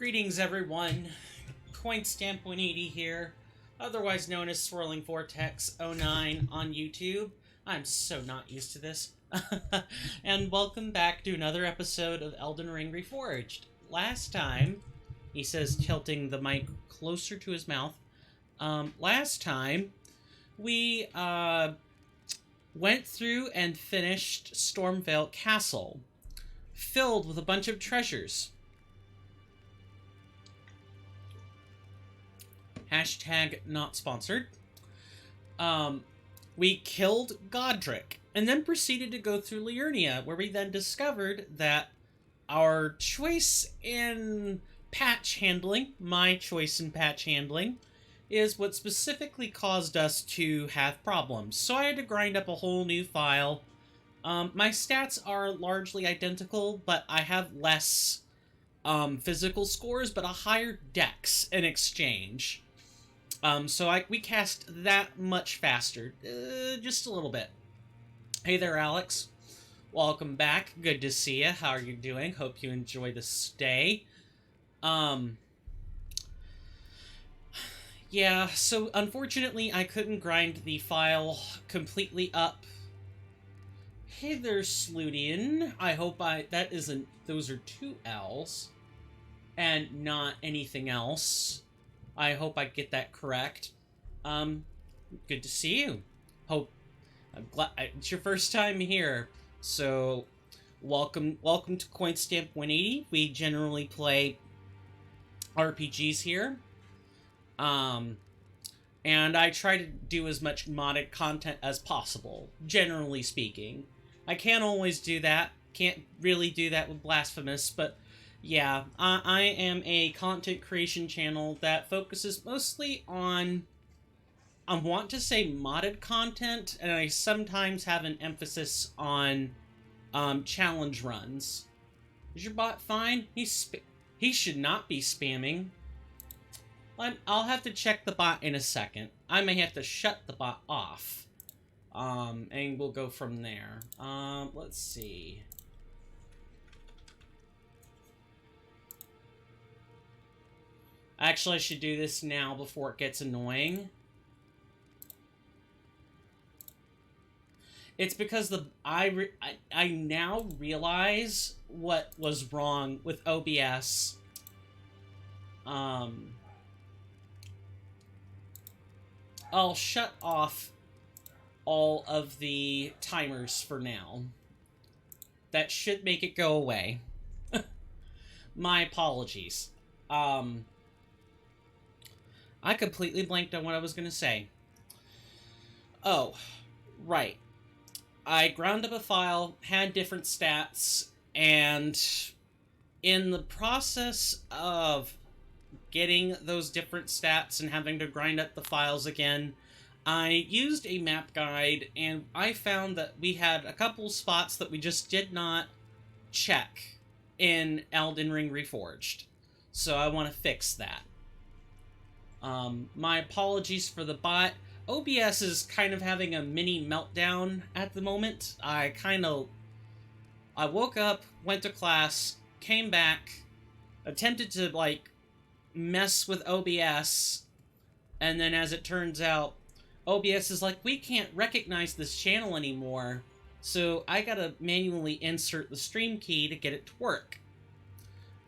Greetings, everyone. Coinstamp 180 here, otherwise known as Swirling Vortex 09 on YouTube. I'm so not used to this. And welcome back to another episode of Elden Ring Reforged. Last time, he says, tilting the mic closer to his mouth. Last time, we went through and finished Stormveil Castle, filled with a bunch of treasures. Hashtag not sponsored. We killed Godric, and then proceeded to go through Liurnia, where we then discovered that our choice in patch handling, my choice in patch handling, is what specifically caused us to have problems. So I had to grind up a whole new file. My stats are largely identical, but I have less physical scores, but a higher dex in exchange. So we cast that much faster, just a little bit. Hey there, Alex. Welcome back. Good to see you. How are you doing? Hope you enjoy the stay. Yeah, so unfortunately I couldn't grind the file completely up. Hey there, Sludian. I hope that isn't, those are two L's, and not anything else. I hope I get that correct. Good to see you. I'm glad it's your first time here. So, welcome to Coinstamp 180. We generally play RPGs here. And I try to do as much modded content as possible, generally speaking. I can't always do that. Can't really do that with Blasphemous, but yeah, I am a content creation channel that focuses mostly on, I want to say modded content, and I sometimes have an emphasis on challenge runs. Is your bot fine? He should not be spamming. I'll have to check the bot in a second. I may have to shut the bot off. And we'll go from there. Let's see. Actually, I should do this now before it gets annoying. It's because I now realize what was wrong with OBS. I'll shut off all of the timers for now. That should make it go away. My apologies. I completely blanked on what I was going to say. Oh, right. I ground up a file, had different stats, and in the process of getting those different stats and having to grind up the files again, I used a map guide, and I found that we had a couple spots that we just did not check in Elden Ring Reforged. So I want to fix that. My apologies for the bot. OBS is kind of having a mini meltdown at the moment. I woke up, went to class, came back, attempted to, mess with OBS, and then as it turns out, OBS is like, we can't recognize this channel anymore, so I gotta manually insert the stream key to get it to work.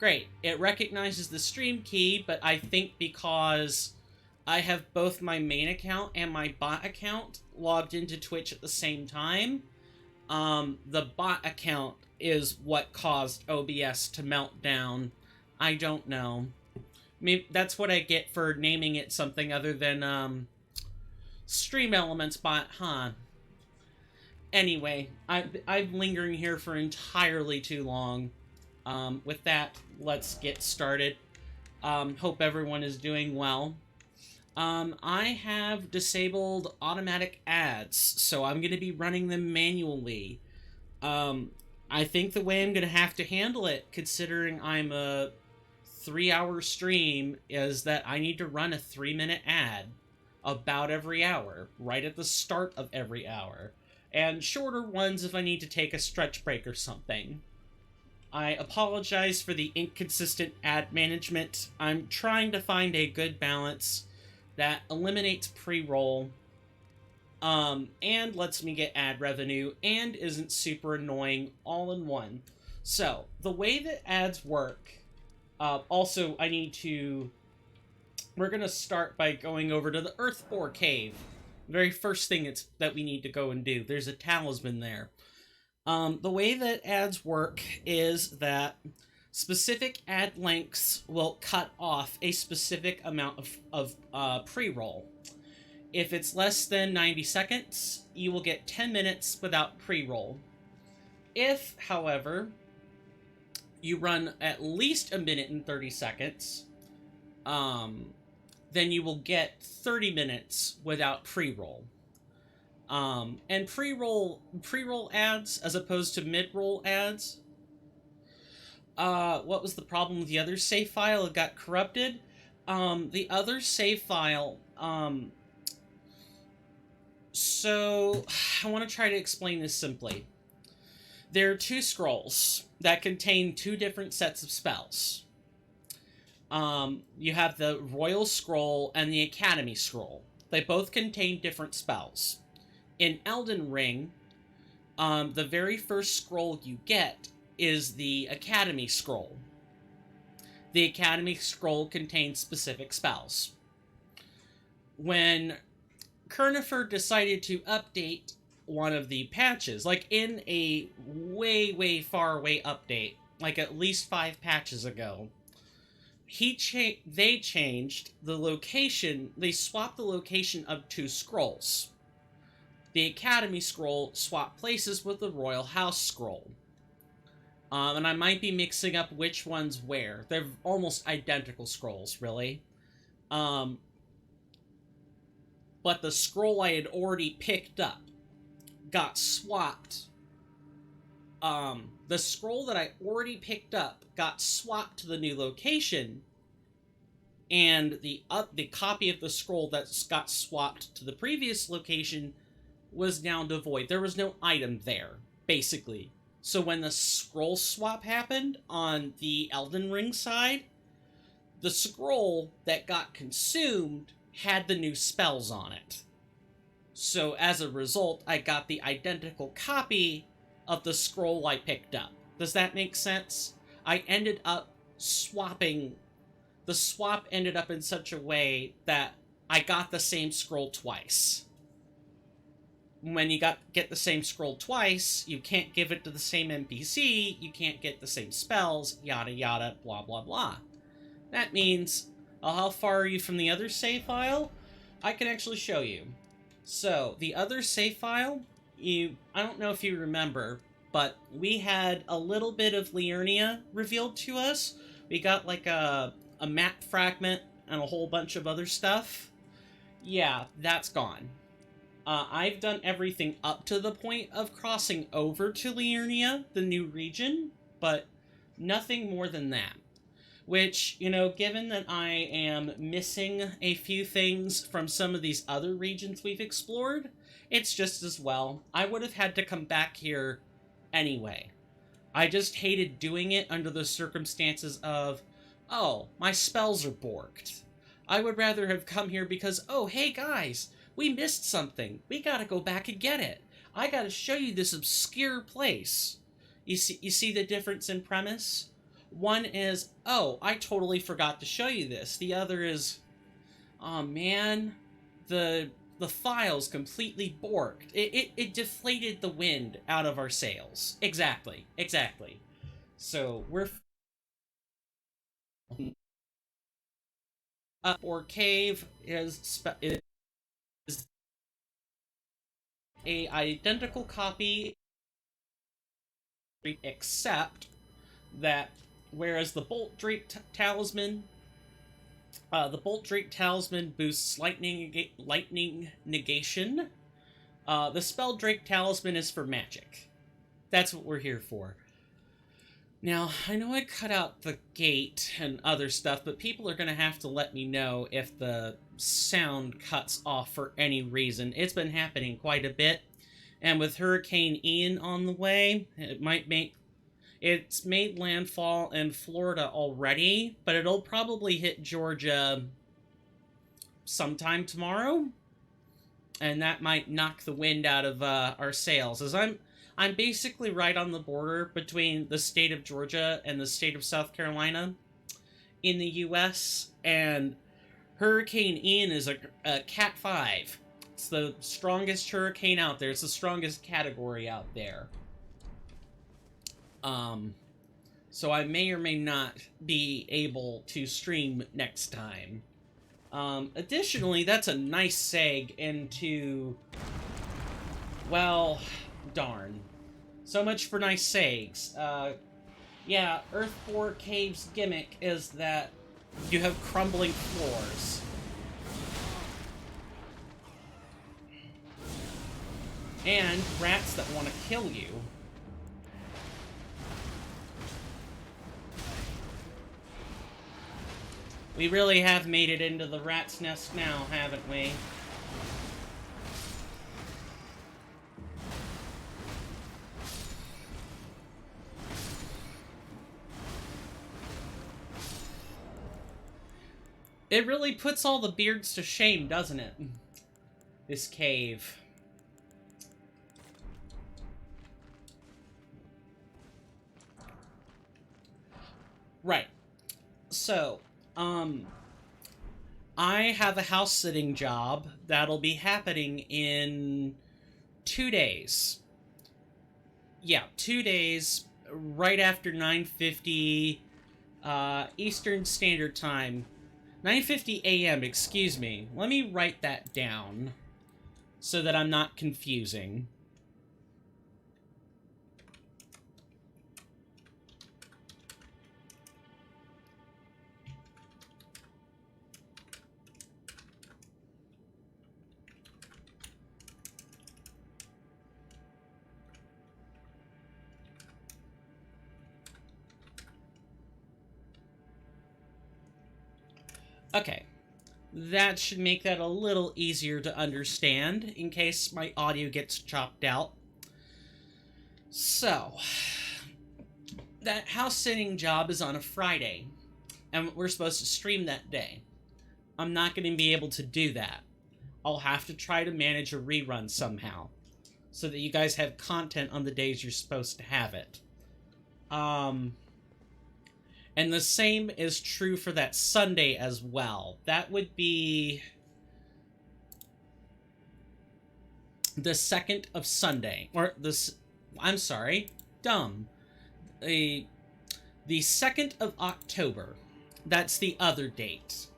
Great, it recognizes the stream key, but I think because I have both my main account and my bot account logged into Twitch at the same time, the bot account is what caused OBS to melt down. I don't know. Maybe that's what I get for naming it something other than, Stream Elements bot, huh? Anyway, I'm lingering here for entirely too long. With that, let's get started. Hope everyone is doing well. I have disabled automatic ads, so I'm going to be running them manually. I think the way I'm going to have to handle it, considering I'm a 3-hour stream, is that I need to run a 3-minute ad about every hour, right at the start of every hour, and shorter ones if I need to take a stretch break or something. I apologize for the inconsistent ad management. I'm trying to find a good balance that eliminates pre-roll, and lets me get ad revenue, and isn't super annoying all in one. So, the way that ads work, also, we're gonna start by going over to the Earthbore Cave. The very first thing that we need to go and do. There's a talisman there. The way that ads work is that specific ad lengths will cut off a specific amount of pre-roll. If it's less than 90 seconds, you will get 10 minutes without pre-roll. If, however, you run at least a minute and 30 seconds, then you will get 30 minutes without pre-roll. And pre-roll ads as opposed to mid-roll ads. What was the problem with the other save file? It got corrupted. The other save file, so I want to try to explain this simply. There are two scrolls that contain two different sets of spells. You have the Royal Scroll and the Academy Scroll. They both contain different spells. In Elden Ring, the very first scroll you get is the Academy Scroll. The Academy Scroll contains specific spells. When Kernifer decided to update one of the patches, like in a way far away update, like at least 5 patches ago, they changed the location. They swapped the location of 2 scrolls. The Academy Scroll swapped places with the Royal House Scroll. And I might be mixing up which one's where. They're almost identical scrolls, really. But the scroll I had already picked up got swapped. The scroll that I already picked up got swapped to the new location, and the copy of the scroll that got swapped to the previous location was now devoid. There was no item there, basically. So when the scroll swap happened on the Elden Ring side, the scroll that got consumed had the new spells on it. So as a result, I got the identical copy of the scroll I picked up. Does that make sense? I ended up swapping. The swap ended up in such a way that I got the same scroll twice. When you get the same scroll twice, you can't give it to the same NPC, you can't get the same spells, yada yada, blah blah blah. That means, how far are you from the other save file? I can actually show you. So, the other save file, I don't know if you remember, but we had a little bit of Liurnia revealed to us. We got like a map fragment and a whole bunch of other stuff. Yeah, that's gone. I've done everything up to the point of crossing over to Liurnia, the new region, but nothing more than that. Which, given that I am missing a few things from some of these other regions we've explored, it's just as well. I would have had to come back here anyway. I just hated doing it under the circumstances of, oh, my spells are borked. I would rather have come here because, oh, hey guys, we missed something. We gotta go back and get it. I gotta show you this obscure place. You see the difference in premise? One is, oh, I totally forgot to show you this. The other is, oh man, the file's completely borked. It deflated the wind out of our sails. Exactly. So we're or cave is a identical copy, except that whereas the Bolt Drake Talisman boosts lightning negation, the Spell Drake Talisman is for magic. That's what we're here for. Now, I know I cut out the gate and other stuff, but people are going to have to let me know if the sound cuts off for any reason. It's been happening quite a bit, and with Hurricane Ian on the way, it It's made landfall in Florida already, but it'll probably hit Georgia sometime tomorrow, and that might knock the wind out of our sails, as I'm basically right on the border between the state of Georgia and the state of South Carolina in the U.S., and Hurricane Ian is a Cat 5. It's the strongest hurricane out there. It's the strongest category out there. So I may or may not be able to stream next time. Additionally, that's a nice seg into... Well, darn. So much for nice segs. Yeah, Earth 4 Caves gimmick is that you have crumbling floors. And rats that want to kill you. We really have made it into the rat's nest now, haven't we? It really puts all the beards to shame, doesn't it? This cave. Right. So, I have a house-sitting job that'll be happening in 2 days. Yeah, 2 days, right after 9:50 Eastern Standard Time. 9:50 a.m., excuse me. Let me write that down so that I'm not confusing. Okay, that should make that a little easier to understand in case my audio gets chopped out. So, that house-sitting job is on a Friday, and we're supposed to stream that day. I'm not going to be able to do that. I'll have to try to manage a rerun somehow, so that you guys have content on the days you're supposed to have it. And the same is true for that Sunday as well. That would be the 2nd of Sunday. Or this, I'm sorry, dumb. The 2nd of October. That's the other date.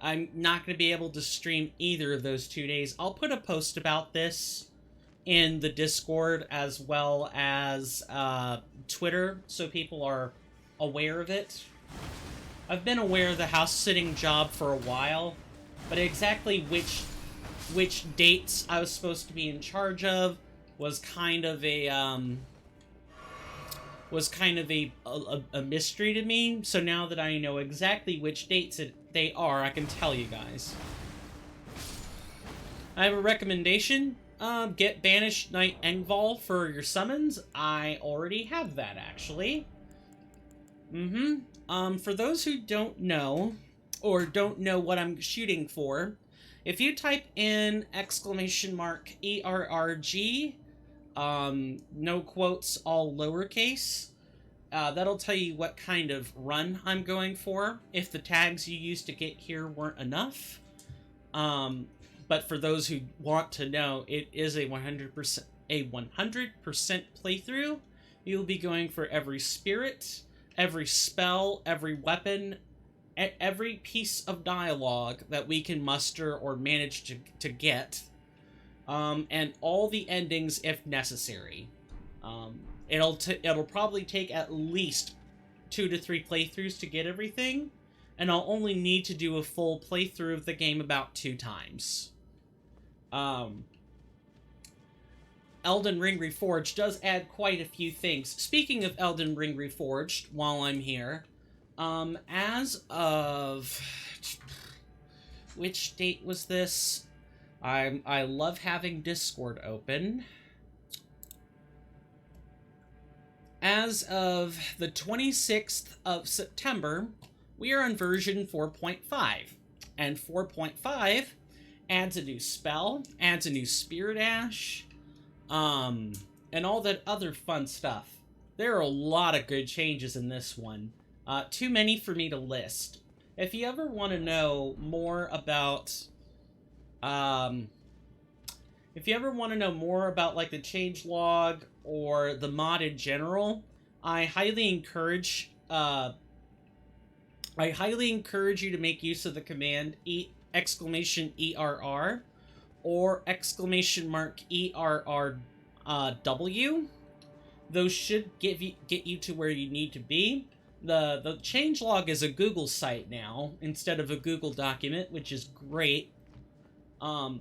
I'm not going to be able to stream either of those 2 days. I'll put a post about this in the Discord as well as Twitter, so people are aware of it. I've been aware of the house-sitting job for a while, but exactly which dates I was supposed to be in charge of was kind of a mystery to me. So now that I know exactly which dates they are, I can tell you guys. I have a recommendation. Get Banished Knight Engval for your summons. I already have that, actually. For those who don't know, or don't know what I'm shooting for, if you type in !ERRG, no quotes, all lowercase, that'll tell you what kind of run I'm going for, if the tags you used to get here weren't enough. But for those who want to know, it is a 100% playthrough. You'll be going for every spirit, every spell, every weapon, every piece of dialogue that we can muster or manage to get, and all the endings if necessary. It'll probably take at least 2 to 3 playthroughs to get everything, and I'll only need to do a full playthrough of the game about 2 times. Elden Ring Reforged does add quite a few things. Speaking of Elden Ring Reforged, while I'm here, as of... which date was this? I love having Discord open. As of the 26th of September, we are on version 4.5. And 4.5 adds a new spell, adds a new Spirit Ash, and all that other fun stuff. There are a lot of good changes in this one. Too many for me to list. If you ever want to know more about, like the changelog or the mod in general, I highly encourage you to make use of the command !ERR or !ERRW. Those should get you to where you need to be. The changelog is a Google site now instead of a Google document, which is great. I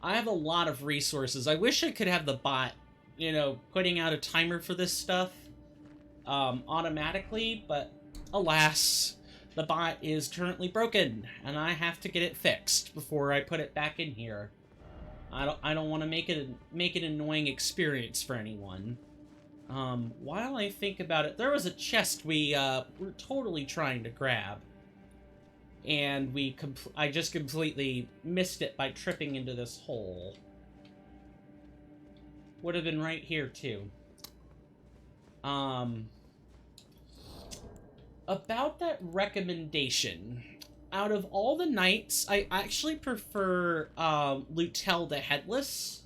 have a lot of resources. I wish I could have the bot, putting out a timer for this stuff automatically, but alas, the bot is currently broken, and I have to get it fixed before I put it back in here. I don't want to make it an annoying experience for anyone. While I think about it, there was a chest we were totally trying to grab, and I just completely missed it by tripping into this hole. Would have been right here too. About that recommendation, out of all the knights, I actually prefer Lutel the Headless,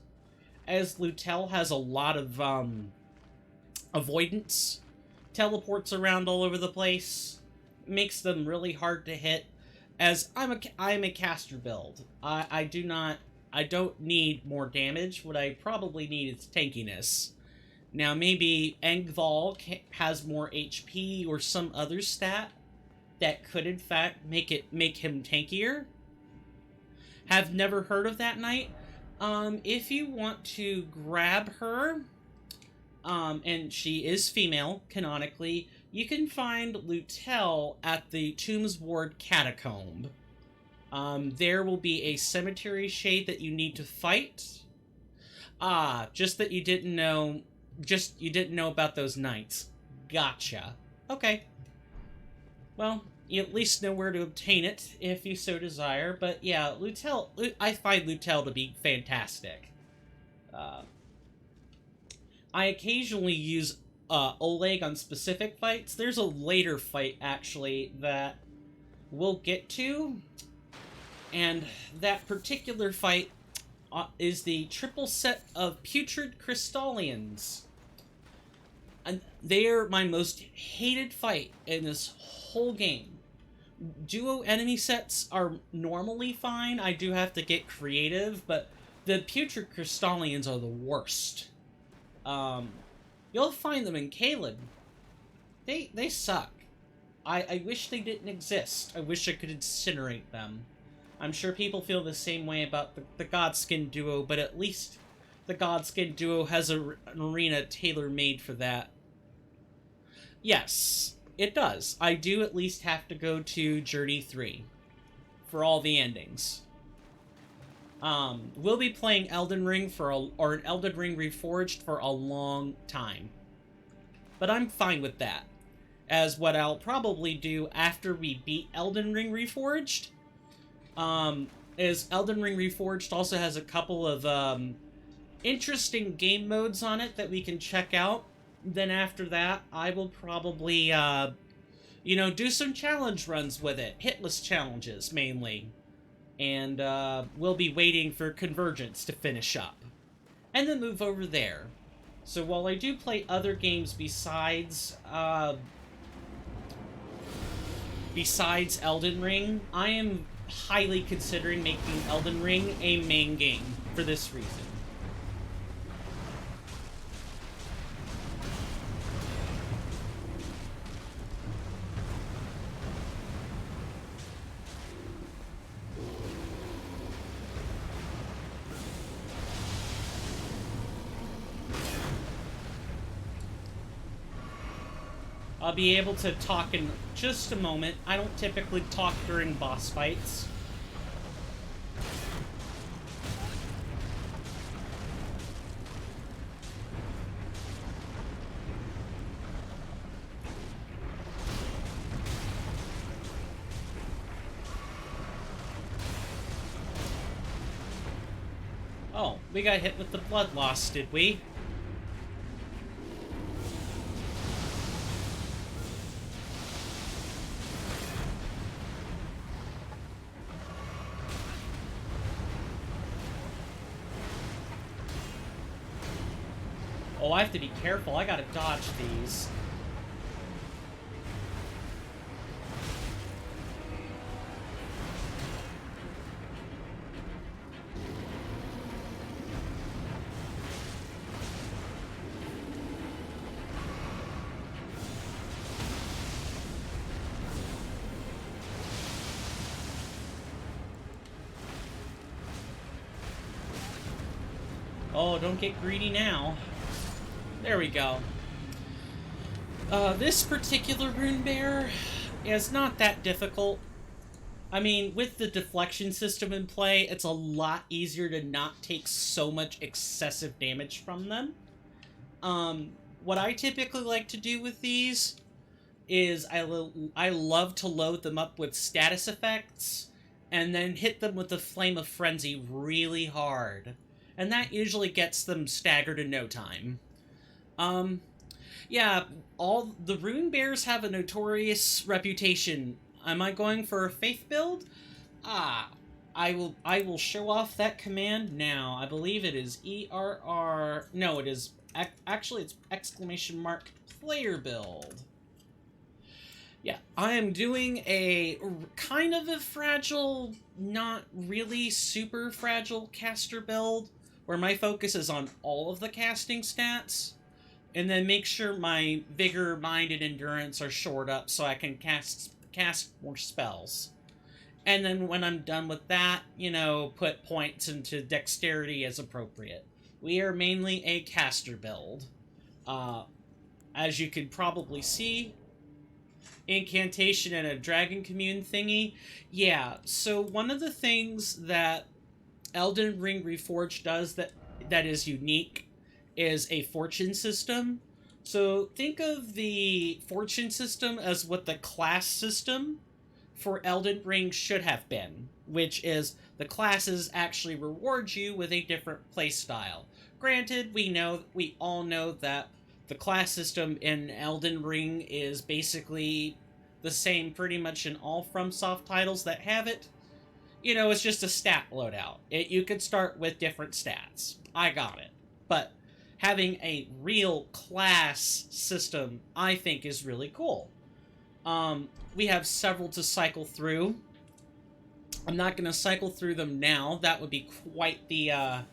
as Lutel has a lot of avoidance, teleports around all over the place, makes them really hard to hit. As I'm a caster build, I don't need more damage. What I probably need is tankiness. Now maybe Engval has more HP or some other stat that could in fact make him tankier. Have never heard of that knight. If you want to grab her, and she is female canonically, you can find Lutel at the Tombs Ward Catacomb. There will be a cemetery shade that you need to fight. Just that you didn't know. You didn't know about those knights. Gotcha. Okay. Well, you at least know where to obtain it, if you so desire. But yeah, Lutel, I find Lutel to be fantastic. I occasionally use Oleg on specific fights. There's a later fight, actually, that we'll get to. And that particular fight is the triple set of Putrid Crystallians. And they are my most hated fight in this whole game. Duo enemy sets are normally fine. I do have to get creative, but the Putrid Crystallians are the worst. You'll find them in Caelid. They suck. I wish they didn't exist. I wish I could incinerate them. I'm sure people feel the same way about the Godskin duo, but at least the Godskin duo has an arena tailor-made for that. Yes, it does. I do at least have to go to Journey 3 for all the endings. We'll be playing Elden Ring or an Elden Ring Reforged for a long time. But I'm fine with that. As what I'll probably do after we beat Elden Ring Reforged, is Elden Ring Reforged also has a couple of interesting game modes on it that we can check out. Then after that, I will probably, do some challenge runs with it. Hitless challenges, mainly. And we'll be waiting for Convergence to finish up. And then move over there. So while I do play other games besides Elden Ring, I am highly considering making Elden Ring a main game for this reason. I'll be able to talk in just a moment. I don't typically talk during boss fights. We got hit with the blood loss, did we? Oh, I have to be careful. I gotta dodge these. Oh, don't get greedy now. There we go. This particular rune bear is not that difficult. I mean, with the deflection system in play, it's a lot easier to not take so much excessive damage from them. What I typically like to do with these is I love to load them up with status effects and then hit them with the Flame of Frenzy really hard. And that usually gets them staggered in no time. Yeah, all the rune bears have a notorious reputation. Am I going for a faith build? I will show off that command now. I believe it is ERR. No, it is actually it's exclamation mark player build. Yeah, I am doing a kind of a fragile, not really super fragile caster build, where my focus is on all of the casting stats, and then make sure my vigor, mind, and endurance are shored up so I can cast more spells. And then when I'm done with that, you know, put points into dexterity as appropriate. We are mainly a caster build. As you could probably see, incantation and a dragon commune thingy. Yeah, so one of the things that Elden Ring Reforged does that is unique is a fortune system. So think of the fortune system as what the class system for Elden Ring should have been, which is the classes actually reward you with a different playstyle. Granted, we all know that the class system in Elden Ring is basically the same pretty much in all FromSoft titles that have it. You know, it's just a stat loadout. You could start with different stats. I got it. But having a real class system, I think, is really cool. We have several to cycle through. I'm not going to cycle through them now. That would be quite the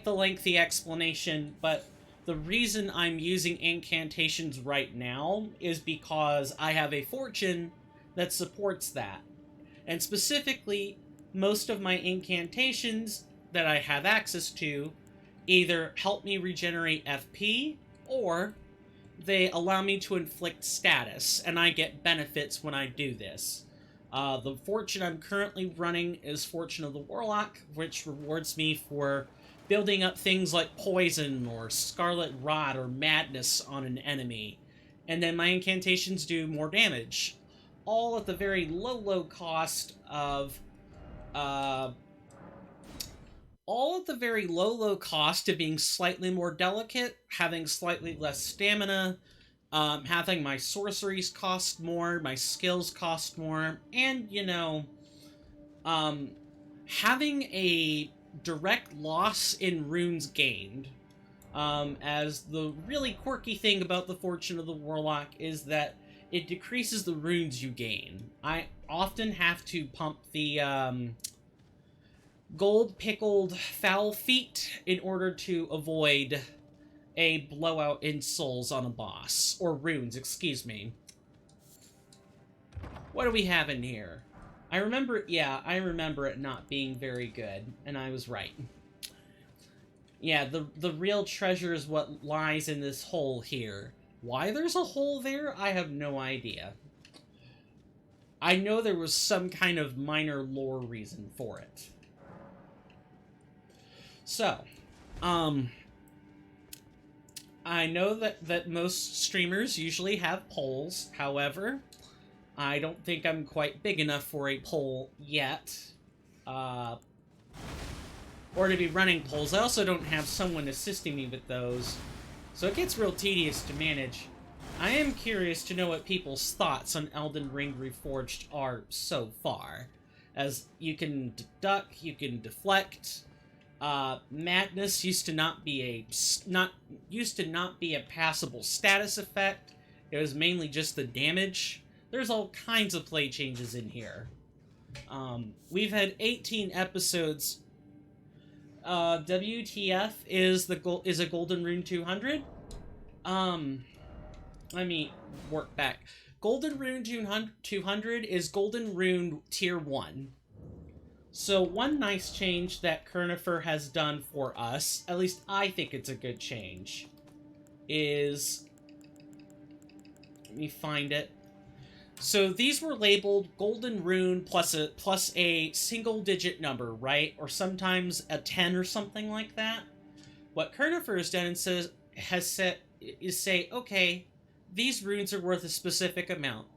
lengthy explanation, but the reason I'm using incantations right now is because I have a fortune that supports that. And specifically, most of my incantations that I have access to either help me regenerate FP, or they allow me to inflict status, and I get benefits when I do this. The fortune I'm currently running is Fortune of the Warlock, which rewards me for building up things like Poison or Scarlet Rot or Madness on an enemy. And then my incantations do more damage. All at the very low cost of... all at the very low cost of being slightly more delicate, having slightly less stamina, having my sorceries cost more, my skills cost more, and, you know, having a direct loss in runes gained. As the really quirky thing about the Fortune of the Warlock is that it decreases the runes you gain. I often have to pump the gold pickled foul feet in order to avoid a blowout in souls on a boss. Or runes, excuse me. What do we have in here? I remember it not being very good, and I was right. Yeah, the real treasure is what lies in this hole here. Why there's a hole there, I have no idea. I know there was some kind of minor lore reason for it. So, I know that most streamers usually have polls. However, I don't think I'm quite big enough for a poll yet. or to be running polls. I also don't have someone assisting me with those, so it gets real tedious to manage. I am curious to know what people's thoughts on Elden Ring Reforged are so far, as you can duck, you can deflect. Madness used to not be a passable status effect. It was mainly just the damage. There's all kinds of play changes in here. We've had 18 episodes. WTF is a Golden Rune 200. Let me work back. Golden Rune 200 is Golden Rune Tier 1. So one nice change that Kernifer has done for us, at least I think it's a good change, is... Let me find it. So these were labeled Golden Rune plus a single-digit number, right? Or sometimes a 10 or something like that. What Kernifer has done is say, okay, these runes are worth a specific amount.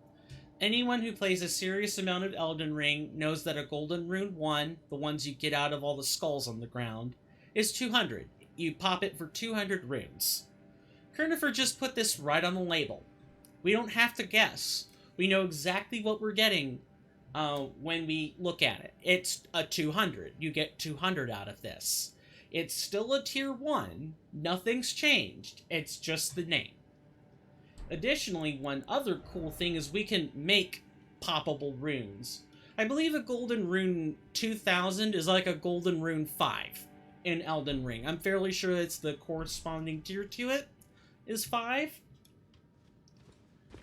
Anyone who plays a serious amount of Elden Ring knows that a Golden Rune 1, the ones you get out of all the skulls on the ground, is 200. You pop it for 200 runes. Kernifer just put this right on the label. We don't have to guess. We know exactly what we're getting when we look at it. It's a 200. You get 200 out of this. It's still a Tier 1. Nothing's changed. It's just the name. Additionally, one other cool thing is we can make poppable runes. I believe a Golden Rune 2000 is like a Golden Rune 5 in Elden Ring. I'm fairly sure it's the corresponding tier to it is 5.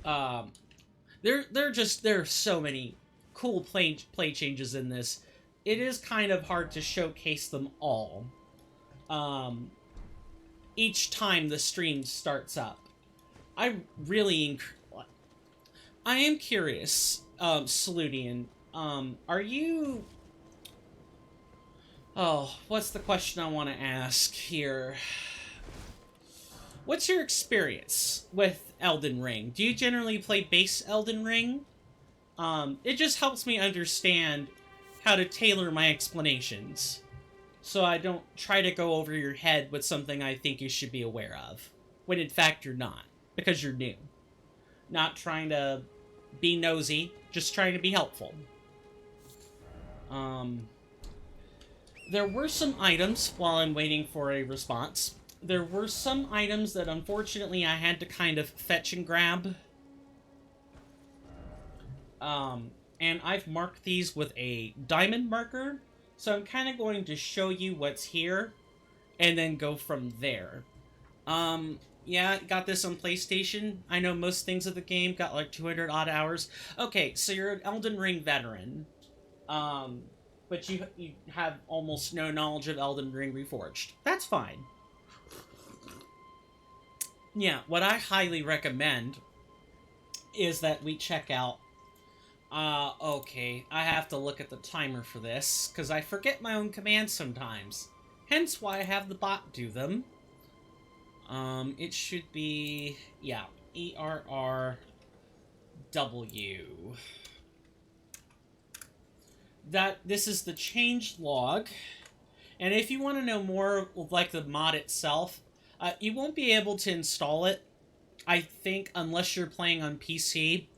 There are so many cool play changes in this. It is kind of hard to showcase them all. Each time the stream starts up. I am curious, Saludian, are you... Oh, what's the question I want to ask here? What's your experience with Elden Ring? Do you generally play base Elden Ring? It just helps me understand how to tailor my explanations, so I don't try to go over your head with something I think you should be aware of, when in fact you're not. Because you're new. Not trying to be nosy, just trying to be helpful. There were some items, while I'm waiting for a response, there were some items that unfortunately I had to kind of fetch and grab. And I've marked these with a diamond marker, so I'm kind of going to show you what's here, and then go from there. Yeah, got this on PlayStation. I know most things of the game, got like 200 odd hours. Okay, so you're an Elden Ring veteran. But you have almost no knowledge of Elden Ring Reforged. That's fine. Yeah, what I highly recommend is that we check out... okay, I have to look at the timer for this, because I forget my own commands sometimes. Hence why I have the bot do them. It should be, yeah, ERRW. This is the change log, and if you want to know more of, like, the mod itself, you won't be able to install it, I think, unless you're playing on PC.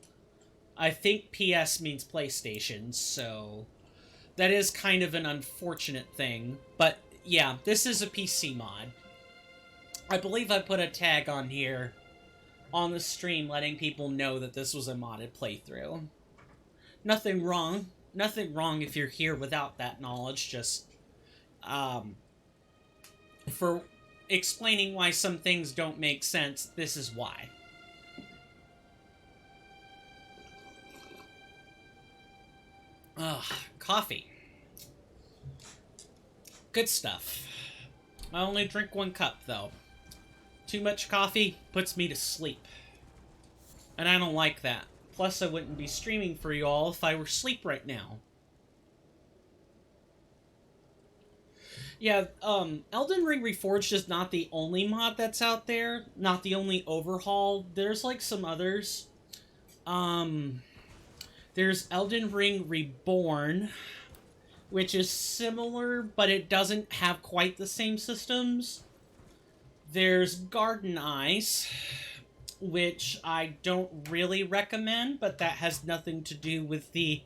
I think PS means PlayStation, so that is kind of an unfortunate thing, but yeah, this is a PC mod. I believe I put a tag on here on the stream letting people know that this was a modded playthrough. Nothing wrong. Nothing wrong if you're here without that knowledge, just for explaining why some things don't make sense, this is why. Ugh, coffee. Good stuff. I only drink 1 cup, though. Too much coffee puts me to sleep. And I don't like that. Plus, I wouldn't be streaming for you all if I were asleep right now. Yeah, Elden Ring Reforged is not the only mod that's out there. Not the only overhaul. There's, like, some others. There's Elden Ring Reborn, which is similar, but it doesn't have quite the same systems. There's Garden Eyes, which I don't really recommend, but that has nothing to do with the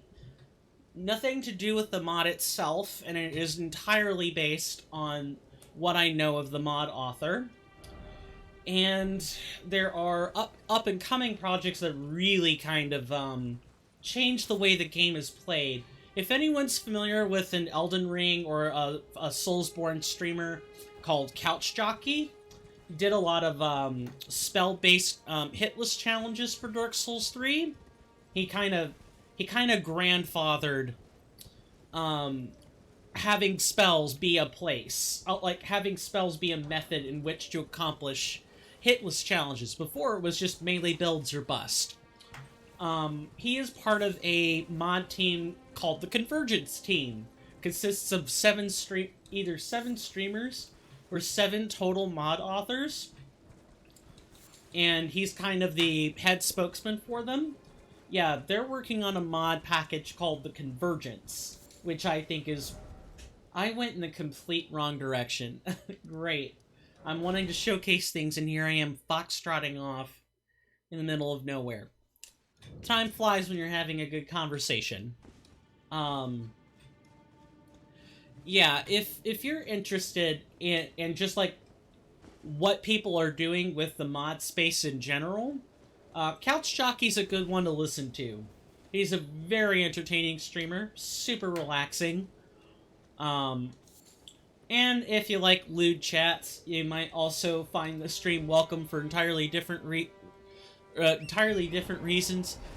mod itself, and it is entirely based on what I know of the mod author. And there are up and coming projects that really kind of change the way the game is played. If anyone's familiar with an Elden Ring or a Soulsborne streamer called Couch Jockey, he did a lot of spell-based hitless challenges for Dark Souls 3. He kind of grandfathered having spells be a place, like having spells be a method in which to accomplish hitless challenges. Before, it was just melee builds or bust. He is part of a mod team called the Convergence Team. Consists of either 7 streamers or 7 total mod authors. And he's kind of the head spokesman for them. Yeah, they're working on a mod package called the Convergence, which I think is... I went in the complete wrong direction. Great. I'm wanting to showcase things, and here I am foxtrotting off in the middle of nowhere. Time flies when you're having a good conversation. Yeah, if you're interested in just, like, what people are doing with the mod space in general, Couch Jockey's a good one to listen to. He's a very entertaining streamer, super relaxing. And if you like lewd chats, you might also find the stream welcome for entirely different reasons.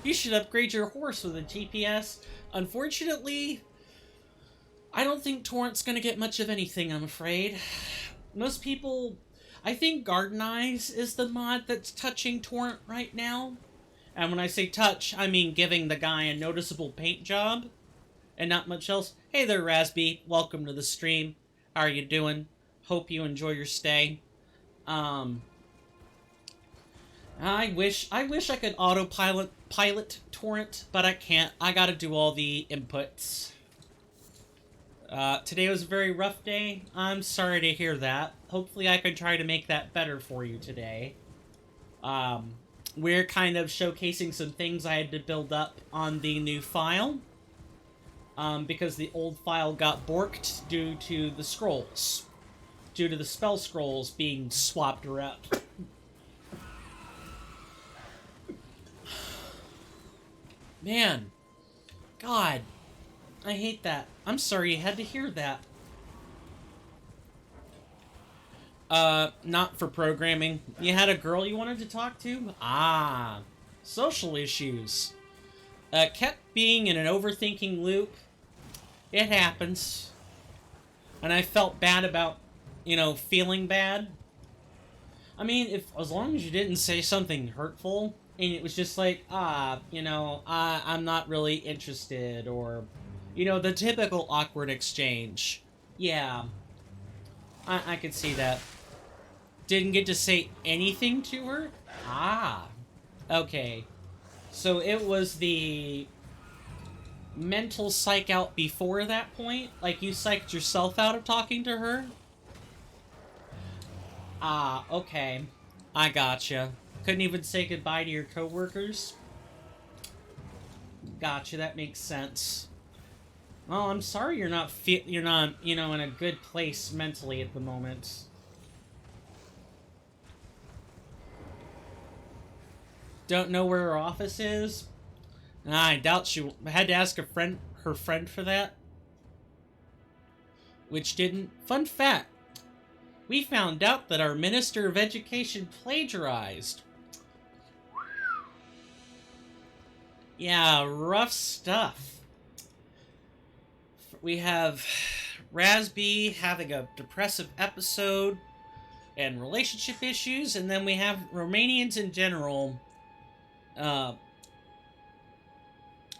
You should upgrade your horse with a GPS. Unfortunately, I don't think Torrent's gonna get much of anything, I'm afraid. Most people... I think Garden Eyes is the mod that's touching Torrent right now. And when I say touch, I mean giving the guy a noticeable paint job. And not much else. Hey there, Rasby. Welcome to the stream. How are you doing? Hope you enjoy your stay. I wish I could pilot Torrent, but I can't. I gotta do all the inputs. Today was a very rough day. I'm sorry to hear that. Hopefully I can try to make that better for you today. We're kind of showcasing some things I had to build up on the new file. Because the old file got borked due to the scrolls. Due to the spell scrolls being swapped around. Man. God. I hate that. I'm sorry you had to hear that. Not for programming. You had a girl you wanted to talk to? Ah. Social issues. Kept being in an overthinking loop. It happens. And I felt bad about, feeling bad. I mean, as long as you didn't say something hurtful, and it was just like, I'm not really interested, or, the typical awkward exchange. Yeah. I could see that. Didn't get to say anything to her? Ah. Okay. So it was the mental psych out before that point? Like you psyched yourself out of talking to her? Ah, okay. I gotcha. Couldn't even say goodbye to your coworkers? Gotcha, that makes sense. Well, I'm sorry you're not, in a good place mentally at the moment. Don't know where her office is? I doubt she had to ask her friend for that. Which didn't. Fun fact. We found out that our Minister of Education plagiarized. Yeah, rough stuff. We have Rasby having a depressive episode and relationship issues, and then we have Romanians in general.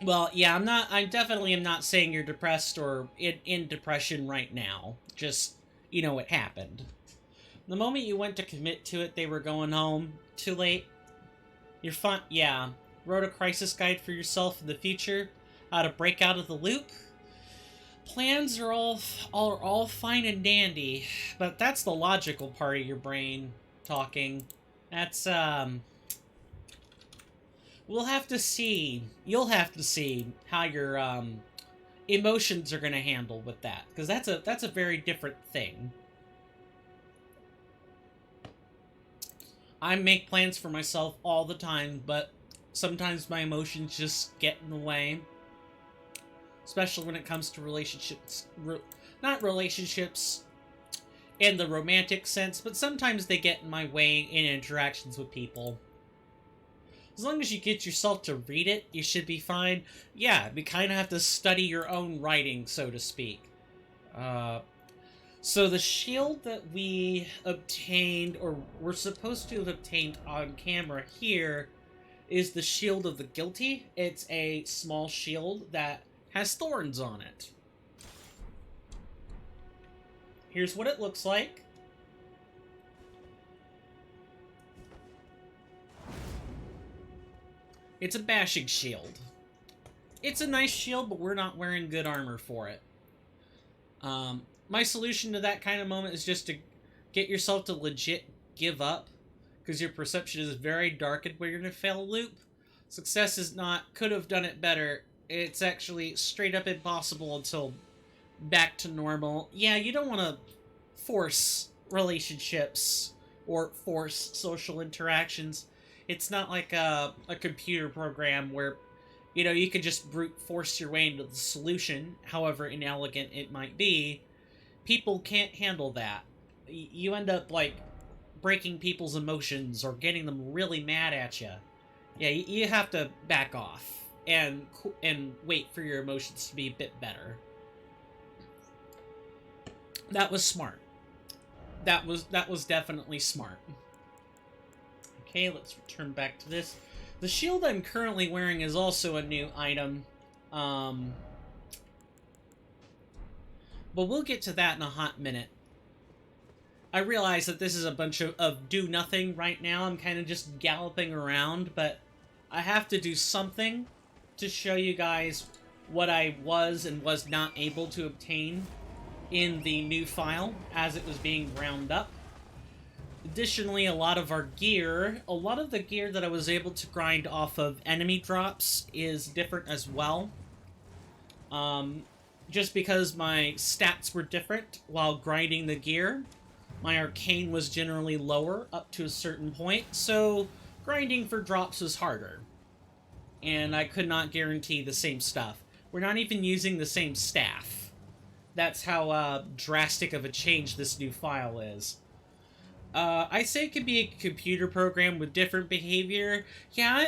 Well, yeah, I definitely am not saying you're depressed or in depression right now. Just, it happened. The moment you went to commit to it, they were going home. Too late. You're fine. Yeah. Wrote a crisis guide for yourself in the future. How to break out of the loop. Plans are all fine and dandy, but that's the logical part of your brain talking. That's we'll have to see. You'll have to see how your emotions are going to handle with that, because that's a very different thing. I make plans for myself all the time, but sometimes my emotions just get in the way. Especially when it comes to relationships. Not relationships in the romantic sense, but sometimes they get in my way in interactions with people. As long as you get yourself to read it, you should be fine. Yeah, you kind of have to study your own writing, so to speak. So the shield that we obtained, or we're supposed to have obtained on camera here, is the Shield of the Guilty. It's a small shield that has thorns on it. Here's what it looks like. It's a bashing shield. It's a nice shield, but we're not wearing good armor for it. My solution to that kind of moment is just to get yourself to legit give up, because your perception is very darkened where you're in a fail loop. Success is not, could have done it better. It's actually straight up impossible until back to normal. Yeah, you don't want to force relationships or force social interactions. It's not like a computer program where, you know, you can just brute force your way into the solution, however inelegant it might be. People can't handle that. You end up, like, breaking people's emotions or getting them really mad at you. Yeah, you have to back off and wait for your emotions to be a bit better. That was smart. That was definitely smart. Okay, let's return back to this. The shield I'm currently wearing is also a new item. But we'll get to that in a hot minute. I realize that this is a bunch of do-nothing right now. I'm kind of just galloping around, but I have to do something to show you guys what I was and was not able to obtain in the new file as it was being ground up. Additionally, a lot of the gear that I was able to grind off of enemy drops is different as well. Just because my stats were different while grinding the gear. My arcane was generally lower up to a certain point, so grinding for drops was harder. And I could not guarantee the same stuff. We're not even using the same staff. That's how drastic of a change this new file is. I say it could be a computer program with different behavior. Yeah,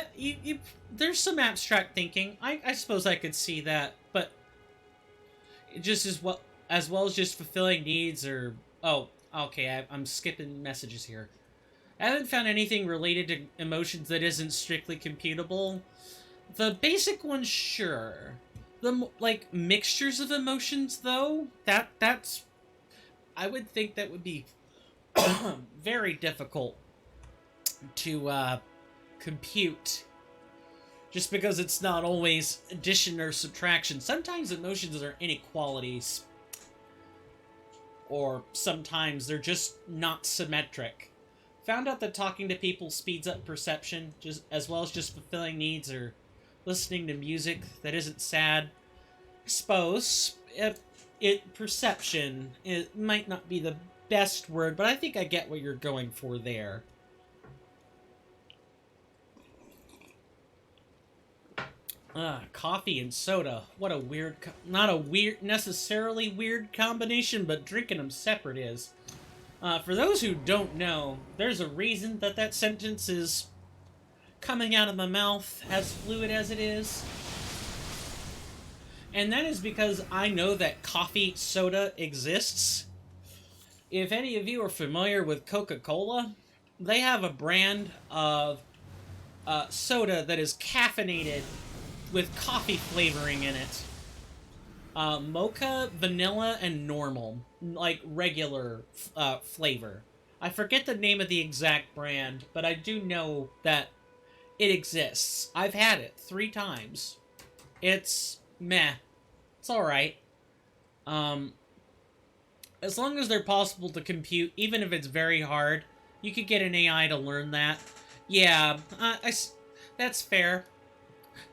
there's some abstract thinking. I suppose I could see that, but just as well as just fulfilling needs or... Oh, okay, I'm skipping messages here. I haven't found anything related to emotions that isn't strictly computable. The basic ones, sure. The, like, mixtures of emotions, though, that's... I would think that would be very difficult to compute. Just because it's not always addition or subtraction. Sometimes emotions are inequalities. Or sometimes they're just not symmetric. Found out that talking to people speeds up perception, just as well as just fulfilling needs or listening to music that isn't sad. I suppose perception, it might not be the best word, but I think I get what you're going for there. Coffee and soda. What a weird... Not a necessarily weird combination, but drinking them separate is. For those who don't know, there's a reason that sentence is coming out of my mouth as fluid as it is. And that is because I know that coffee soda exists. If any of you are familiar with Coca-Cola, they have a brand of soda that is caffeinated with coffee flavoring in it. Mocha, vanilla, and normal. Like, regular flavor. I forget the name of the exact brand, but I do know that it exists. I've had it 3 times. It's meh. It's alright. Um, as long as they're possible to compute, even if it's very hard, you could get an AI to learn that. Yeah, that's fair.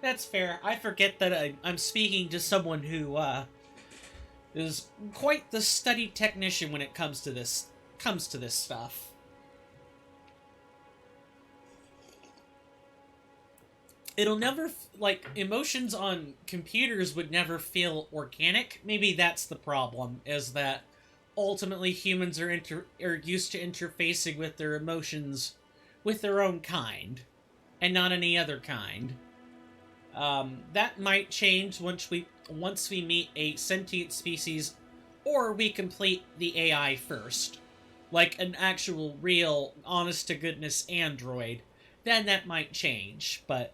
That's fair. I forget that I'm speaking to someone who is quite the studied technician when it comes to this stuff. It'll never like emotions on computers would never feel organic. Maybe that's the problem, is that ultimately humans are used to interfacing with their emotions with their own kind and not any other kind. That might change once we meet a sentient species, or we complete the AI first, like an actual, real, honest-to-goodness android. Then that might change, but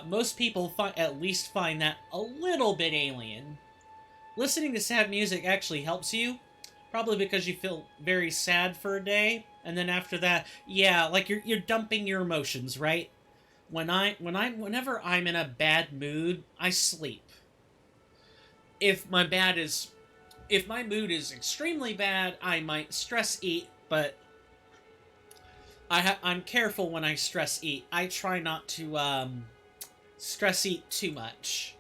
most people at least find that a little bit alien. Listening to sad music actually helps you, probably because you feel very sad for a day, and then after that, yeah, like you're dumping your emotions, right? Whenever I'm in a bad mood, I sleep. If my mood is extremely bad, I might stress eat, but I'm careful when I stress eat. I try not to stress eat too much.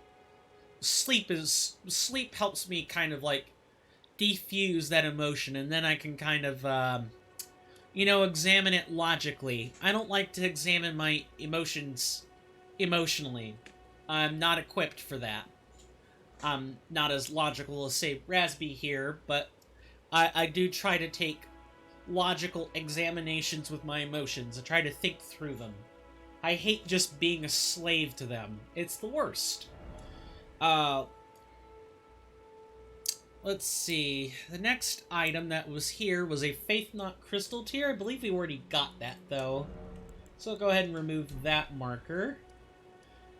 Sleep helps me kind of like defuse that emotion, and then I can kind of examine it logically. I don't like to examine my emotions emotionally. I'm not equipped for that. I'm not as logical as, say, Rasby here, but I do try to take logical examinations with my emotions. I try to think through them. I hate just being a slave to them. It's the worst. Let's see. The next item that was here was a Faith Not Crystal Tier. I believe we already got that, though. So I'll go ahead and remove that marker.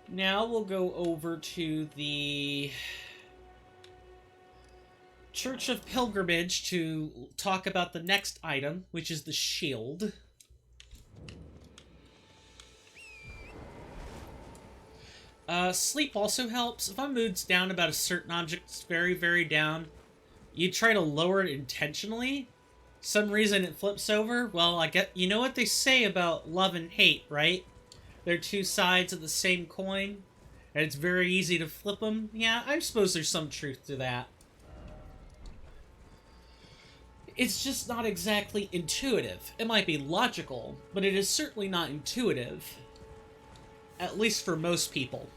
Now we'll go over to the Church of Pilgrimage to talk about the next item, which is the shield. Sleep also helps. If my mood's down about a certain object, it's very, very down, you try to lower it intentionally. Some reason it flips over. Well, you know what they say about love and hate, right? They're two sides of the same coin, and it's very easy to flip them. Yeah, I suppose there's some truth to that. It's just not exactly intuitive. It might be logical, but it is certainly not intuitive. At least for most people,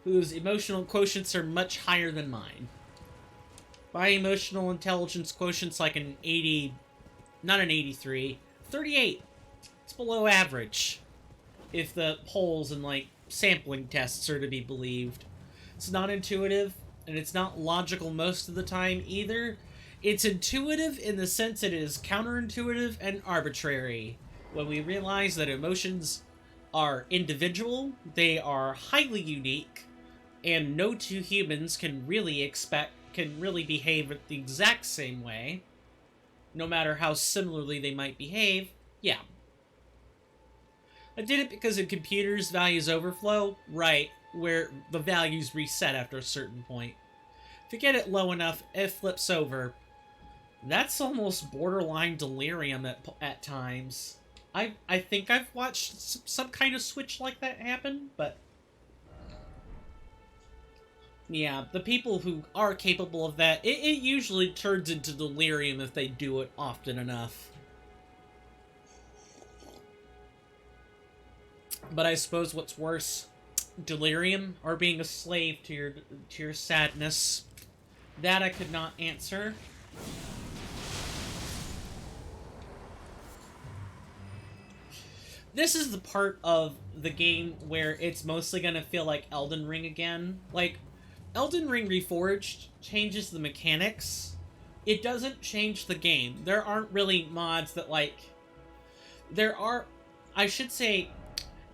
whose emotional quotients are much higher than mine. My emotional intelligence quotient's like an 80, not an 83, 38. It's below average, if the polls and, like, sampling tests are to be believed. It's not intuitive, and it's not logical most of the time either. It's intuitive in the sense it is counterintuitive and arbitrary. When we realize that emotions are individual, they are highly unique, and no two humans can really behave the exact same way, no matter how similarly they might behave. Yeah. I did it because in computers, values overflow, right, where the values reset after a certain point. If you get it low enough, it flips over. That's almost borderline delirium at times. I think I've watched some kind of switch like that happen, but yeah, the people who are capable of that, it usually turns into delirium if they do it often enough. But I suppose what's worse, delirium or being a slave to your sadness? That I could not answer. This is the part of the game where it's mostly gonna feel like Elden Ring again. Like, Elden Ring Reforged changes the mechanics. It doesn't change the game. There aren't really mods that, like... I should say,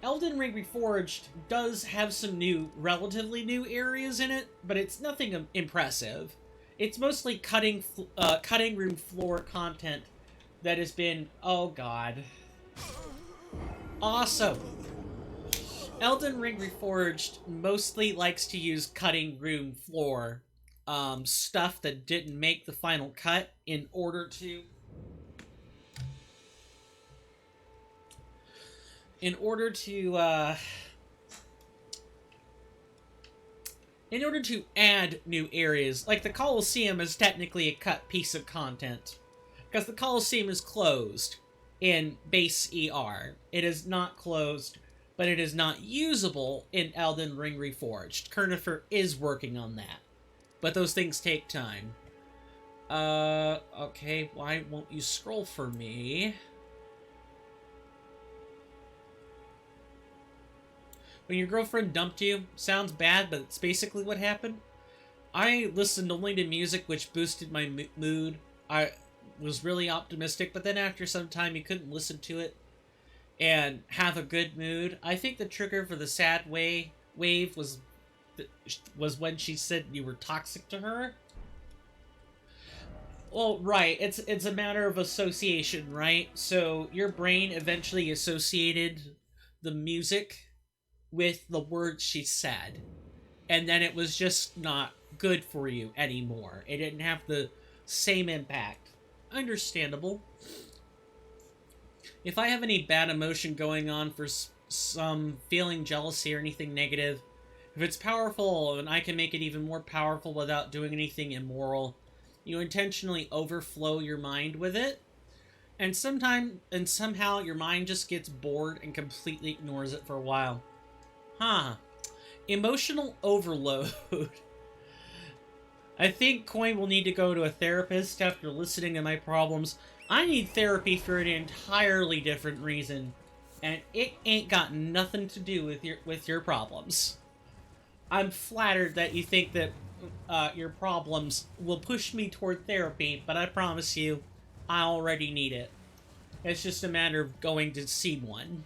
Elden Ring Reforged does have some relatively new areas in it, but it's nothing impressive. It's mostly cutting room floor content that has been... oh god... awesome. Elden Ring Reforged mostly likes to use cutting room floor stuff that didn't make the final cut in order to in order to add new areas. Like the Colosseum is technically a cut piece of content because the Colosseum is closed in base ER. It is not closed, but it is not usable in Elden Ring Reforged. Kernifer is working on that, but those things take time. Okay, why won't you scroll for me? When your girlfriend dumped you, sounds bad, but it's basically what happened. I listened only to music which boosted my mood. I was really optimistic, but then after some time you couldn't listen to it and have a good mood. I think the trigger for the sad wave was when she said you were toxic to her. Well, right, it's a matter of association, right? So your brain eventually associated the music with the words she said, and then it was just not good for you anymore. It didn't have the same impact. Understandable. If I have any bad emotion going on for some feeling jealousy or anything negative, if it's powerful and I can make it even more powerful without doing anything immoral, you intentionally overflow your mind with it, and somehow your mind just gets bored and completely ignores it for a while. Huh. Emotional overload. I think Coin will need to go to a therapist after listening to my problems. I need therapy for an entirely different reason, and it ain't got nothing to do with your problems. I'm flattered that you think that your problems will push me toward therapy, but I promise you, I already need it. It's just a matter of going to see one.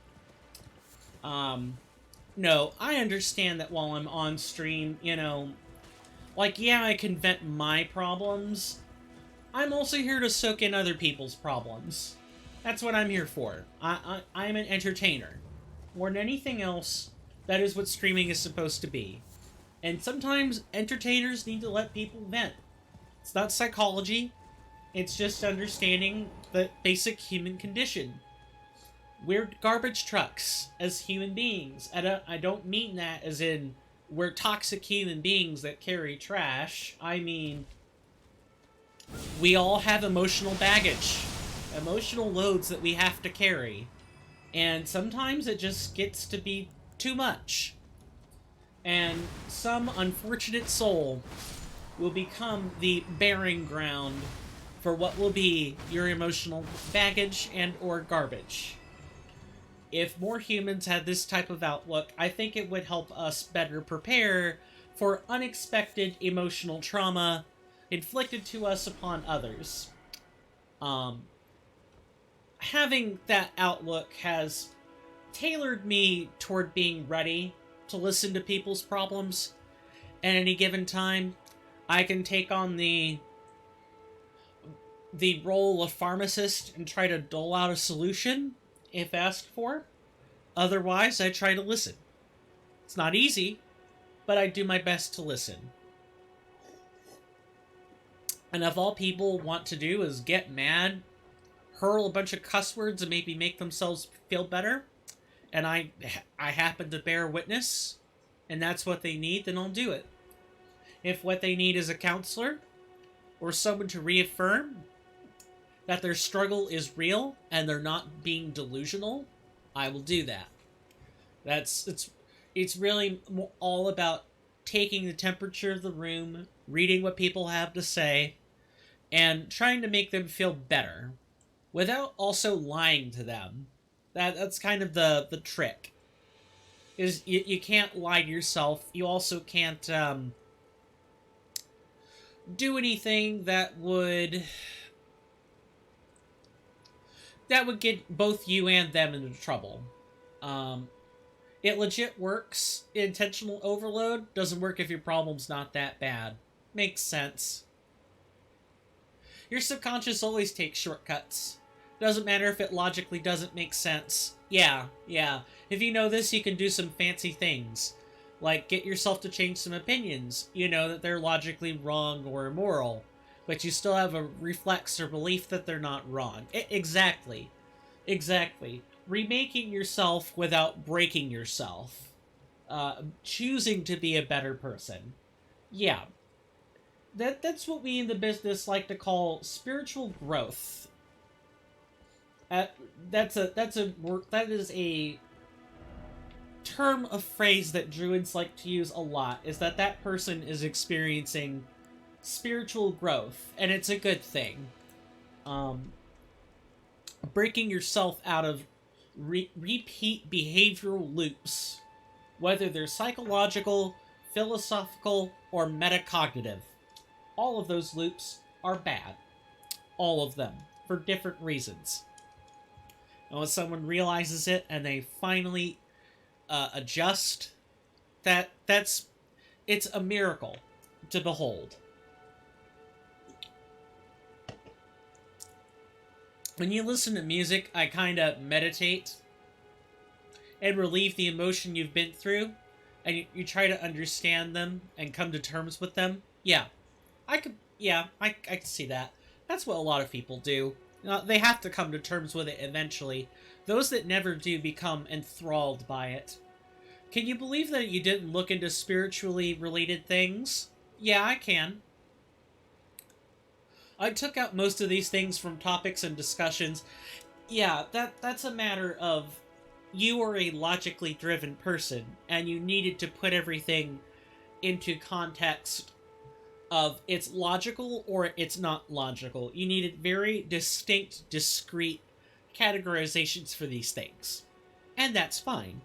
No, I understand that while I'm on stream, you know, like, yeah, I can vent my problems. I'm also here to soak in other people's problems. That's what I'm here for. I'm an entertainer. More than anything else, that is what streaming is supposed to be. And sometimes entertainers need to let people vent. It's not psychology. It's just understanding the basic human condition. We're garbage trucks as human beings. I don't mean that as in we're toxic human beings that carry trash. I mean, we all have emotional baggage. Emotional loads that we have to carry. And sometimes it just gets to be too much. And some unfortunate soul will become the bearing ground for what will be your emotional baggage and or garbage. If more humans had this type of outlook, I think it would help us better prepare for unexpected emotional trauma inflicted to us upon others. Having that outlook has tailored me toward being ready to listen to people's problems. At any given time, I can take on the role of pharmacist and try to dole out a solution if asked for. Otherwise, I try to listen. It's not easy, but I do my best to listen. And if all people want to do is get mad, hurl a bunch of cuss words and maybe make themselves feel better, and I happen to bear witness, and that's what they need, then I'll do it. If what they need is a counselor, or someone to reaffirm that their struggle is real and they're not being delusional, I will do that. It's really all about taking the temperature of the room, reading what people have to say, and trying to make them feel better without also lying to them. That's kind of the trick. Is you can't lie to yourself. You also can't do anything that would get both you and them into trouble. It legit works. Intentional overload doesn't work if your problem's not that bad. Makes sense. Your subconscious always takes shortcuts. Doesn't matter if it logically doesn't make sense. Yeah. If you know this, you can do some fancy things. Like, get yourself to change some opinions. You know that they're logically wrong or immoral, but you still have a reflex or belief that they're not wrong. Exactly. Exactly. Remaking yourself without breaking yourself. Choosing to be a better person. Yeah. That's what we in the business like to call spiritual growth. Uh, that is a term of phrase that druids like to use a lot, is that that person is experiencing spiritual growth, and it's a good thing. Um, Breaking yourself out of repeat behavioral loops, whether they're psychological, philosophical, or metacognitive. All of those loops are bad. All of them, for different reasons. And when someone realizes it and they finally adjust, it's a miracle to behold. When you listen to music, I kind of meditate and relieve the emotion you've been through, and you try to understand them and come to terms with them. Yeah, I can see that. That's what a lot of people do. They have to come to terms with it eventually. Those that never do become enthralled by it. Can you believe that you didn't look into spiritually related things? Yeah, I can. I took out most of these things from topics and discussions. Yeah, that's a matter of you are a logically driven person, and you needed to put everything into context of it's logical or it's not logical. You needed very distinct, discrete categorizations for these things. And that's fine.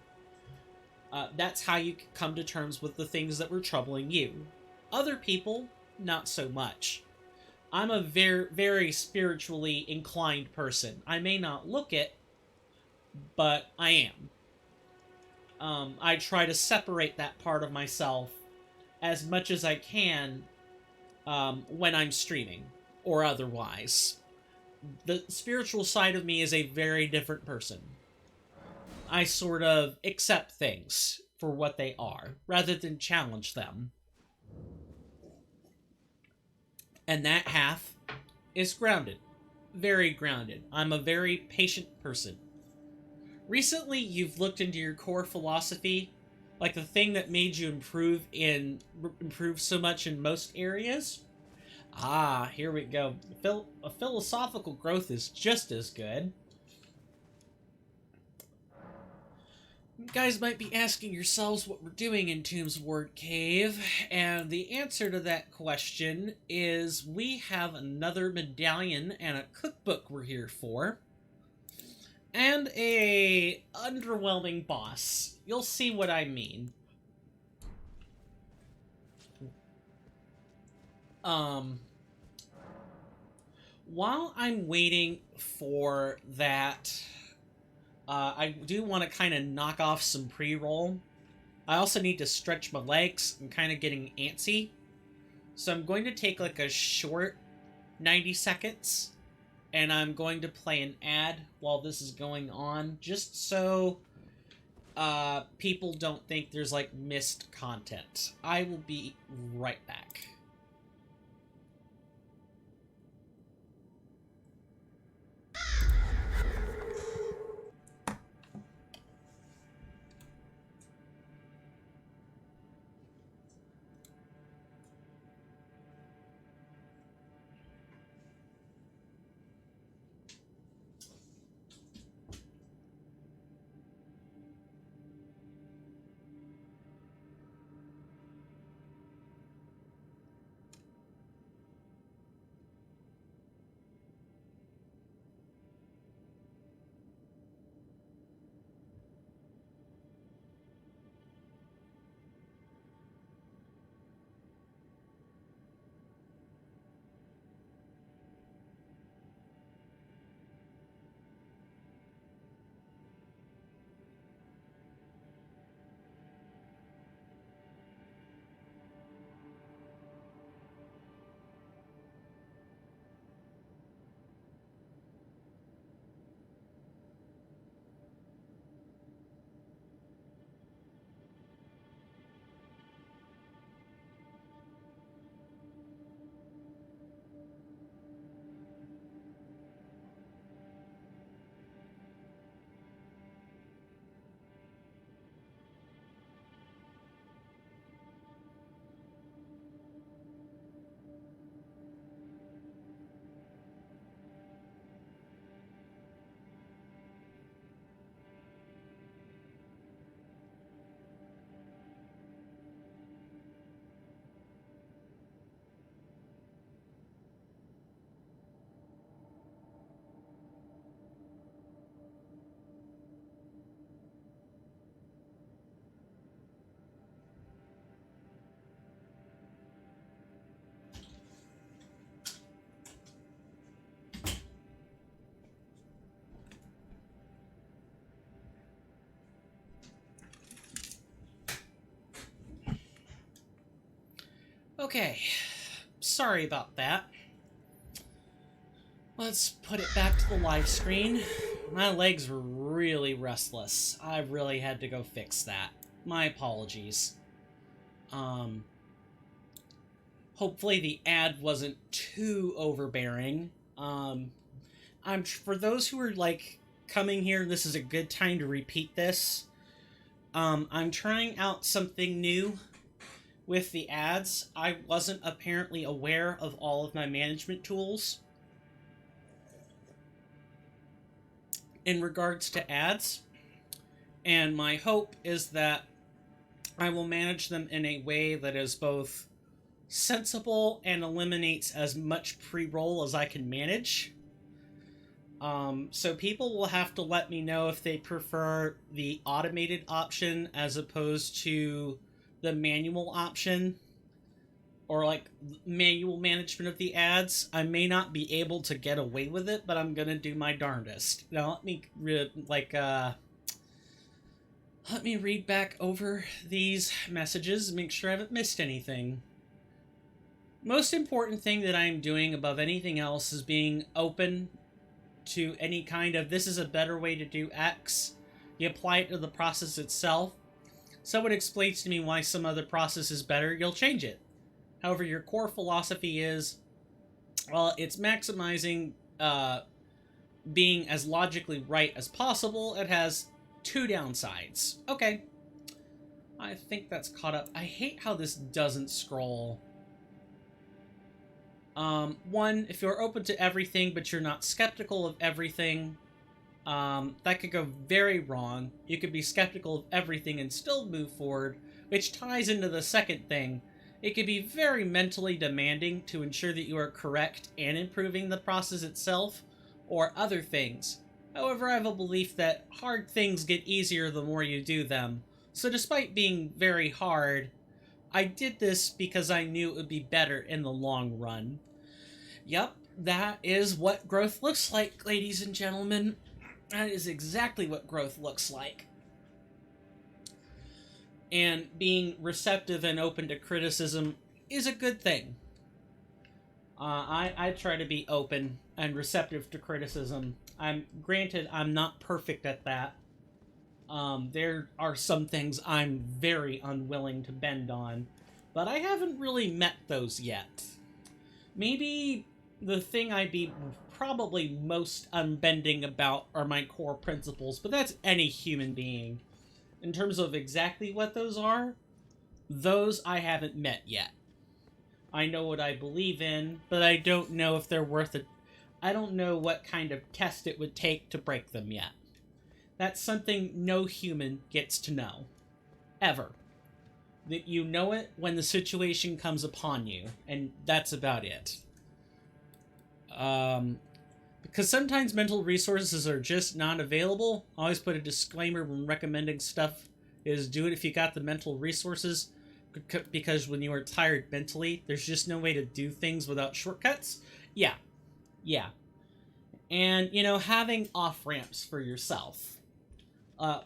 That's how you come to terms with the things that were troubling you. Other people, not so much. I'm a very, very spiritually inclined person. I may not look it, but I am. I try to separate that part of myself as much as I can when I'm streaming or otherwise. The spiritual side of me is a very different person. I sort of accept things for what they are rather than challenge them. And that half is grounded. Very grounded. I'm a very patient person. Recently, you've looked into your core philosophy, like the thing that made you improve so much in most areas. Ah, here we go. A philosophical growth is just as good. You guys might be asking yourselves what we're doing in Tomb's Word Cave, and the answer to that question is we have another medallion and a cookbook we're here for. And a underwhelming boss. You'll see what I mean. While I'm waiting for that, I do want to kind of knock off some pre-roll. I also need to stretch my legs. I'm kind of getting antsy. So I'm going to take like a short 90 seconds, and I'm going to play an ad while this is going on, just so people don't think there's like missed content. I will be right back. Okay, sorry about that. Let's put it back to the live screen. My legs were really restless. I really had to go fix that. My apologies. Hopefully the ad wasn't too overbearing. For those who are like coming here, this is a good time to repeat this. I'm trying out something new with the ads. I wasn't apparently aware of all of my management tools in regards to ads, and my hope is that I will manage them in a way that is both sensible and eliminates as much pre-roll as I can manage. So people will have to let me know if they prefer the automated option as opposed to the manual option, or like manual management of the ads. I may not be able to get away with it, but I'm gonna do my darndest. Now let me read back over these messages and make sure I haven't missed anything. Most important thing that I'm doing above anything else is being open to any kind of, this is a better way to do X. You apply it to the process itself. Someone explains to me why some other process is better, you'll change it. However, your core philosophy is, well, it's maximizing being as logically right as possible. It has two downsides. Okay. I think that's caught up. I hate how this doesn't scroll. One, if you're open to everything, but you're not skeptical of everything, that could go very wrong. You could be skeptical of everything and still move forward, which ties into the second thing. It could be very mentally demanding to ensure that you are correct and improving the process itself, or other things. However, I have a belief that hard things get easier the more you do them. So despite being very hard, I did this because I knew it would be better in the long run. Yep, that is what growth looks like, ladies and gentlemen. That is exactly what growth looks like. And being receptive and open to criticism is a good thing. I try to be open and receptive to criticism. Granted, I'm not perfect at that. There are some things I'm very unwilling to bend on, but I haven't really met those yet. Maybe the thing I'd be probably most unbending about are my core principles, but that's any human being. In terms of exactly what those are, those I haven't met yet. I know what I believe in, but I don't know if they're worth it. I don't know what kind of test it would take to break them yet. That's something no human gets to know. Ever. That you know it when the situation comes upon you, and that's about it. Because sometimes mental resources are just not available. I always put a disclaimer when recommending stuff is do it if you got the mental resources, because when you are tired mentally, there's just no way to do things without shortcuts. Yeah. And, having off-ramps for yourself.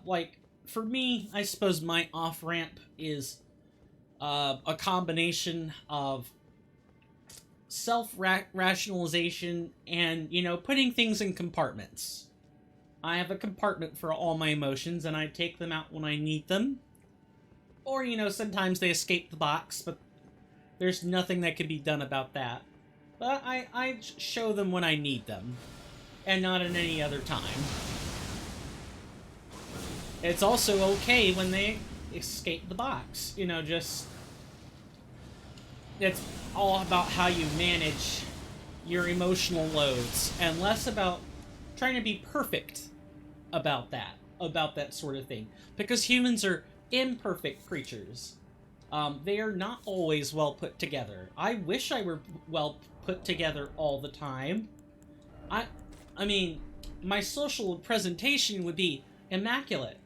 Like, for me, I suppose my off-ramp is a combination of self-rationalization and, putting things in compartments. I have a compartment for all my emotions, and I take them out when I need them. Or, sometimes they escape the box, but there's nothing that can be done about that. But I show them when I need them, and not at any other time. It's also okay when they escape the box. It's all about how you manage your emotional loads, and less about trying to be perfect about that sort of thing. Because humans are imperfect creatures. They are not always well put together. I wish I were well put together all the time. I mean, my social presentation would be immaculate.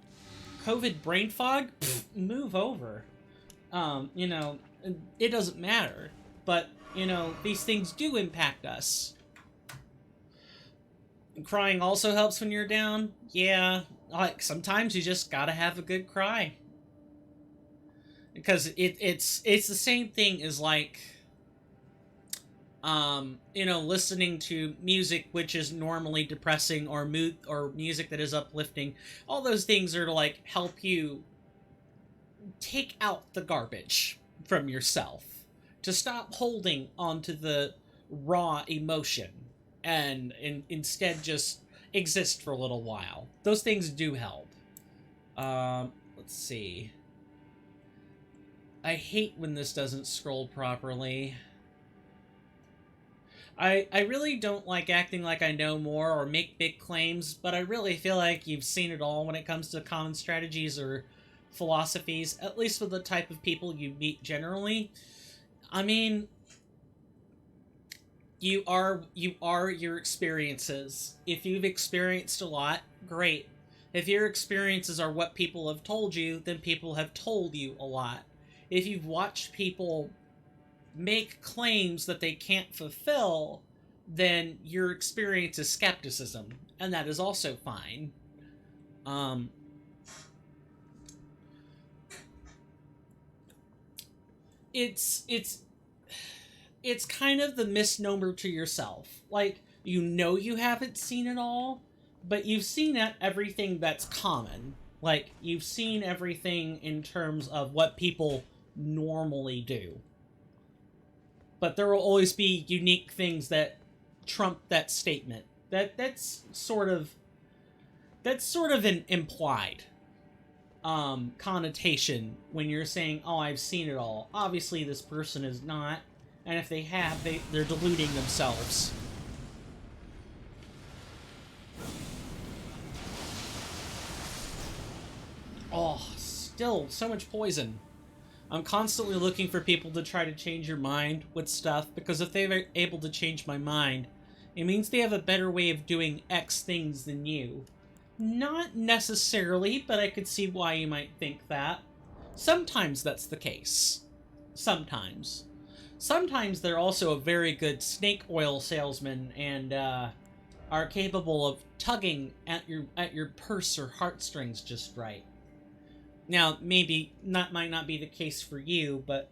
COVID brain fog? Pfft, move over. It doesn't matter. But, these things do impact us. Crying also helps when you're down. Yeah, like, sometimes you just gotta have a good cry. because it's the same thing as like listening to music which is normally depressing, or mood, or music that is uplifting. All those things are to like help you take out the garbage from yourself, to stop holding onto the raw emotion, and instead just exist for a little while. Those things do help. Let's see. I hate when this doesn't scroll properly. I really don't like acting like I know more or make big claims, but I really feel like you've seen it all when it comes to common strategies or philosophies, at least with the type of people you meet generally. I mean, you are your experiences. If you've experienced a lot, great. If your experiences are what people have told you, then people have told you a lot. If you've watched people make claims that they can't fulfill, then your experience is skepticism, and that is also fine. It's kind of the misnomer to yourself. Like, you haven't seen it all, but you've seen everything that's common. Like, you've seen everything in terms of what people normally do. But there will always be unique things that trump that statement. That's sort of an implied connotation when you're saying, "Oh, I've seen it all." Obviously, this person is not, and if they have, they're deluding themselves. Oh, still so much poison. I'm constantly looking for people to try to change your mind with stuff, because if they're able to change my mind, it means they have a better way of doing X things than you. Not necessarily, but I could see why you might think that. Sometimes that's the case. Sometimes. Sometimes they're also a very good snake oil salesman and are capable of tugging at your purse or heartstrings just right. Now, maybe that might not be the case for you, but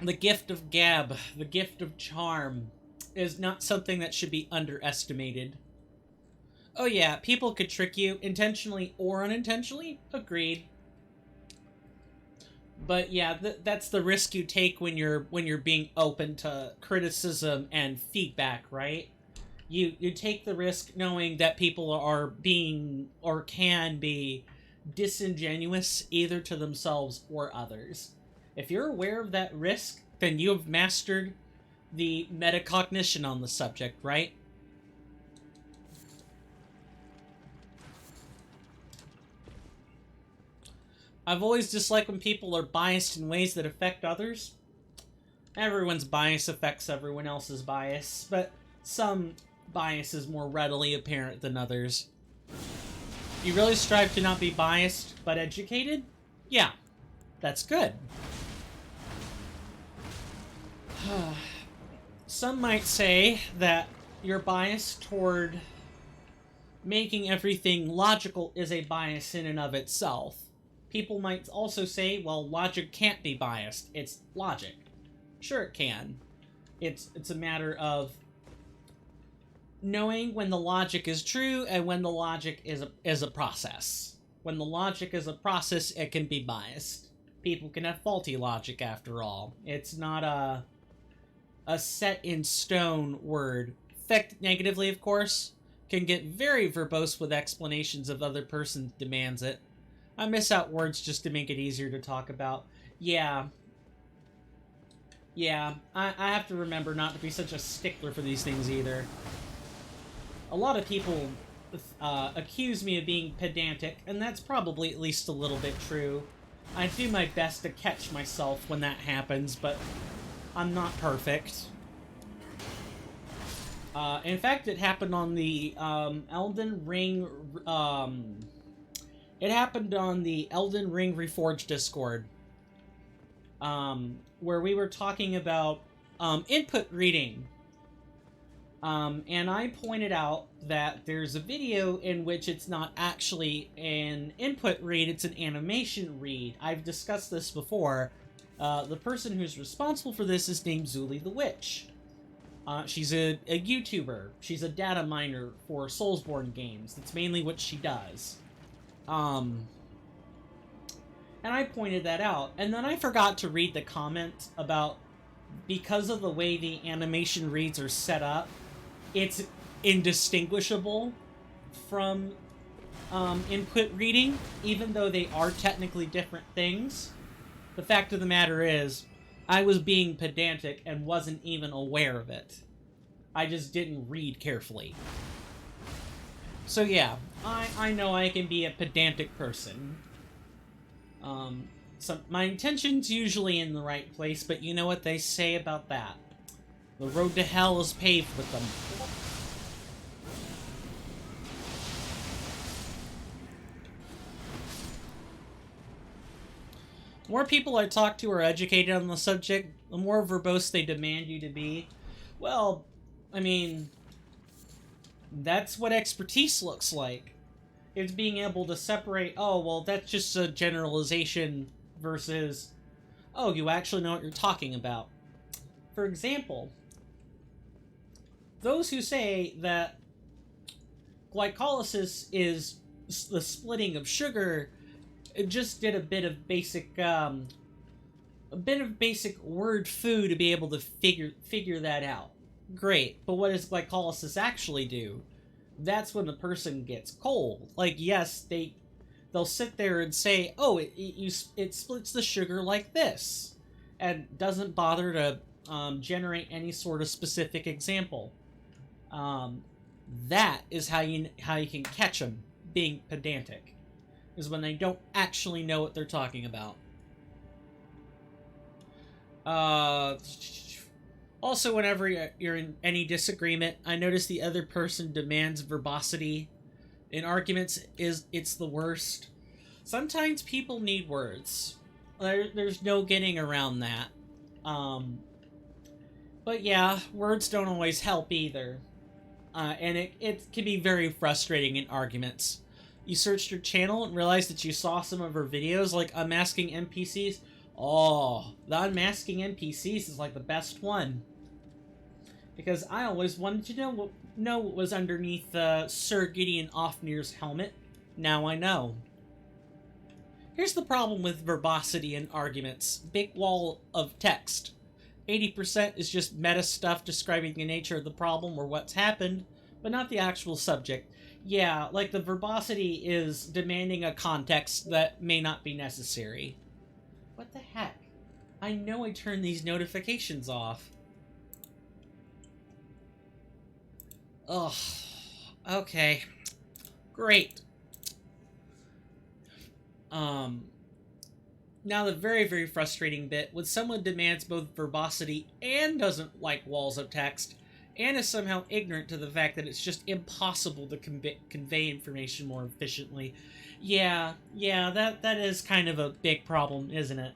the gift of gab, the gift of charm, is not something that should be underestimated. Oh yeah, people could trick you, intentionally or unintentionally, agreed. But yeah, that's the risk you take when you're being open to criticism and feedback, right? You take the risk knowing that people are being or can be disingenuous either to themselves or others. If you're aware of that risk, then you have mastered the metacognition on the subject, right? I've always disliked when people are biased in ways that affect others. Everyone's bias affects everyone else's bias, but some bias is more readily apparent than others. You really strive to not be biased, but educated? Yeah, that's good. Some might say that your bias toward making everything logical is a bias in and of itself. People might also say, well, logic can't be biased. It's logic. Sure it can. It's a matter of knowing when the logic is true and when the logic is a process. When the logic is a process, it can be biased. People can have faulty logic, after all. It's not a set in stone word. Affect negatively, of course, can get very verbose with explanations if other person demands it. I miss out words just to make it easier to talk about. Yeah, I have to remember not to be such a stickler for these things either. A lot of people accuse me of being pedantic, and that's probably at least a little bit true. I do my best to catch myself when that happens, but I'm not perfect. In fact, it happened on the Elden Ring. It happened on the Elden Ring Reforged Discord, where we were talking about input reading. And I pointed out that there's a video in which it's not actually an input read, it's an animation read. I've discussed this before. The person who's responsible for this is named Zuli the Witch. She's a YouTuber. She's a data miner for Soulsborne games. That's mainly what she does. And I pointed that out. And then I forgot to read the comment about, because of the way the animation reads are set up, it's indistinguishable from input reading, even though they are technically different things. The fact of the matter is, I was being pedantic and wasn't even aware of it. I just didn't read carefully. So yeah, I know I can be a pedantic person. So my intention's usually in the right place, but you know what they say about that. The road to hell is paved with them. The more people I talk to are educated on the subject, the more verbose they demand you to be. Well, I mean, that's what expertise looks like. It's being able to separate, oh, well, that's just a generalization versus, oh, you actually know what you're talking about. For example, those who say that glycolysis is the splitting of sugar just did a bit of basic word foo to be able to figure that out. Great, but what does glycolysis actually do? That's when the person gets cold. Like, yes, they'll sit there and say, oh, it splits the sugar like this, and doesn't bother to generate any sort of specific example. That is how you can catch them being pedantic, is when they don't actually know what they're talking about. Also, whenever you're in any disagreement, I notice the other person demands verbosity. In arguments, it's the worst. Sometimes people need words. There's no getting around that. But yeah, words don't always help either. And it can be very frustrating in arguments. You searched her channel and realized that you saw some of her videos, like unmasking NPCs. Oh, the unmasking NPCs is like the best one. Because I always wanted to know what was underneath Sir Gideon Ofnir's helmet. Now I know. Here's the problem with verbosity in arguments. Big wall of text. 80% is just meta stuff describing the nature of the problem or what's happened, but not the actual subject. Yeah, like the verbosity is demanding a context that may not be necessary. What the heck? I know I turned these notifications off. Ugh. Okay. Great. Now the very, very frustrating bit, when someone demands both verbosity and doesn't like walls of text, and is somehow ignorant to the fact that it's just impossible to convey information more efficiently. Yeah, that is kind of a big problem, isn't it?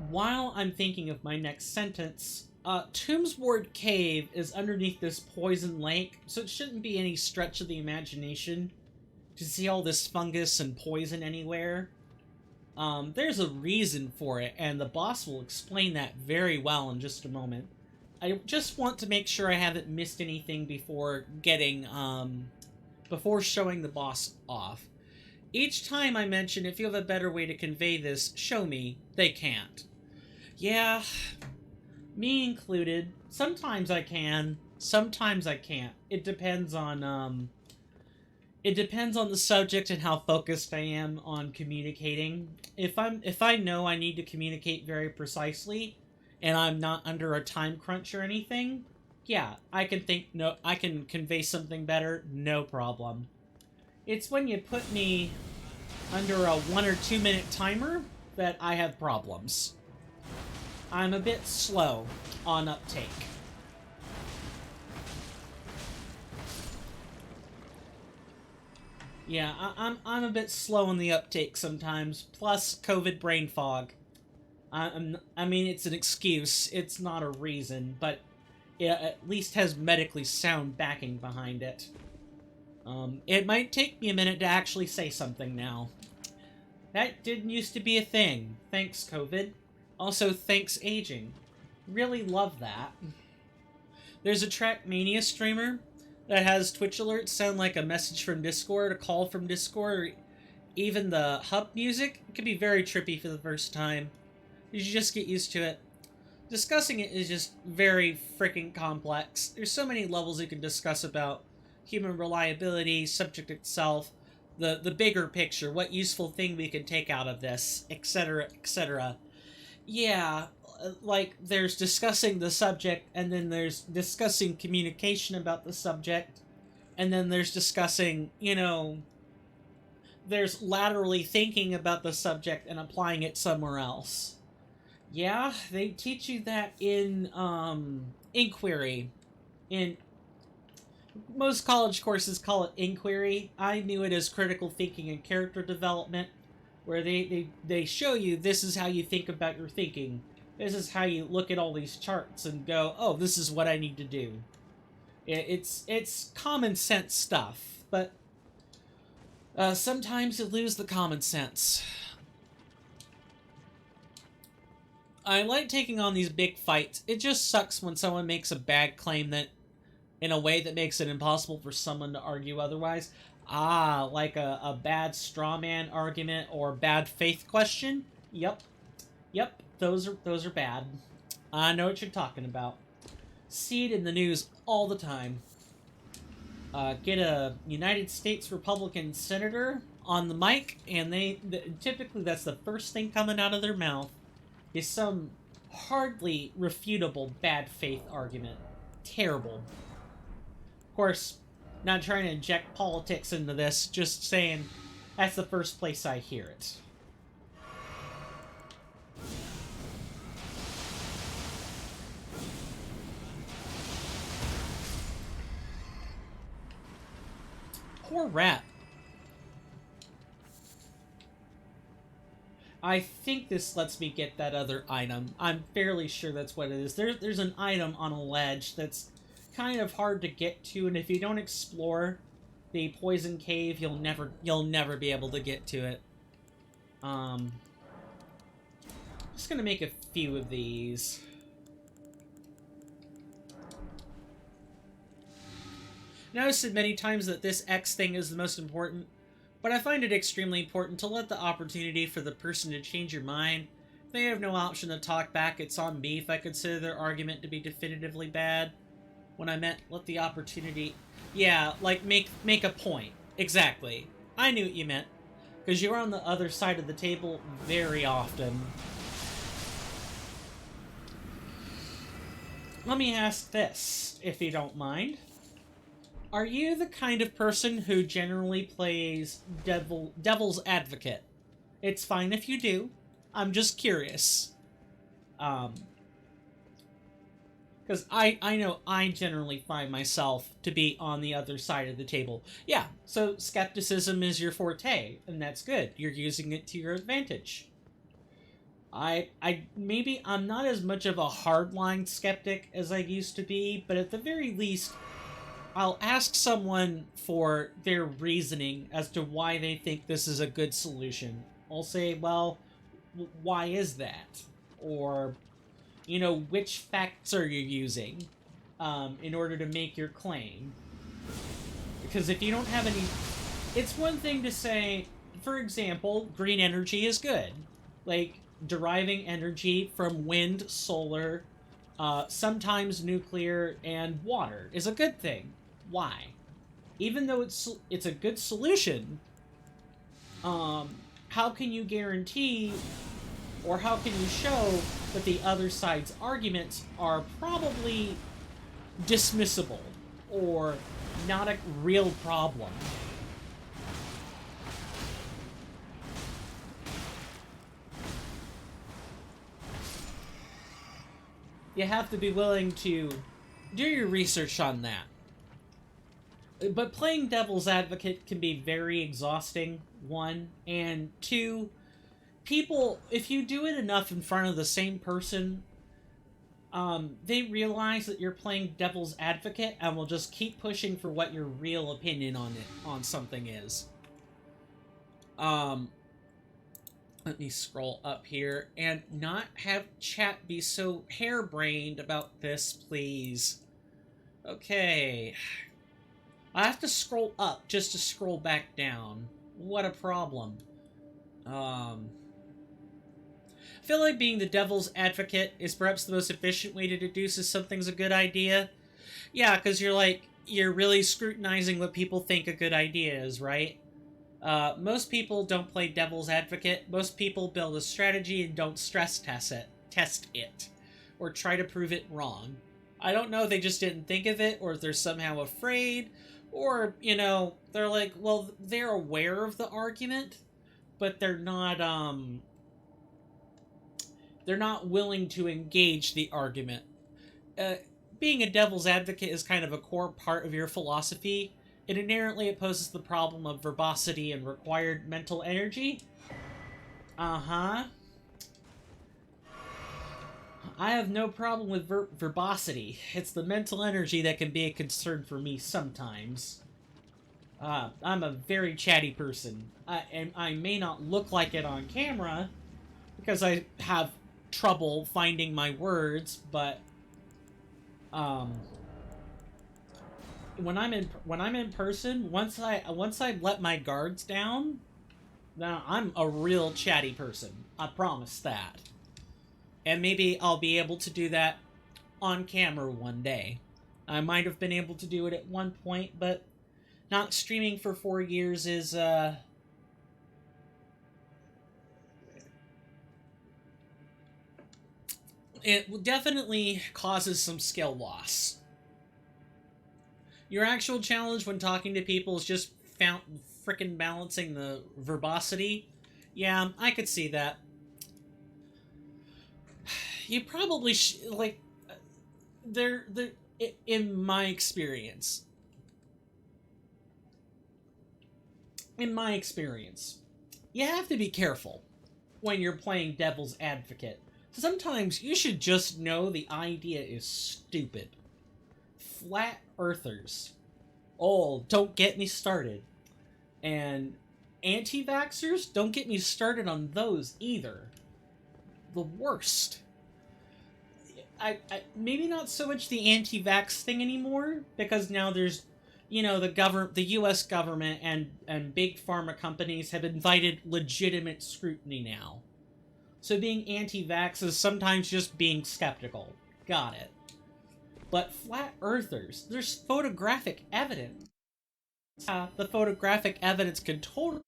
While I'm thinking of my next sentence, Tombsward Cave is underneath this poison lake, so it shouldn't be any stretch of the imagination to see all this fungus and poison anywhere. There's a reason for it, and the boss will explain that very well in just a moment. I just want to make sure I haven't missed anything before before showing the boss off. Each time I mention, if you have a better way to convey this, show me, they can't. Yeah, me included. Sometimes I can, sometimes I can't. It depends on the subject and how focused I am on communicating. If I know I need to communicate very precisely, and I'm not under a time crunch or anything, yeah, I can convey something better, no problem. It's when you put me under a 1 or 2 minute timer that I have problems. I'm a bit slow on uptake. Yeah, I'm a bit slow on the uptake sometimes, plus COVID brain fog. I mean, it's an excuse. It's not a reason, but it at least has medically sound backing behind it. It might take me a minute to actually say something now. That didn't used to be a thing. Thanks, COVID. Also, thanks, aging. Really love that. There's a Trackmania streamer that has Twitch alerts sound like a message from Discord, a call from Discord, or even the hub music. It can be very trippy for the first time. You should just get used to it. Discussing it is just very freaking complex. There's so many levels you can discuss about human reliability, subject itself, the bigger picture, what useful thing we can take out of this, etc., etc. Yeah, like, there's discussing the subject, and then there's discussing communication about the subject, and then there's discussing, you know, there's laterally thinking about the subject and applying it somewhere else. Yeah, they teach you that in, inquiry. In most college courses call it inquiry. I knew it as critical thinking and character development, where they show you this is how you think about your thinking. This is how you look at all these charts and go, oh, this is what I need to do. It's common sense stuff, but sometimes you lose the common sense. I like taking on these big fights. It just sucks when someone makes a bad claim that, in a way that makes it impossible for someone to argue otherwise. Like a bad straw man argument or bad faith question? Yep. Those are bad. I know what you're talking about. See it in the news all the time. Get a United States Republican senator on the mic, and typically that's the first thing coming out of their mouth is some hardly refutable bad faith argument. Terrible. Of course, not trying to inject politics into this, just saying that's the first place I hear it. Poor rat. I think this lets me get that other item. I'm fairly sure that's what it is. There's an item on a ledge that's kind of hard to get to, and if you don't explore the poison cave, you'll never be able to get to it. Just gonna make a few of these. Noticed it many times that this X thing is the most important, but I find it extremely important to let the opportunity for the person to change your mind. If they have no option to talk back, it's on me if I consider their argument to be definitively bad. When I meant let the opportunity... Yeah, like make a point. Exactly. I knew what you meant. Because you're on the other side of the table very often. Let me ask this, if you don't mind. Are you the kind of person who generally plays devil's advocate? It's fine if you do. I'm just curious. Because I know I generally find myself to be on the other side of the table. Yeah, so skepticism is your forte, and that's good. You're using it to your advantage. Maybe I'm not as much of a hardline skeptic as I used to be, but at the very least, I'll ask someone for their reasoning as to why they think this is a good solution. I'll say, well, why is that? Or, you know, which facts are you using in order to make your claim? Because if you don't have any... It's one thing to say, for example, green energy is good. Like, deriving energy from wind, solar, sometimes nuclear, and water is a good thing. Why? Even though it's a good solution, how can you guarantee, or how can you show that the other side's arguments are probably dismissible or not a real problem? You have to be willing to do your research on that. But playing devil's advocate can be very exhausting, one, and two, people, if you do it enough in front of the same person, they realize that you're playing devil's advocate and will just keep pushing for what your real opinion on something is. Let me scroll up here and not have chat be so harebrained about this, please. Okay. I have to scroll up just to scroll back down. What a problem. I feel like being the devil's advocate is perhaps the most efficient way to deduce if something's a good idea. Yeah, because you're really scrutinizing what people think a good idea is, right? Most people don't play devil's advocate. Most people build a strategy and don't stress test it, or try to prove it wrong. I don't know if they just didn't think of it, or if they're somehow afraid, or, you know, they're like, well, they're aware of the argument, but they're not willing to engage the argument. Being a devil's advocate is kind of a core part of your philosophy. It inherently opposes the problem of verbosity and required mental energy. Uh-huh. I have no problem with verbosity. It's the mental energy that can be a concern for me sometimes. I'm a very chatty person. And I may not look like it on camera, because I have trouble finding my words, but when I'm in person, once I let my guards down, now I'm a real chatty person. I promise that. And maybe I'll be able to do that on camera one day. I might have been able to do it at one point, but not streaming for 4 years is it definitely causes some skill loss. Your actual challenge when talking to people is just frickin' balancing the verbosity. Yeah, I could see that. You probably in my experience, you have to be careful when you're playing devil's advocate. Sometimes you should just know the idea is stupid. Flat earthers. Oh, don't get me started. And anti-vaxxers, don't get me started on those either. The worst. I maybe not so much the anti-vax thing anymore, because now there's, you know, the U.S. government and big pharma companies have invited legitimate scrutiny now. So being anti-vax is sometimes just being skeptical. Got it. But flat earthers, there's photographic evidence. The photographic evidence can totally...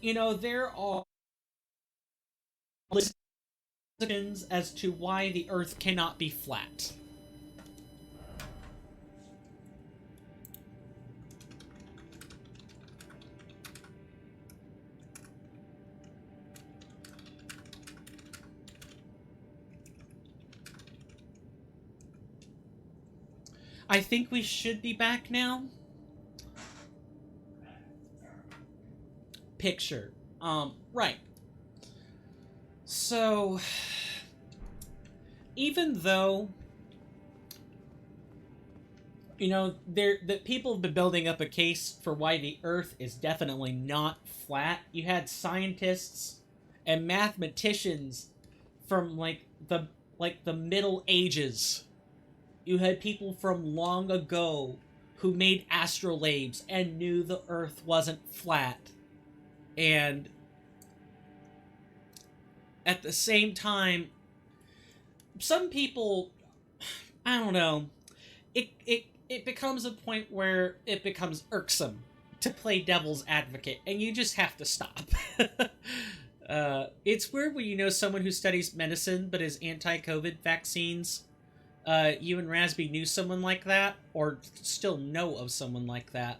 You know, there are as to why the Earth cannot be flat. I think we should be back now. Picture. Right. So, even though, you know, that people have been building up a case for why the Earth is definitely not flat, you had scientists and mathematicians from the Middle Ages. You had people from long ago who made astrolabes and knew the Earth wasn't flat. And at the same time, some people, I don't know, it becomes a point where it becomes irksome to play devil's advocate, and you just have to stop. It's weird when you know someone who studies medicine but is anti-COVID vaccines. You and Rasby knew someone like that, or still know of someone like that.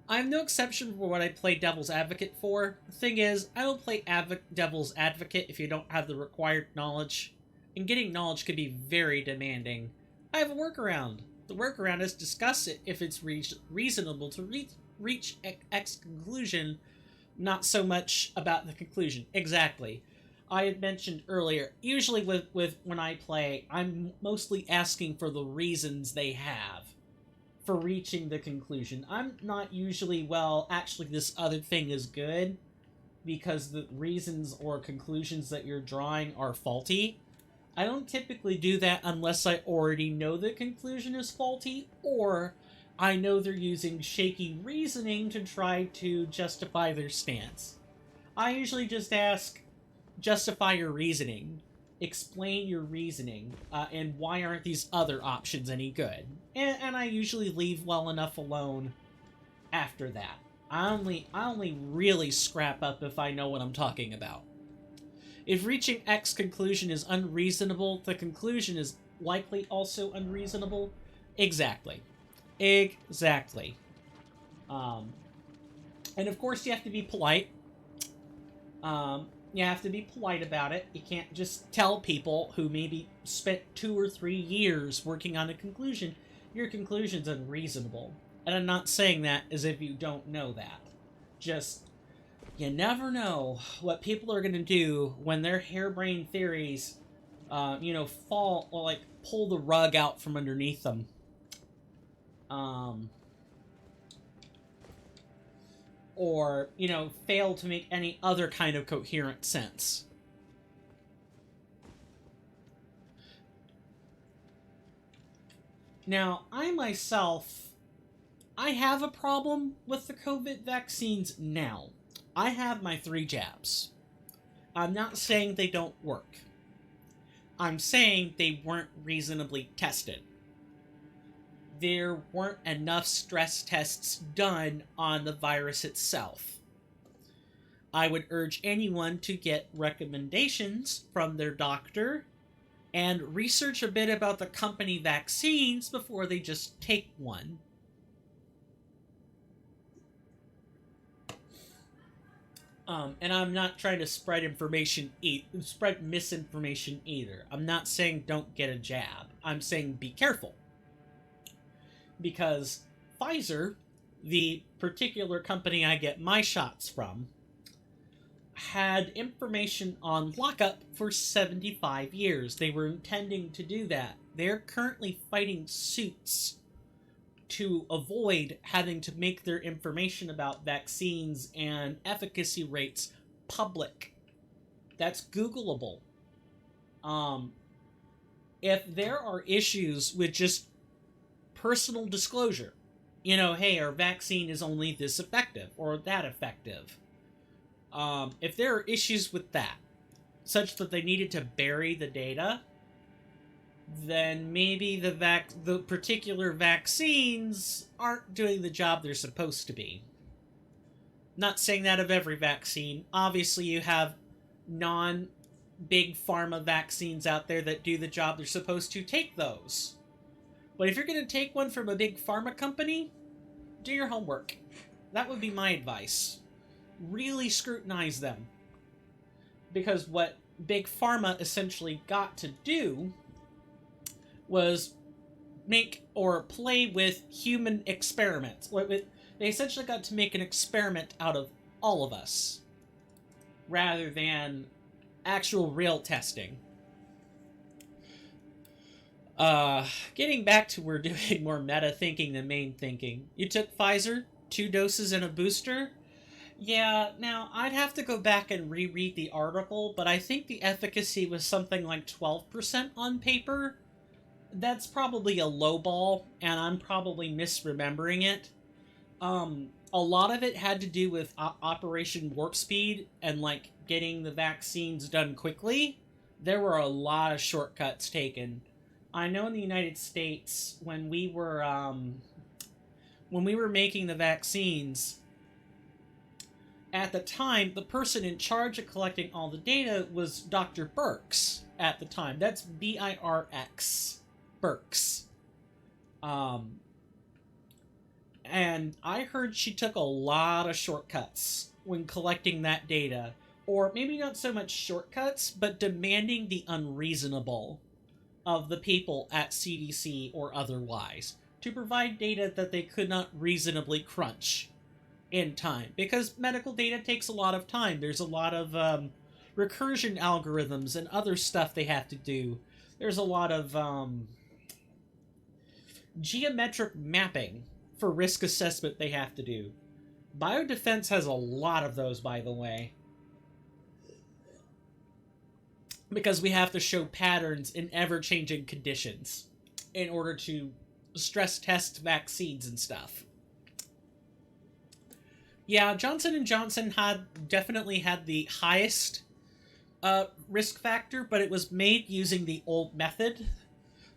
I'm no exception for what I play devil's advocate for. The thing is, I don't play devil's advocate if you don't have the required knowledge. And getting knowledge can be very demanding. I have a workaround. The workaround is discuss it if it's reasonable to reach X conclusion, not so much about the conclusion. Exactly. I had mentioned earlier, usually with when I play, I'm mostly asking for the reasons they have for reaching the conclusion. I'm not usually, well, actually this other thing is good, because the reasons or conclusions that you're drawing are faulty. I don't typically do that unless I already know the conclusion is faulty, or I know they're using shaky reasoning to try to justify their stance. I usually just ask, justify your reasoning, explain your reasoning, and why aren't these other options any good? And I usually leave well enough alone after that. I only really scrap up if I know what I'm talking about. If reaching X conclusion is unreasonable, the conclusion is likely also unreasonable. Exactly. Exactly. And of course you have to be polite. You have to be polite about it. You can't just tell people who maybe spent 2 or 3 years working on a conclusion, your conclusion's unreasonable. And I'm not saying that as if you don't know that. Just, you never know what people are going to do when their harebrained theories, fall, or, like, pull the rug out from underneath them. Or, fail to make any other kind of coherent sense. Now, I myself, I have a problem with the COVID vaccines now. I have my 3 jabs. I'm not saying they don't work. I'm saying they weren't reasonably tested. There weren't enough stress tests done on the virus itself. I would urge anyone to get recommendations from their doctor and research a bit about the company vaccines before they just take one. And I'm not trying to spread misinformation either. I'm not saying don't get a jab. I'm saying be careful. Because Pfizer, the particular company I get my shots from, had information on lockup for 75 years. They were intending to do that. They're currently fighting suits to avoid having to make their information about vaccines and efficacy rates public. That's Googleable. If there are issues with just personal disclosure, hey, our vaccine is only this effective or that effective. If there are issues with that, such that they needed to bury the data, then maybe the particular vaccines aren't doing the job they're supposed to be. Not saying that of every vaccine. Obviously, you have non-big pharma vaccines out there that do the job they're supposed to. Take those. But if you're going to take one from a big pharma company, do your homework. That would be my advice. Really scrutinize them. Because what big pharma essentially got to do was make or play with human experiments. They essentially got to make an experiment out of all of us, rather than actual real testing. Getting back to we're doing more meta thinking than main thinking. You took Pfizer, 2 doses and a booster? Yeah, now, I'd have to go back and reread the article, but I think the efficacy was something like 12% on paper. That's probably a low ball, and I'm probably misremembering it. A lot of it had to do with Operation Warp Speed and, getting the vaccines done quickly. There were a lot of shortcuts taken. I know in the United States, when we were making the vaccines, at the time, the person in charge of collecting all the data was Dr. Birx at the time. That's B-I-R-X. Birx. And I heard she took a lot of shortcuts when collecting that data. Or maybe not so much shortcuts, but demanding the unreasonable of the people at CDC or otherwise to provide data that they could not reasonably crunch in time, because medical data takes a lot of time. There's a lot of recursion algorithms and other stuff they have to do. There's a lot of geometric mapping for risk assessment they have to do. Biodefense has a lot of those, by the way, because we have to show patterns in ever-changing conditions in order to stress test vaccines and stuff. Yeah, Johnson & Johnson definitely had the highest risk factor, but it was made using the old method,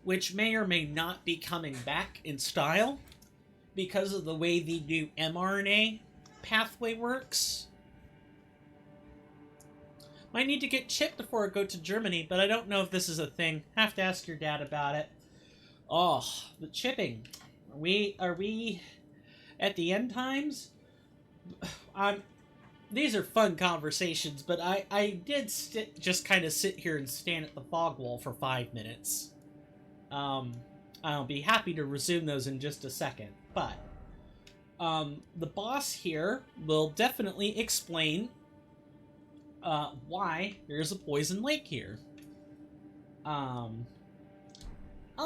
which may or may not be coming back in style because of the way the new mRNA pathway works. Might need to get chipped before I go to Germany, but I don't know if this is a thing. Have to ask your dad about it. Oh, the chipping. Are we at the end times? These are fun conversations, but I did just kind of sit here and stand at the fog wall for 5 minutes. I'll be happy to resume those in just a second, but the boss here will definitely explain why there's a poison lake here. I'll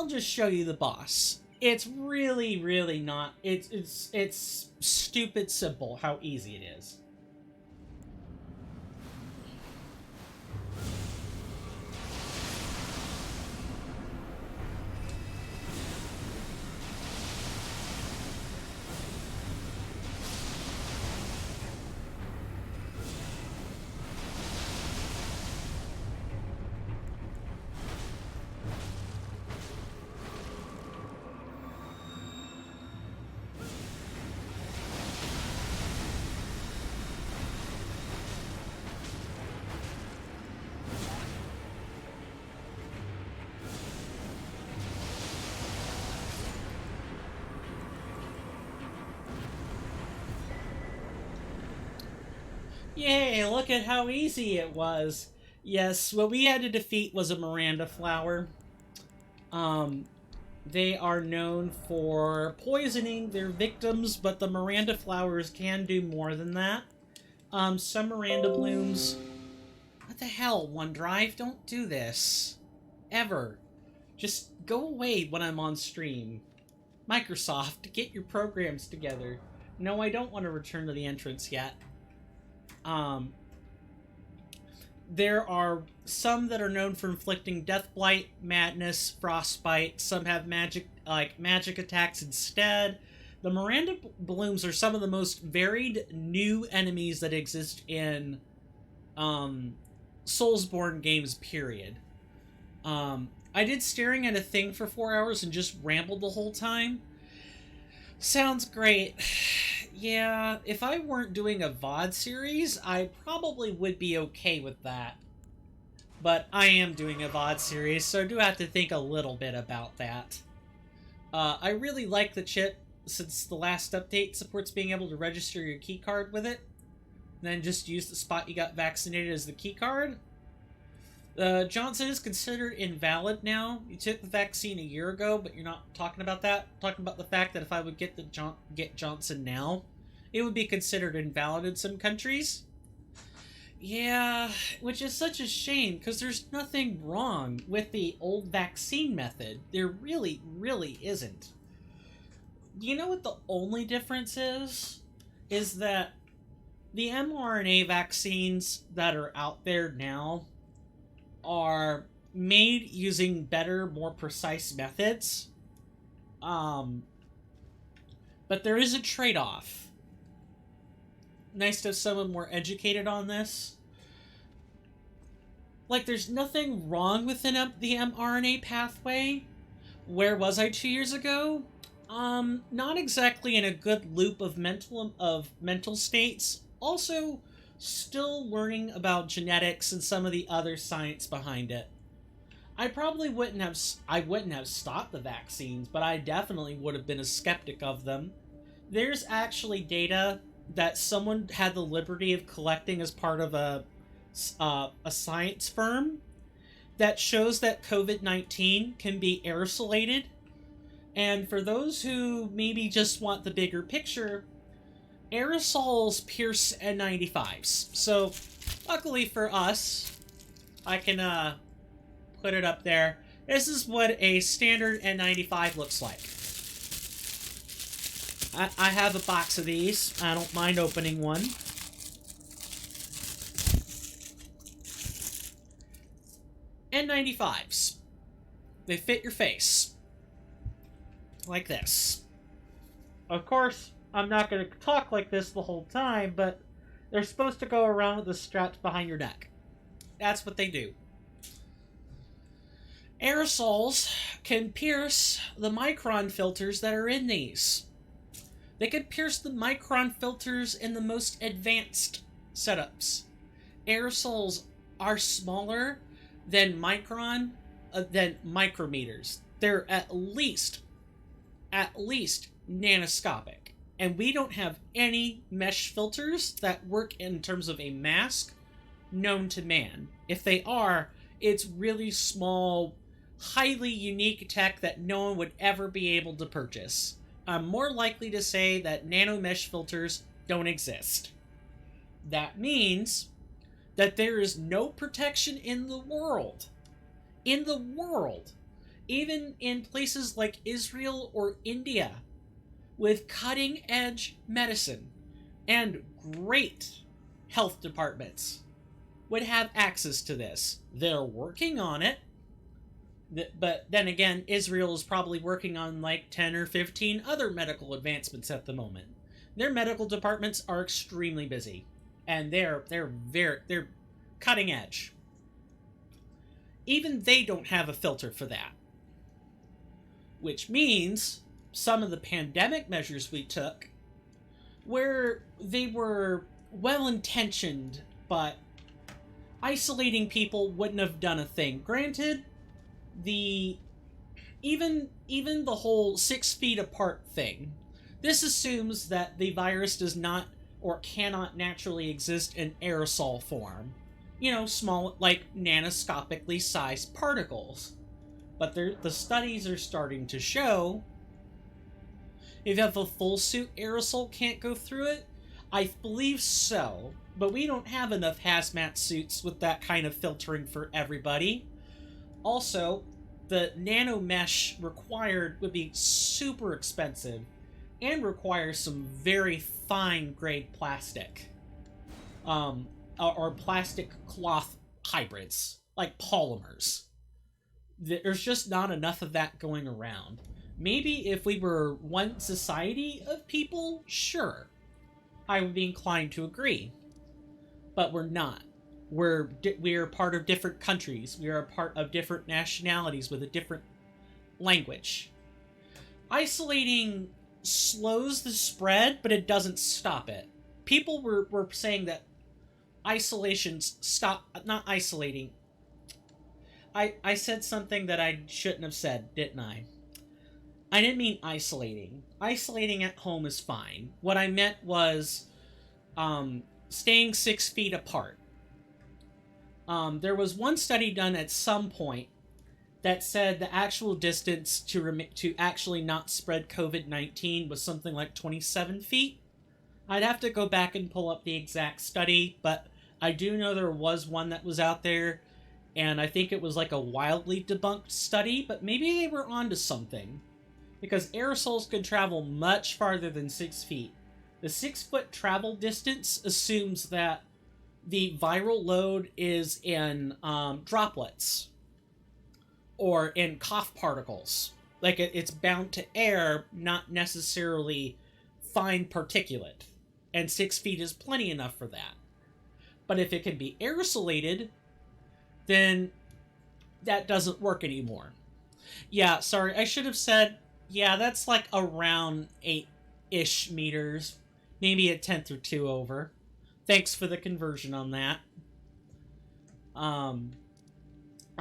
just show you the boss. It's really, really not. It's stupid simple how easy it is. Yay, look at how easy it was. Yes, what we had to defeat was a Miranda flower. They are known for poisoning their victims, but the Miranda flowers can do more than that. Some Miranda blooms... What the hell, OneDrive? Don't do this. Ever. Just go away when I'm on stream. Microsoft, get your programs together. No, I don't want to return to the entrance yet. There are some that are known for inflicting death blight, madness, frostbite. Some have magic attacks instead. The Miranda blooms are some of the most varied new enemies that exist in Soulsborne games, period. I did staring at a thing for 4 hours and just rambled the whole time. Sounds great. Yeah, if I weren't doing a VOD series, I probably would be okay with that. But I am doing a VOD series, so I do have to think a little bit about that. I really like the chip, since the last update supports being able to register your keycard with it, and then just use the spot you got vaccinated as the keycard. Johnson is considered invalid now. You took the vaccine a year ago, but you're not talking about that. I'm talking about the fact that if I would get Johnson now, it would be considered invalid in some countries. Yeah, which is such a shame, because there's nothing wrong with the old vaccine method. There really, really isn't. You know what the only difference is? Is that the mRNA vaccines that are out there now are made using better, more precise methods. But there is a trade-off. Nice to have someone more educated on this. Like, there's nothing wrong with the mRNA pathway. Where was I 2 years ago? Not exactly in a good loop of mental states. Also, still learning about genetics and some of the other science behind it. I probably wouldn't have stopped the vaccines, but I definitely would have been a skeptic of them. There's actually data that someone had the liberty of collecting as part of a science firm that shows that COVID-19 can be aerosolated. And for those who maybe just want the bigger picture, Aerosols pierce N95s. So, luckily for us, I can put it up there. This is what a standard N95 looks like. I have a box of these. I don't mind opening one. N95s. They fit your face. Like this. Of course, I'm not going to talk like this the whole time, but they're supposed to go around with the straps behind your neck. That's what they do. Aerosols can pierce the micron filters that are in these. They can pierce the micron filters in the most advanced setups. Aerosols are smaller than than micrometers. They're at least nanoscopic. And we don't have any mesh filters that work in terms of a mask known to man. If they are, it's really small, highly unique tech that no one would ever be able to purchase. I'm more likely to say that nano mesh filters don't exist. That means that there is no protection in the world. Even in places like Israel or India, with cutting-edge medicine and great health departments, would have access to this. They're working on it, but then again, Israel is probably working on like 10 or 15 other medical advancements at the moment. Their medical departments are extremely busy, and they're cutting edge. Even they don't have a filter for that. Which means some of the pandemic measures we took, where they were well-intentioned, but isolating people wouldn't have done a thing. Granted, even the whole 6 feet apart thing, this assumes that the virus does not or cannot naturally exist in aerosol form. You know, small, like nanoscopically sized particles. But the studies are starting to show if you have a full suit aerosol can't go through it. I believe so, but we don't have enough hazmat suits with that kind of filtering for everybody. Also, the nano mesh required would be super expensive and require some very fine grade plastic. Or plastic cloth hybrids, like polymers. There's just not enough of that going around. Maybe if we were one society of people, sure, I would be inclined to agree. But we're not. We're part of different countries. We are a part of different nationalities with a different language. Isolating slows the spread, but it doesn't stop it. People were saying that isolations stop... Not isolating. I said something that I shouldn't have said, didn't I? I didn't mean isolating. Isolating at home is fine. What I meant was staying 6 feet apart. There was one study done at some point that said the actual distance to actually not spread COVID-19 was something like 27 feet. I'd have to go back and pull up the exact study, but I do know there was one that was out there, and I think it was like a wildly debunked study, but maybe they were onto something. Because aerosols can travel much farther than 6 feet. The 6 foot travel distance assumes that the viral load is in droplets or in cough particles. Like it's bound to air, not necessarily fine particulate. And 6 feet is plenty enough for that. But if it can be aerosolated, then that doesn't work anymore. Yeah, sorry, I should have said, yeah, that's like around 8-ish meters. Maybe a tenth or two over. Thanks for the conversion on that. I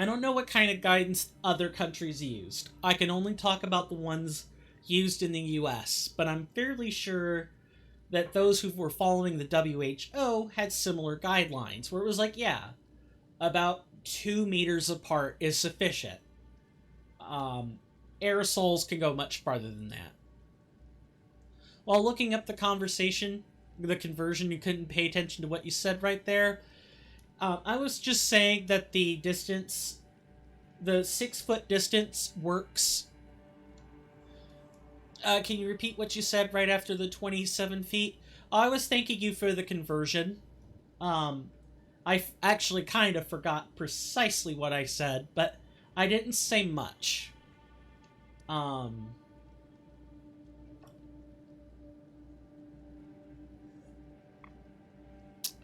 don't know what kind of guidance other countries used. I can only talk about the ones used in the US, but I'm fairly sure that those who were following the WHO had similar guidelines, where it was like, yeah, about 2 meters apart is sufficient. Aerosols can go much farther than that. While looking up the conversation, the conversion, you couldn't pay attention to what you said right there. I was just saying that the distance, the 6-foot distance works. Can you repeat what you said right after the 27 feet? I was thanking you for the conversion. Actually kind of forgot precisely what I said, but I didn't say much.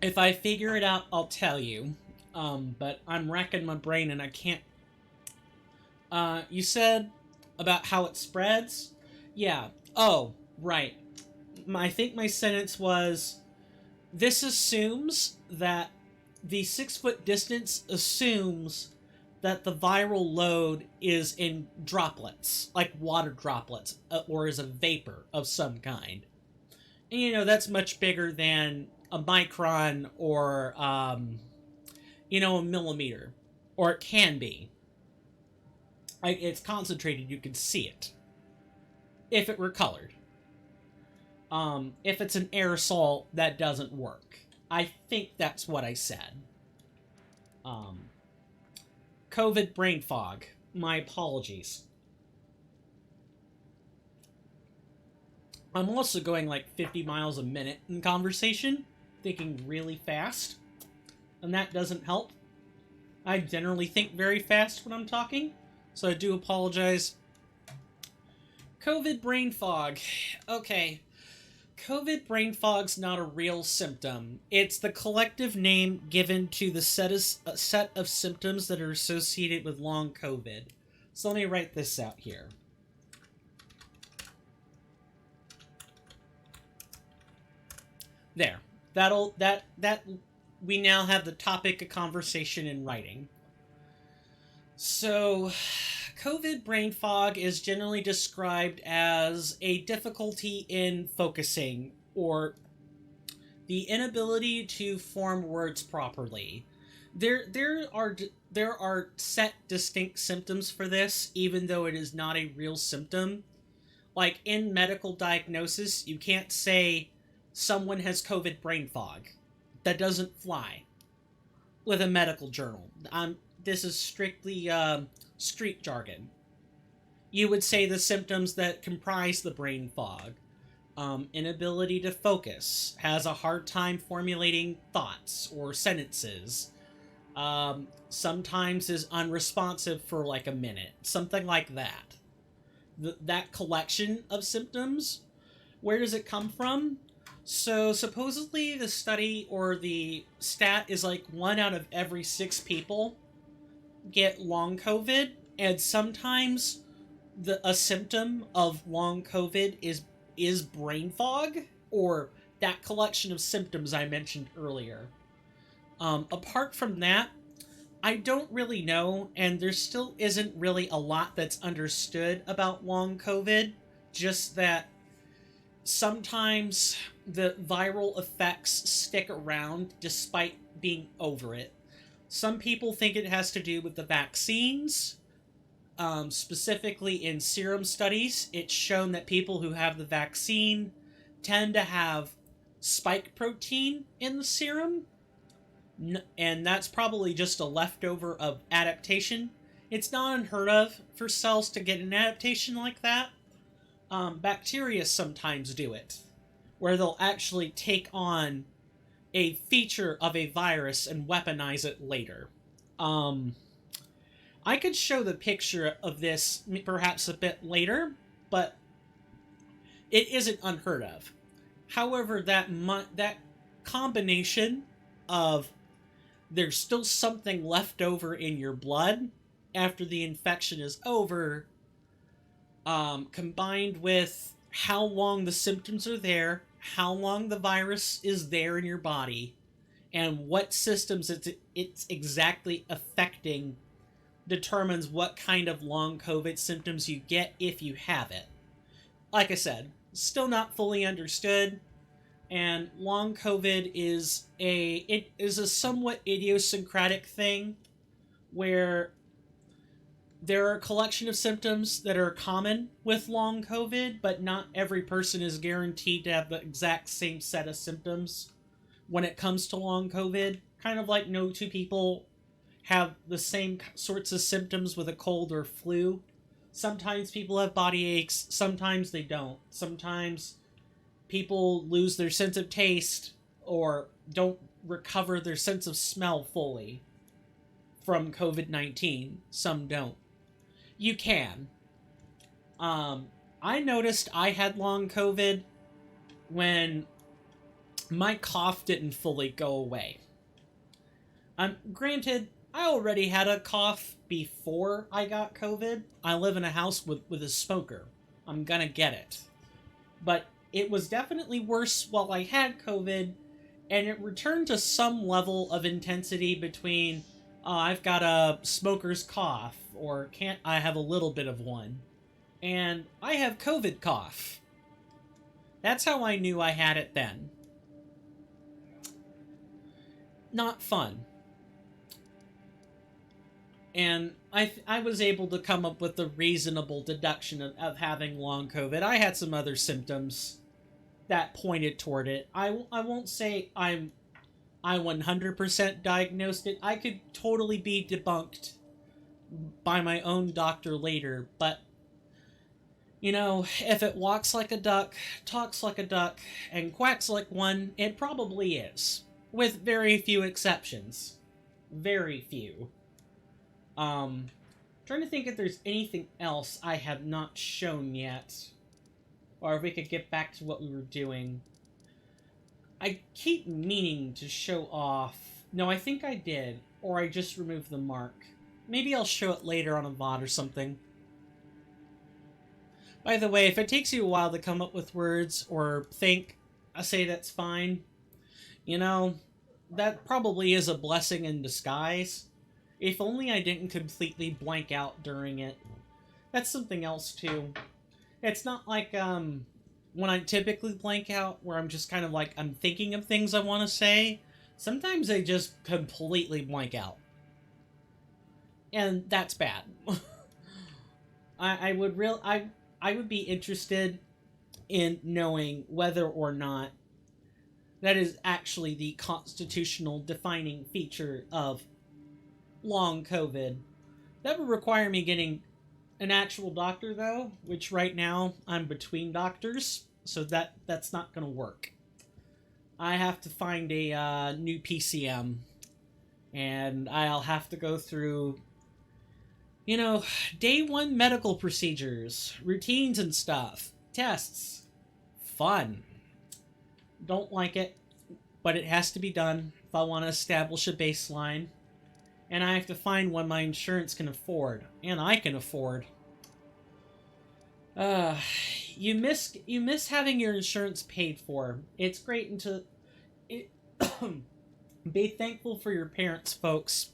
If I figure it out, I'll tell you. But I'm racking my brain and I can't... you said about how it spreads? Yeah. Oh, right. I think my sentence was, this assumes that the 6-foot distance assumes that the viral load is in droplets, like water droplets, or is a vapor of some kind. And, you know, that's much bigger than a micron or, you know, a millimeter. Or it can be. It's concentrated, you can see it. If it were colored. If it's an aerosol, that doesn't work. I think that's what I said. COVID brain fog. My apologies. I'm also going like 50 miles a minute in conversation, thinking really fast, and that doesn't help. I generally think very fast when I'm talking, so I do apologize. COVID brain fog. Okay. COVID brain fog's not a real symptom. It's the collective name given to the set of symptoms that are associated with long COVID. So let me write this out here. There. That we now have the topic of conversation in writing. So, COVID brain fog is generally described as a difficulty in focusing, or the inability to form words properly. There are set distinct symptoms for this, even though it is not a real symptom. Like in medical diagnosis, you can't say someone has COVID brain fog. That doesn't fly with a medical journal. This is strictly street jargon. You would say the symptoms that comprise the brain fog. Inability to focus, has a hard time formulating thoughts or sentences, sometimes is unresponsive for like a minute, something like that. That collection of symptoms, where does it come from? So supposedly the study or the stat is like 1 out of every 6 people get long COVID, and sometimes a symptom of long COVID is brain fog, or that collection of symptoms I mentioned earlier. Apart from that, I don't really know, and there still isn't really a lot that's understood about long COVID, just that sometimes the viral effects stick around despite being over it. Some people think it has to do with the vaccines. Specifically in serum studies, it's shown that people who have the vaccine tend to have spike protein in the serum, and that's probably just a leftover of adaptation. It's not unheard of for cells to get an adaptation like that. Bacteria sometimes do it, where they'll actually take on a feature of a virus and weaponize it later. I could show the picture of this perhaps a bit later, but it isn't unheard of. However, that combination of there's still something left over in your blood after the infection is over, combined with how long the symptoms are there, how long the virus is there in your body, and what systems it's exactly affecting, determines what kind of long COVID symptoms you get if you have it. Like I said, still not fully understood, and long COVID is a somewhat idiosyncratic thing where There are a collection of symptoms that are common with long COVID, but not every person is guaranteed to have the exact same set of symptoms when it comes to long COVID. Kind of like no two people have the same sorts of symptoms with a cold or flu. Sometimes people have body aches, sometimes they don't. Sometimes people lose their sense of taste or don't recover their sense of smell fully from COVID-19. Some don't. You can. I noticed I had long COVID when my cough didn't fully go away. Granted, I already had a cough before I got COVID. I live in a house with a smoker. I'm gonna get it. But it was definitely worse while I had COVID, and it returned to some level of intensity between I've got a smoker's cough, or can't I have a little bit of one, and I have COVID cough. That's how I knew I had it then. Not fun. And I was able to come up with a reasonable deduction of having long COVID. I had some other symptoms that pointed toward it. I won't say I 100% diagnosed it. I could totally be debunked by my own doctor later, but you know, if it walks like a duck, talks like a duck, and quacks like one, it probably is. With very few exceptions. Very few. Trying to think if there's anything else I have not shown yet. Or if we could get back to what we were doing. I keep meaning to show off. No, I think I did. Or I just removed the mark. Maybe I'll show it later on a VOD or something. By the way, if it takes you a while to come up with words or think, I say that's fine. You know, that probably is a blessing in disguise. If only I didn't completely blank out during it. That's something else, too. It's not like, when I typically blank out, where I'm just kind of like, I'm thinking of things I want to say. Sometimes I just completely blank out. And that's bad. I would be interested in knowing whether or not that is actually the constitutional defining feature of long COVID. That would require me getting an actual doctor, though, which right now I'm between doctors, so that's not going to work. I have to find a new PCM, and I'll have to go through, you know, day one medical procedures, routines and stuff, tests. Fun. Don't like it, but it has to be done if I want to establish a baseline. And I have to find one my insurance can afford, and I can afford. You miss having your insurance paid for. It's great until be thankful for your parents, folks,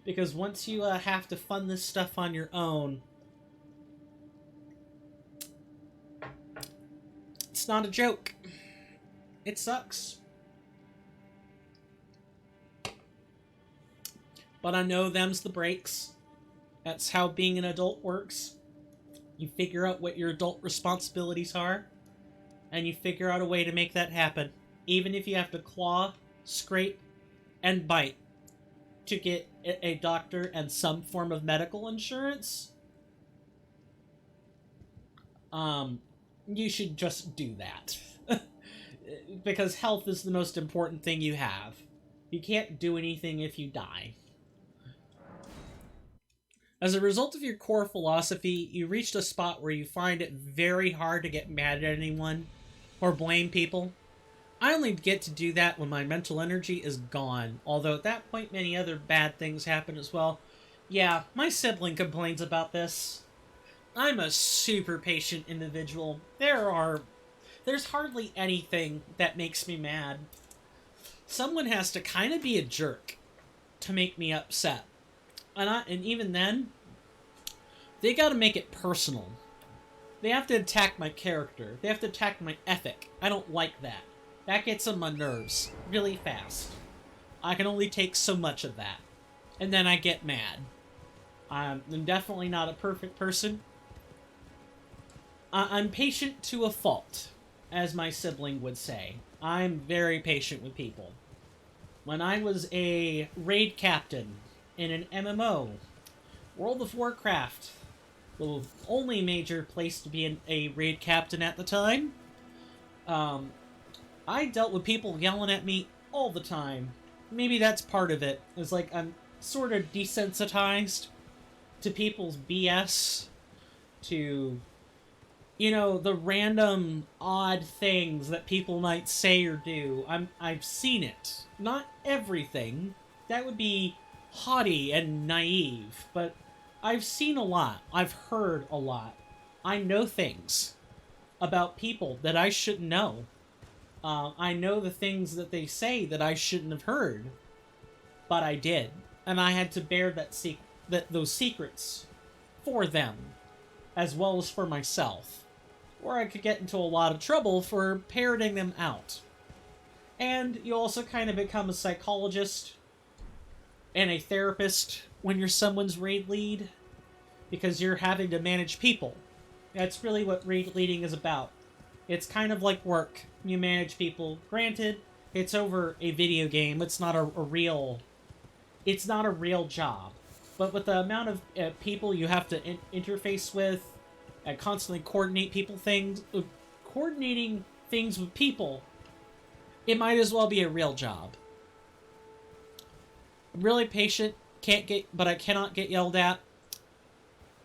because once you have to fund this stuff on your own, it's not a joke. It sucks. But I know them's the breaks. That's how being an adult works. You figure out what your adult responsibilities are, and you figure out a way to make that happen. Even if you have to claw, scrape, and bite to get a doctor and some form of medical insurance, you should just do that. Because health is the most important thing you have. You can't do anything if you die. As a result of your core philosophy, you reached a spot where you find it very hard to get mad at anyone or blame people. I only get to do that when my mental energy is gone, although at that point many other bad things happen as well. Yeah, my sibling complains about this. I'm a super patient individual. There's hardly anything that makes me mad. Someone has to kind of be a jerk to make me upset. And even then, they gotta make it personal. They have to attack my character. They have to attack my ethic. I don't like that. That gets on my nerves really fast. I can only take so much of that. And then I get mad. I'm definitely not a perfect person. I'm patient to a fault, as my sibling would say. I'm very patient with people. When I was a raid captain in an MMO, World of Warcraft, the only major place to be a raid captain at the time, um, I dealt with people yelling at me all the time. Maybe that's part of it. It's like I'm sort of desensitized to people's BS, to, the random odd things that people might say or do. I've seen it. Not everything. That would be haughty and naive, but I've seen a lot. I've heard a lot. I know things about people that I shouldn't know. I know the things that they say that I shouldn't have heard, but I did, and I had to bear those secrets for them, as well as for myself, or I could get into a lot of trouble for parroting them out. And you also kind of become a psychologist and a therapist when you're someone's raid lead, because you're having to manage people. That's really what raid leading is about. It's kind of like work. You manage people. Granted, it's over a video game. It's not a real... It's not a real job. But with the amount of people you have to interface with and constantly coordinating things with people, it might as well be a real job. I'm really patient, but I cannot get yelled at.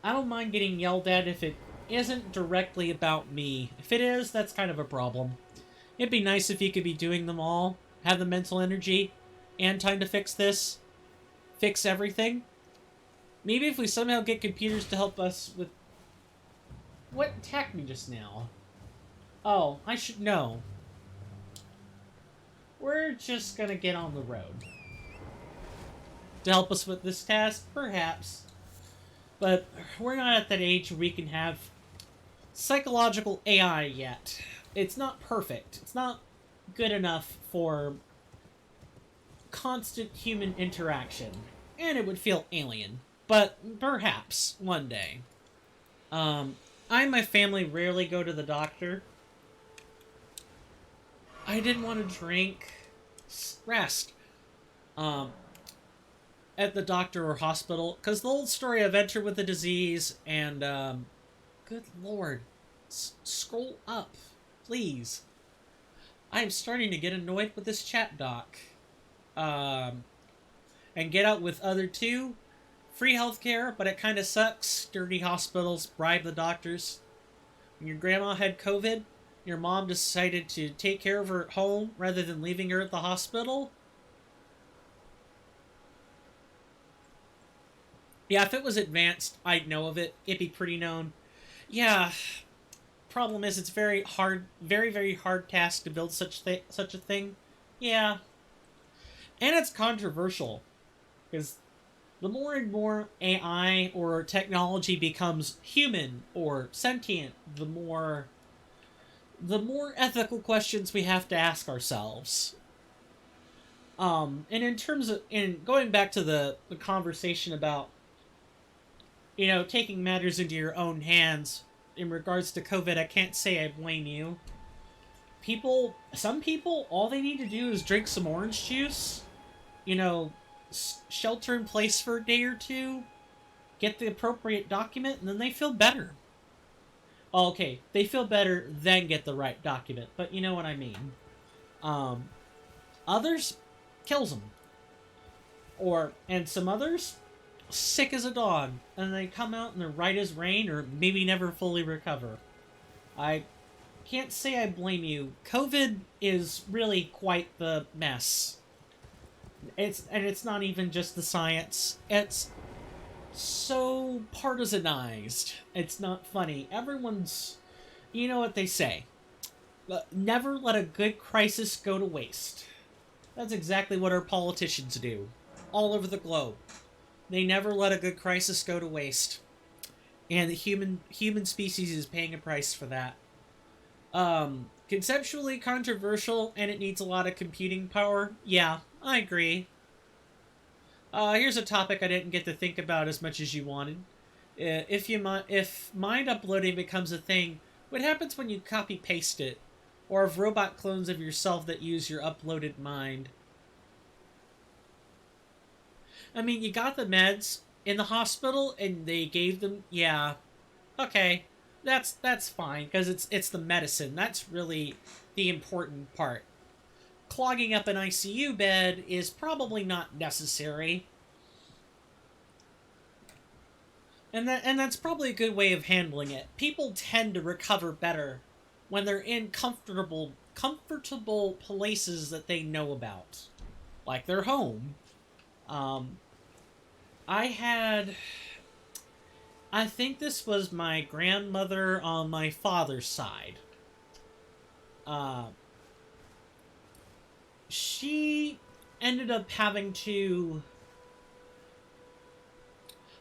I don't mind getting yelled at if it isn't directly about me. If it is, that's kind of a problem. It'd be nice if you could be doing them all, have the mental energy, and time to fix everything. Maybe if we somehow get computers to help us with... What attacked me just now? Oh, I should know. We're just gonna get on the road. To help us with this task? Perhaps. But we're not at that age where we can have psychological AI yet. It's not perfect. It's not good enough for constant human interaction. And it would feel alien. But perhaps one day. I and my family rarely go to the doctor. I didn't want to drink. Rest. At the doctor or hospital. Because the old story of enter with a disease and, good lord. Scroll up. Please. I am starting to get annoyed with this chat doc. And get out with other two. Free healthcare, but it kind of sucks. Dirty hospitals bribe the doctors. When your grandma had COVID, your mom decided to take care of her at home rather than leaving her at the hospital. Yeah, if it was advanced, I'd know of it. It'd be pretty known. Yeah. Problem is, it's very hard, very hard task to build such a thing. Yeah. And it's controversial. Because the more and more AI or technology becomes human or sentient, the more ethical questions we have to ask ourselves. And in going back to the conversation about, taking matters into your own hands in regards to COVID, I can't say I blame you. Some people, all they need to do is drink some orange juice, shelter in place for a day or two, get the appropriate document, and then they feel better. Okay, they feel better, then get the right document, but you know what I mean. Others, kills them. And some others, sick as a dog, and they come out and they're right as rain, or maybe never fully recover. I can't say I blame you. COVID is really quite the mess. It's not even just the science. It's so partisanized. It's not funny. Everyone's... You know what they say. Never let a good crisis go to waste. That's exactly what our politicians do. All over the globe. They never let a good crisis go to waste. And the human species is paying a price for that. Conceptually controversial, and it needs a lot of computing power. Yeah, I agree. Here's a topic I didn't get to think about as much as you wanted. If mind uploading becomes a thing, what happens when you copy paste it? Or if robot clones of yourself that use your uploaded mind? I mean, you got the meds in the hospital, and they gave them. Yeah, okay, that's fine because it's the medicine. That's really the important part. Clogging up an ICU bed is probably not necessary. And that's probably a good way of handling it. People tend to recover better when they're in comfortable places that they know about, like their home. Um, I had, I think this was my grandmother on my father's side. Uh, she ended up having to,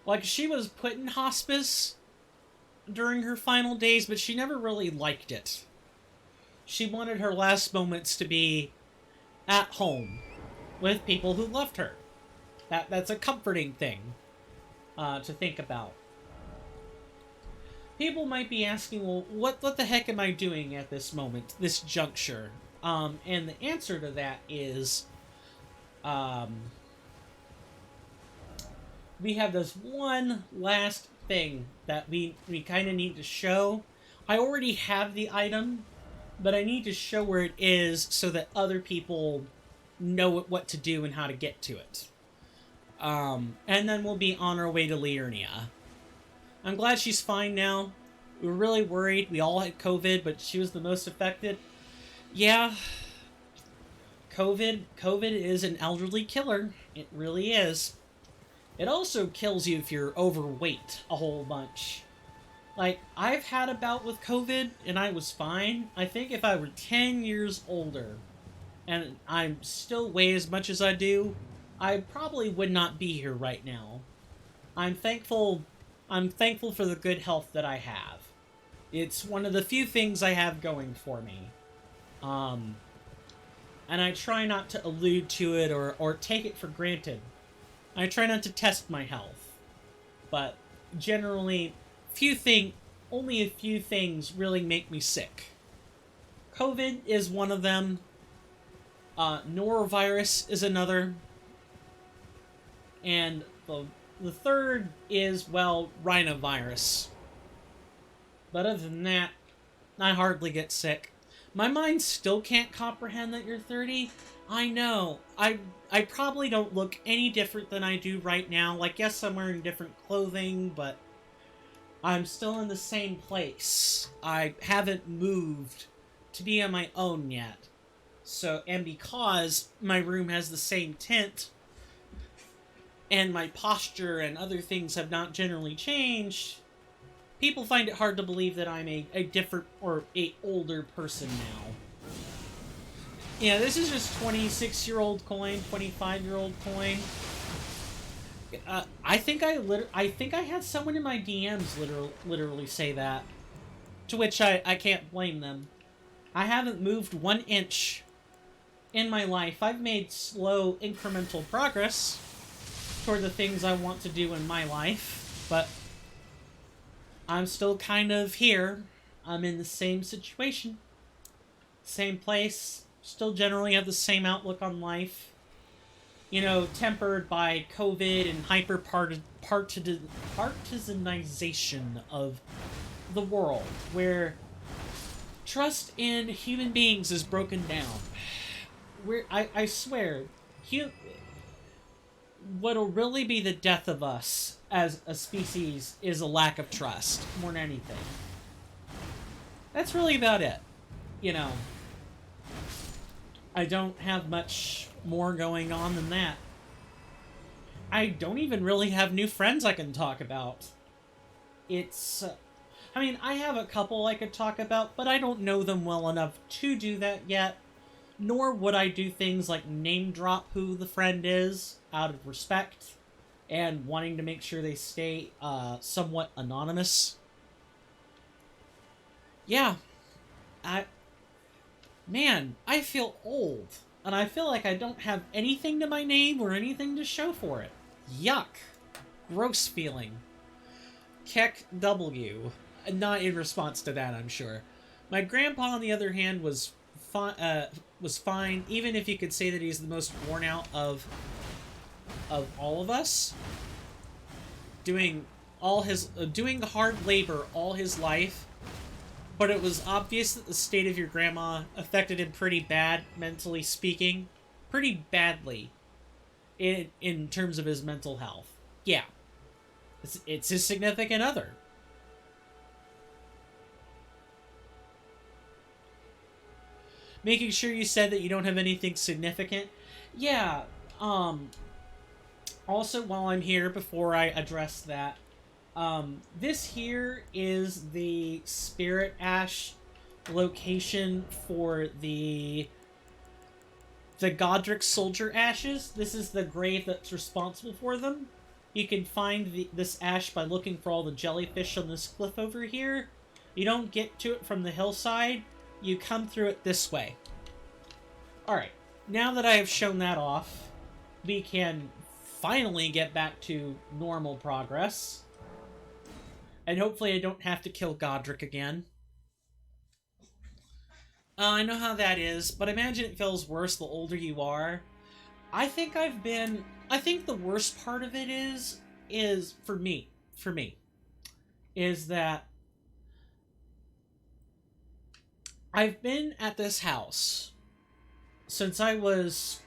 like, she was put in hospice during her final days, but she never really liked it. She wanted her last moments to be at home with people who loved her. That's a comforting thing to think about. People might be asking, well, what the heck am I doing at this moment, this juncture? And the answer to that is, we have this one last thing that we kind of need to show. I already have the item, but I need to show where it is so that other people know what to do and how to get to it. And then we'll be on our way to Liurnia. I'm glad she's fine now. We were really worried. We all had COVID, but she was the most affected. Yeah, COVID is an elderly killer. It really is. It also kills you if you're overweight a whole bunch. Like, I've had a bout with COVID, and I was fine. I think if I were 10 years older, and I still weigh as much as I do, I probably would not be here right now. I'm thankful for the good health that I have. It's one of the few things I have going for me. And I try not to allude to it or take it for granted. I try not to test my health. But generally, only a few things really make me sick. COVID is one of them. Norovirus is another. And the third is, well, rhinovirus. But other than that, I hardly get sick. My mind still can't comprehend that you're 30. I know. I probably don't look any different than I do right now. Like, yes, I'm wearing different clothing, but I'm still in the same place. I haven't moved to be on my own yet. So, and because my room has the same tint, and my posture and other things have not generally changed, people find it hard to believe that I'm a different or a older person now. Yeah, this is just 26-year-old coin, 25-year-old coin. I think I had someone in my DMs literally say that. To which I can't blame them. I haven't moved 1 inch in my life. I've made slow, incremental progress toward the things I want to do in my life, but I'm still kind of here. I'm in the same situation, same place, still generally have the same outlook on life. You know, tempered by COVID and partisanization of the world, where trust in human beings is broken down. I swear, what'll really be the death of us as a species is a lack of trust, more than anything. That's really about it. You know, I don't have much more going on than that. I don't even really have new friends I can talk about. It's... I mean, I have a couple I could talk about, but I don't know them well enough to do that yet. Nor would I do things like name drop who the friend is, out of respect, and wanting to make sure they stay somewhat anonymous. Yeah. Man, I feel old. And I feel like I don't have anything to my name or anything to show for it. Yuck. Gross feeling. Keck W. Not in response to that, I'm sure. My grandpa, on the other hand, was fine, even if you could say that he's the most worn out of all of us. Doing hard labor all his life, but it was obvious that the state of your grandma affected him pretty bad, mentally speaking. Pretty badly. In terms of his mental health. Yeah. It's his significant other. Making sure you said that you don't have anything significant. Yeah, also, while I'm here, before I address that, this here is the Spirit Ash location for the Godric Soldier Ashes. This is the grave that's responsible for them. You can find this ash by looking for all the jellyfish on this cliff over here. You don't get to it from the hillside. You come through it this way. Alright, now that I have shown that off, we can finally get back to normal progress. And hopefully I don't have to kill Godric again. I know how that is, but imagine it feels worse the older you are. I think the worst part of it is for me, is that I've been at this house since I was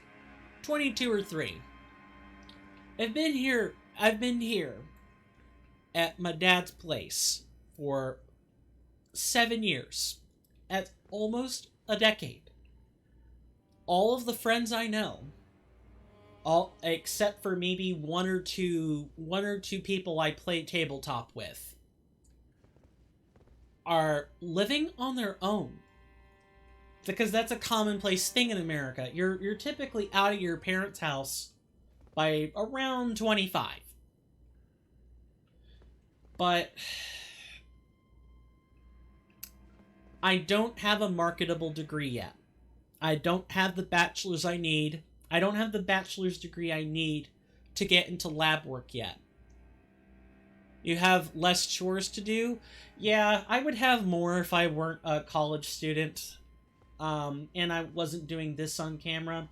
22 or 3. I've been here at my dad's place for 7 years. That's almost a decade. All of the friends I know, all except for maybe one or two people I play tabletop with, are living on their own. Because that's a commonplace thing in America. You're typically out of your parents' house by around 25. But I don't have a marketable degree yet. I don't have the bachelor's I need. I don't have the bachelor's degree I need to get into lab work yet. You have less chores to do? Yeah, I would have more if I weren't a college student. And I wasn't doing this on camera.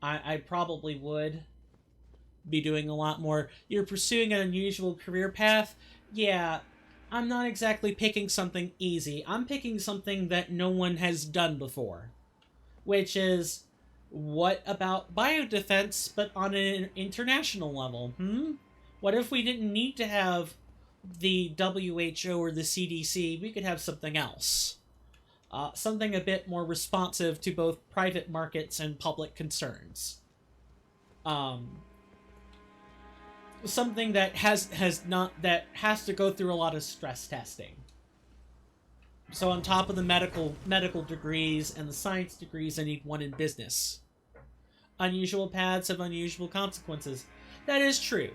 I probably would be doing a lot more. You're pursuing an unusual career path? Yeah, I'm not exactly picking something easy. I'm picking something that no one has done before. Which is, what about biodefense, but on an international level? What if we didn't need to have the WHO or the CDC? We could have something else. Something a bit more responsive to both private markets and public concerns. Something that has to go through a lot of stress testing. So on top of the medical degrees and the science degrees, I need one in business. Unusual paths have unusual consequences. That is true.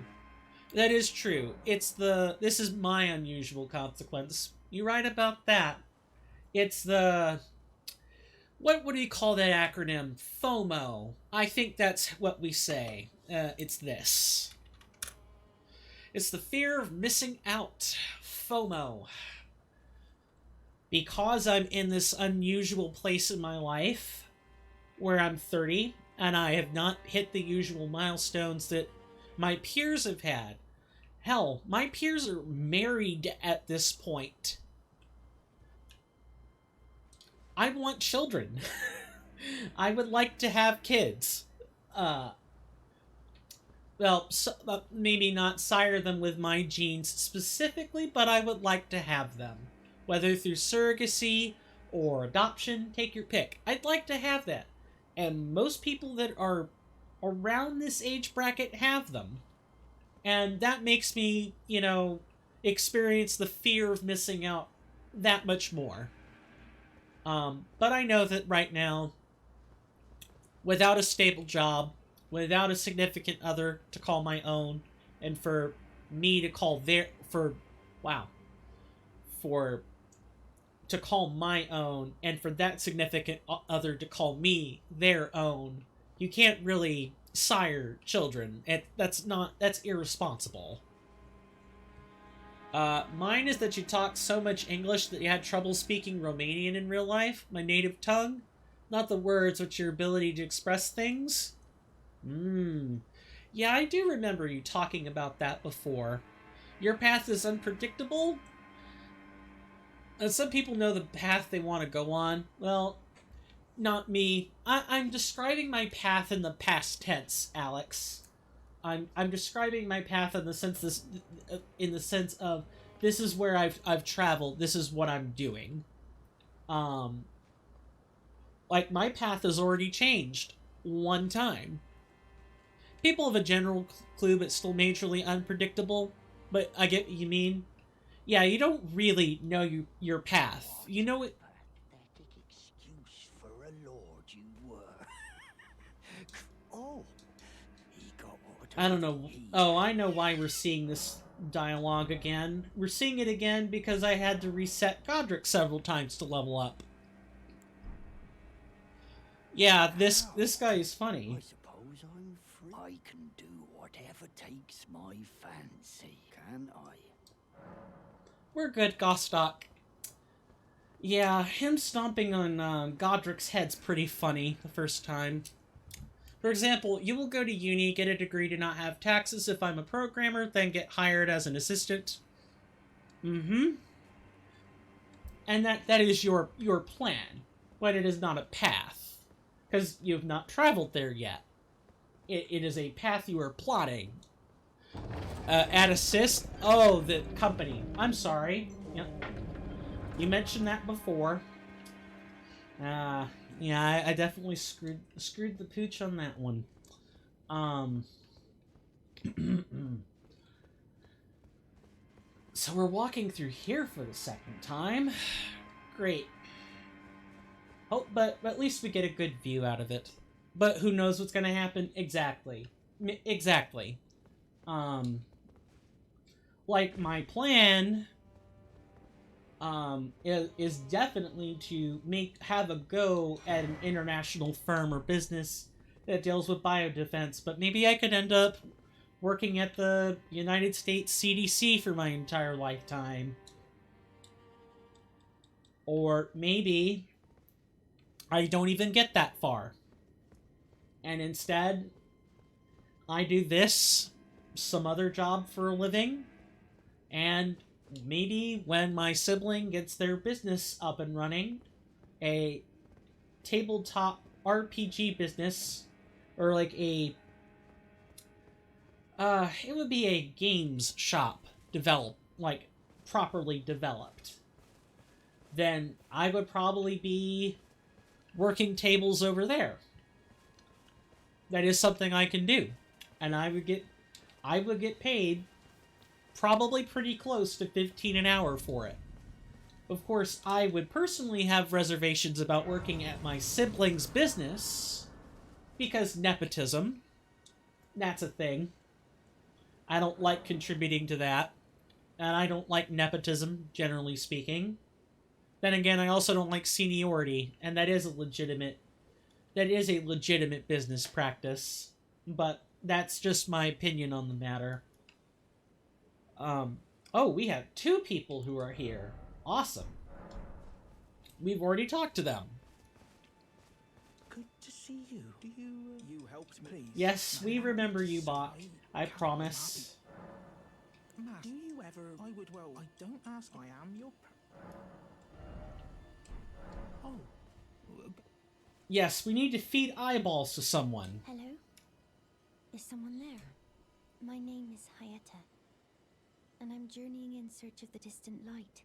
That is true. This is my unusual consequence. You're right about that. It's the... What do you call that acronym? FOMO. I think that's what we say. It's this. It's the fear of missing out. FOMO. Because I'm in this unusual place in my life, where I'm 30, and I have not hit the usual milestones that my peers have had. Hell, my peers are married at this point. I want children. I would like to have kids. Maybe not sire them with my genes specifically, but I would like to have them. Whether through surrogacy or adoption, take your pick. I'd like to have that. And most people that are around this age bracket have them. And that makes me, experience the fear of missing out that much more. But I know that right now, without a stable job, without a significant other to call my own, and for me to call to call my own, and for that significant other to call me their own, you can't really sire children. That's irresponsible. Mine is that you talk so much English that you had trouble speaking Romanian in real life, my native tongue. Not the words, but your ability to express things. Yeah, I do remember you talking about that before. Your path is unpredictable. And some people know the path they want to go on. Well, not me. I'm describing my path in the past tense, Alex. I'm describing my path in the sense of this is where I've traveled. This is what I'm doing. Like my path has already changed one time. People have a general clue, but still majorly unpredictable. But I get what you mean. Yeah, you don't really know your path. You know it. Pathetic excuse for a lord you were. Oh, he got what I don't know. Oh, I know why we're seeing this dialogue again. We're seeing it again because I had to reset Godric several times to level up. Yeah, this guy is funny. I suppose I'm free. I can do whatever takes my fancy, can I? We're good, Gostock. Yeah, him stomping on Godric's head's pretty funny the first time. For example, you will go to uni, get a degree to not have taxes if I'm a programmer, then get hired as an assistant. And that is your plan, but it is not a path, because you have not traveled there yet. It is a path you are plotting. Add assist? Oh, the company. I'm sorry. Yep. You mentioned that before. Yeah, I definitely screwed the pooch on that one. So we're walking through here for the second time. Great. Oh, but at least we get a good view out of it. But who knows what's gonna happen? Exactly. Exactly. Like, my plan is definitely to have a go at an international firm or business that deals with biodefense, but maybe I could end up working at the United States CDC for my entire lifetime. Or maybe I don't even get that far. And instead, I do this, some other job for a living, and maybe when my sibling gets their business up and running, a tabletop RPG business, or like it would be a games shop properly developed, then I would probably be working tables over there. That is something I can do. And I would get paid probably pretty close to 15 an hour for it. Of course, I would personally have reservations about working at my sibling's business, because nepotism, that's a thing. I don't like contributing to that, and I don't like nepotism, generally speaking. Then again, I also don't like seniority, and that is a legitimate business practice, but that's just my opinion on the matter. Oh, we have 2 people who are here. Awesome. We've already talked to them. Good to see you. Do you helped me? Please. Yes, we remember you, Bach. I promise. Do you ever? I would. Well, I don't ask. I am your. Oh. Yes, we need to feed eyeballs to someone. Hello? Is someone there? My name is Hayata, and I'm journeying in search of the distant light.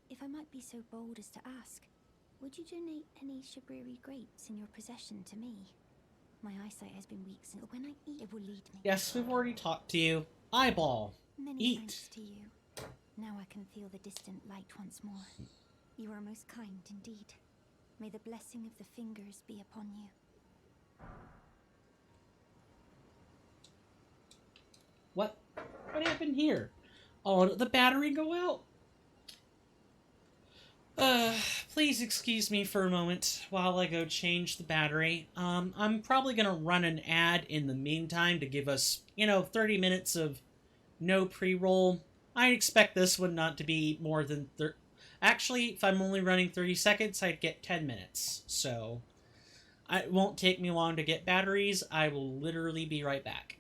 If I might be so bold as to ask, would you donate any Shabriri grapes in your possession to me? My eyesight has been weak, and when I eat, it will lead me. Yes, we've already talked to you. Eyeball. Many Eat. thanks to you. Now I can feel the distant light once more. You are most kind indeed. May the blessing of the fingers be upon you. What happened here? Oh, did the battery go out? Please excuse me for a moment while I go change the battery. I'm probably gonna run an ad in the meantime to give us, 30 minutes of no pre-roll. I expect this one not to be more than Actually, if I'm only running 30 seconds, I'd get 10 minutes. So, it won't take me long to get batteries. I will literally be right back.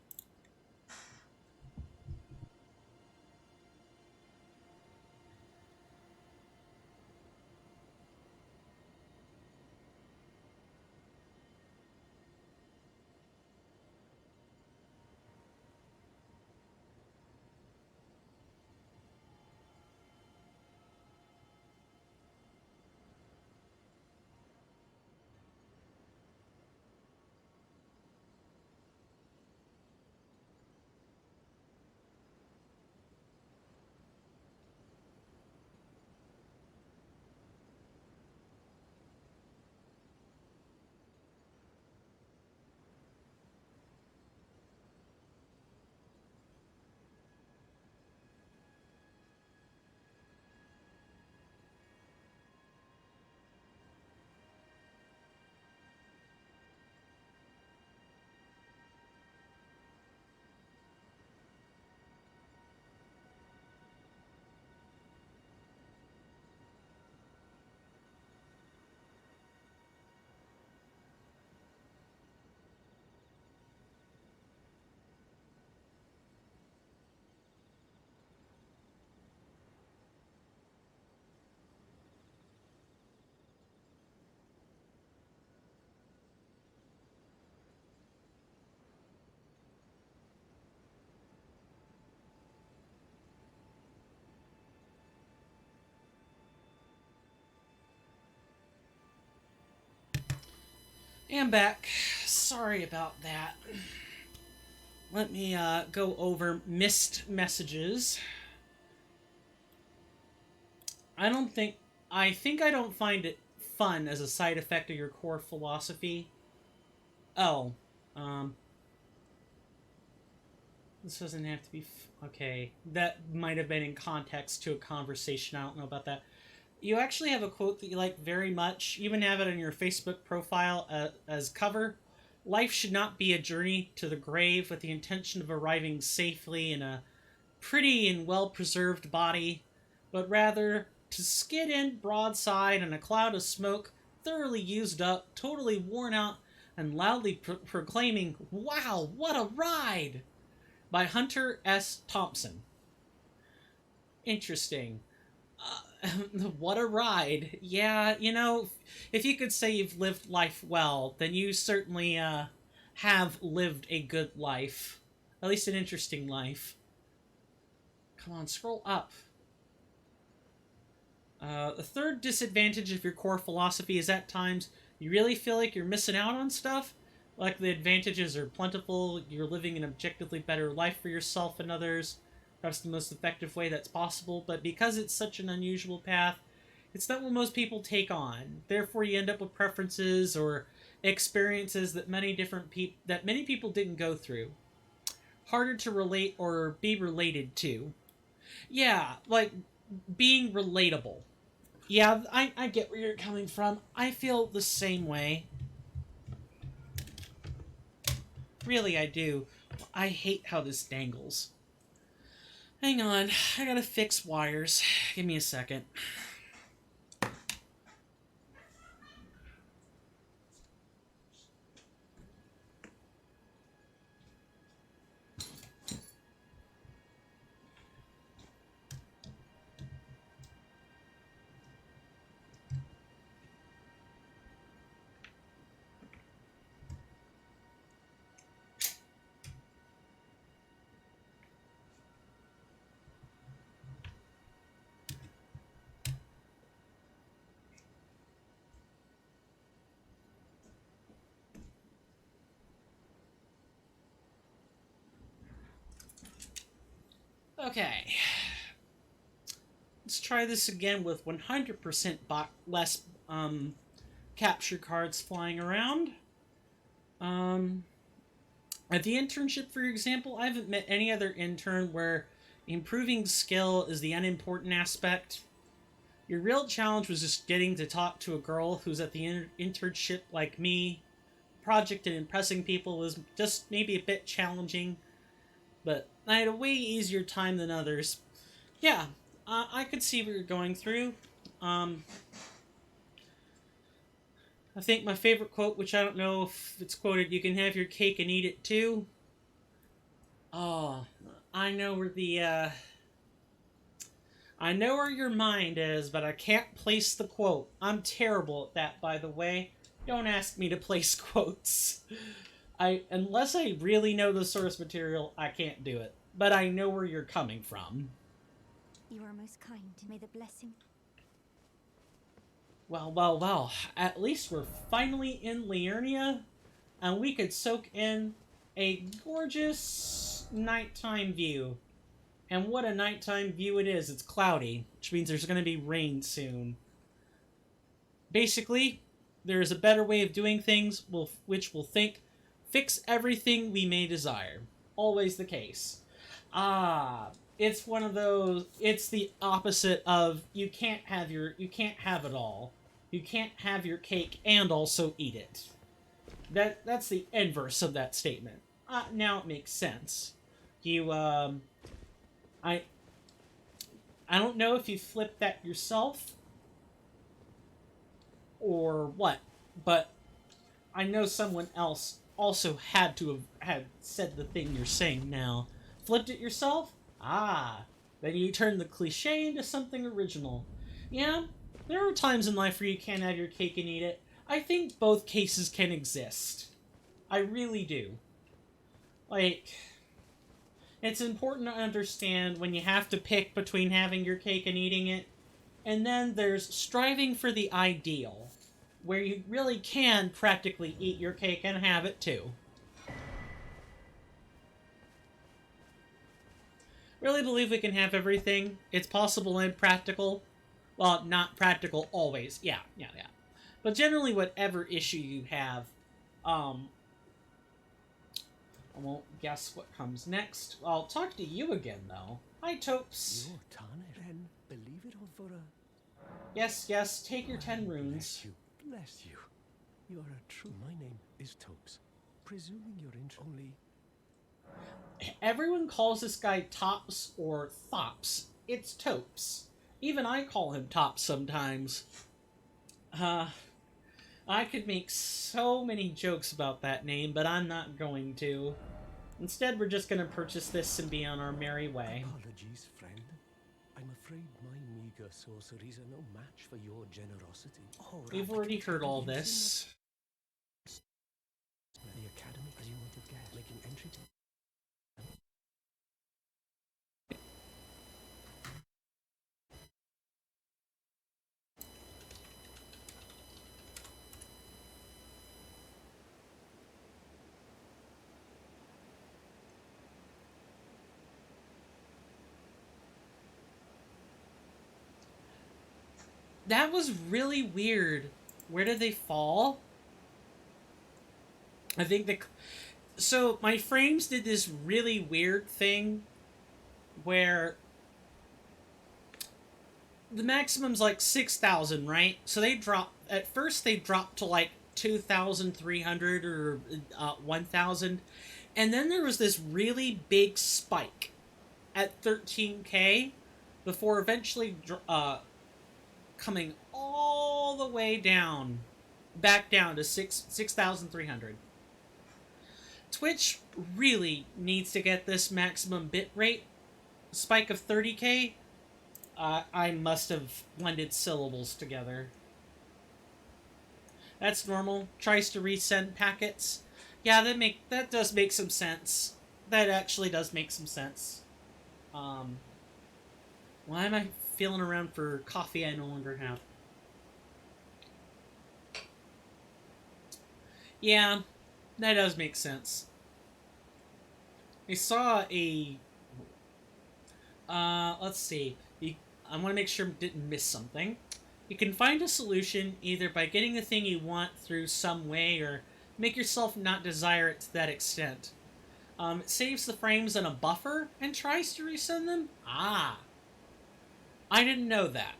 And back. Sorry about that. Let me go over missed messages. I think I don't find it fun as a side effect of your core philosophy. Oh, um, this doesn't have to be. Okay, that might have been in context to a conversation. I don't know about that. You actually have a quote that you like very much. You even have it on your Facebook profile as cover. Life should not be a journey to the grave with the intention of arriving safely in a pretty and well-preserved body, but rather to skid in broadside in a cloud of smoke, thoroughly used up, totally worn out, and loudly proclaiming, "Wow, what a ride!" by Hunter S. Thompson. Interesting. What a ride. Yeah, if you could say you've lived life well, then you certainly have lived a good life. At least an interesting life. Come on, scroll up. The third disadvantage of your core philosophy is at times you really feel like you're missing out on stuff. Like the advantages are plentiful, you're living an objectively better life for yourself and others, perhaps the most effective way that's possible, but because it's such an unusual path, it's not what most people take on. Therefore, you end up with preferences or experiences that many people didn't go through. Harder to relate or be related to. Yeah, like being relatable. Yeah, I get where you're coming from. I feel the same way. Really, I do. I hate how this dangles. Hang on, I gotta fix wires. Give me a second. Okay. Let's try this again with 100% less capture cards flying around. At the internship, for example, I haven't met any other intern where improving skill is the unimportant aspect. Your real challenge was just getting to talk to a girl who's at the internship like me. Project and impressing people was just maybe a bit challenging, but I had a way easier time than others. Yeah, I could see what you're going through. I think my favorite quote, which I don't know if it's quoted, "You can have your cake and eat it too." Oh, I know where I know where your mind is, but I can't place the quote. I'm terrible at that, by the way. Don't ask me to place quotes. Unless I really know the source material, I can't do it. But I know where you're coming from. You are most kind. May the blessing. Well, well, well. At least we're finally in Liurnia, and we could soak in a gorgeous nighttime view. And what a nighttime view it is. It's cloudy, which means there's going to be rain soon. Basically, there is a better way of doing things, which will fix everything we may desire. Always the case. It's one of those. It's the opposite of you can't have it all. You can't have your cake and also eat it. That's the inverse of that statement. Now it makes sense. I don't know if you flipped that yourself or what, but I know someone else also had to have had said the thing you're saying now. Flipped it yourself? Then you turned the cliche into something original. Yeah, there are times in life where you can't have your cake and eat it. I think both cases can exist. I really do. Like, it's important to understand when you have to pick between having your cake and eating it. And then there's striving for the ideal, where you really can practically eat your cake and have it too. Really believe we can have everything. It's possible and practical. Well, not practical always. Yeah. But generally, whatever issue you have, I won't guess what comes next. I'll talk to you again, though. Hi, Topes. You're tarnished. Then believe it or for a... Yes, take your 10 runes. Bless you. You are a true... My name is Topes. Presuming you're only... Everyone calls this guy Tops or Thops. It's Topes. Even I call him Tops sometimes. I could make so many jokes about that name, but I'm not going to. Instead, we're just going to purchase this and be on our merry way. Apologies, friend. I'm afraid my meager sorceries are no match for your generosity. We've already heard all this. The academy, as you might have guessed, making entry to... That was really weird. Where did they fall? I think so my frames did this really weird thing where the maximum's like 6,000, right? So at first they dropped to like 2,300 or 1,000. And then there was this really big spike at 13k before eventually coming all the way down, back down to 6,300. Twitch really needs to get this maximum bitrate spike of 30k. I must have blended syllables together. That's normal. Tries to resend packets. Yeah, that does make some sense. That actually does make some sense. Why am I feeling around for coffee I no longer have? Yeah, that does make sense. I saw a... let's see. I want to make sure I didn't miss something. You can find a solution either by getting the thing you want through some way or make yourself not desire it to that extent. It saves the frames in a buffer and tries to resend them? I didn't know that.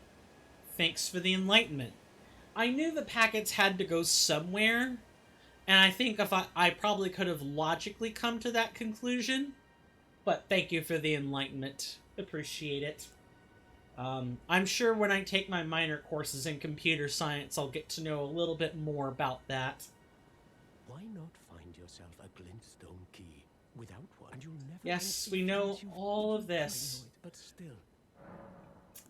Thanks for the enlightenment. I knew the packets had to go somewhere, and I think if I probably could have logically come to that conclusion, but thank you for the enlightenment. Appreciate it. I'm sure when I take my minor courses in computer science, I'll get to know a little bit more about that. Why not find yourself a glintstone key? Without one, and you'll never. Yes, we know all of this. But still,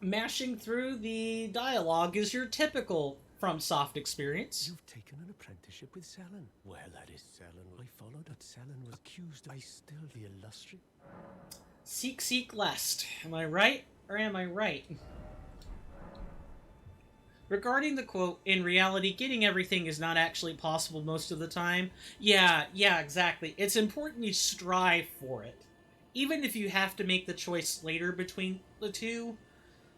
Mashing through the dialogue is your typical FromSoft experience. you've taken an apprenticeship with Selen. Well, that is Selen. I followed that Selen was accused. I still the illustrious. Seek lest. Am I right, or am I right? Regarding the quote, in reality, getting everything is not actually possible most of the time. Yeah, exactly. It's important you strive for it. Even if you have to make the choice later between the two,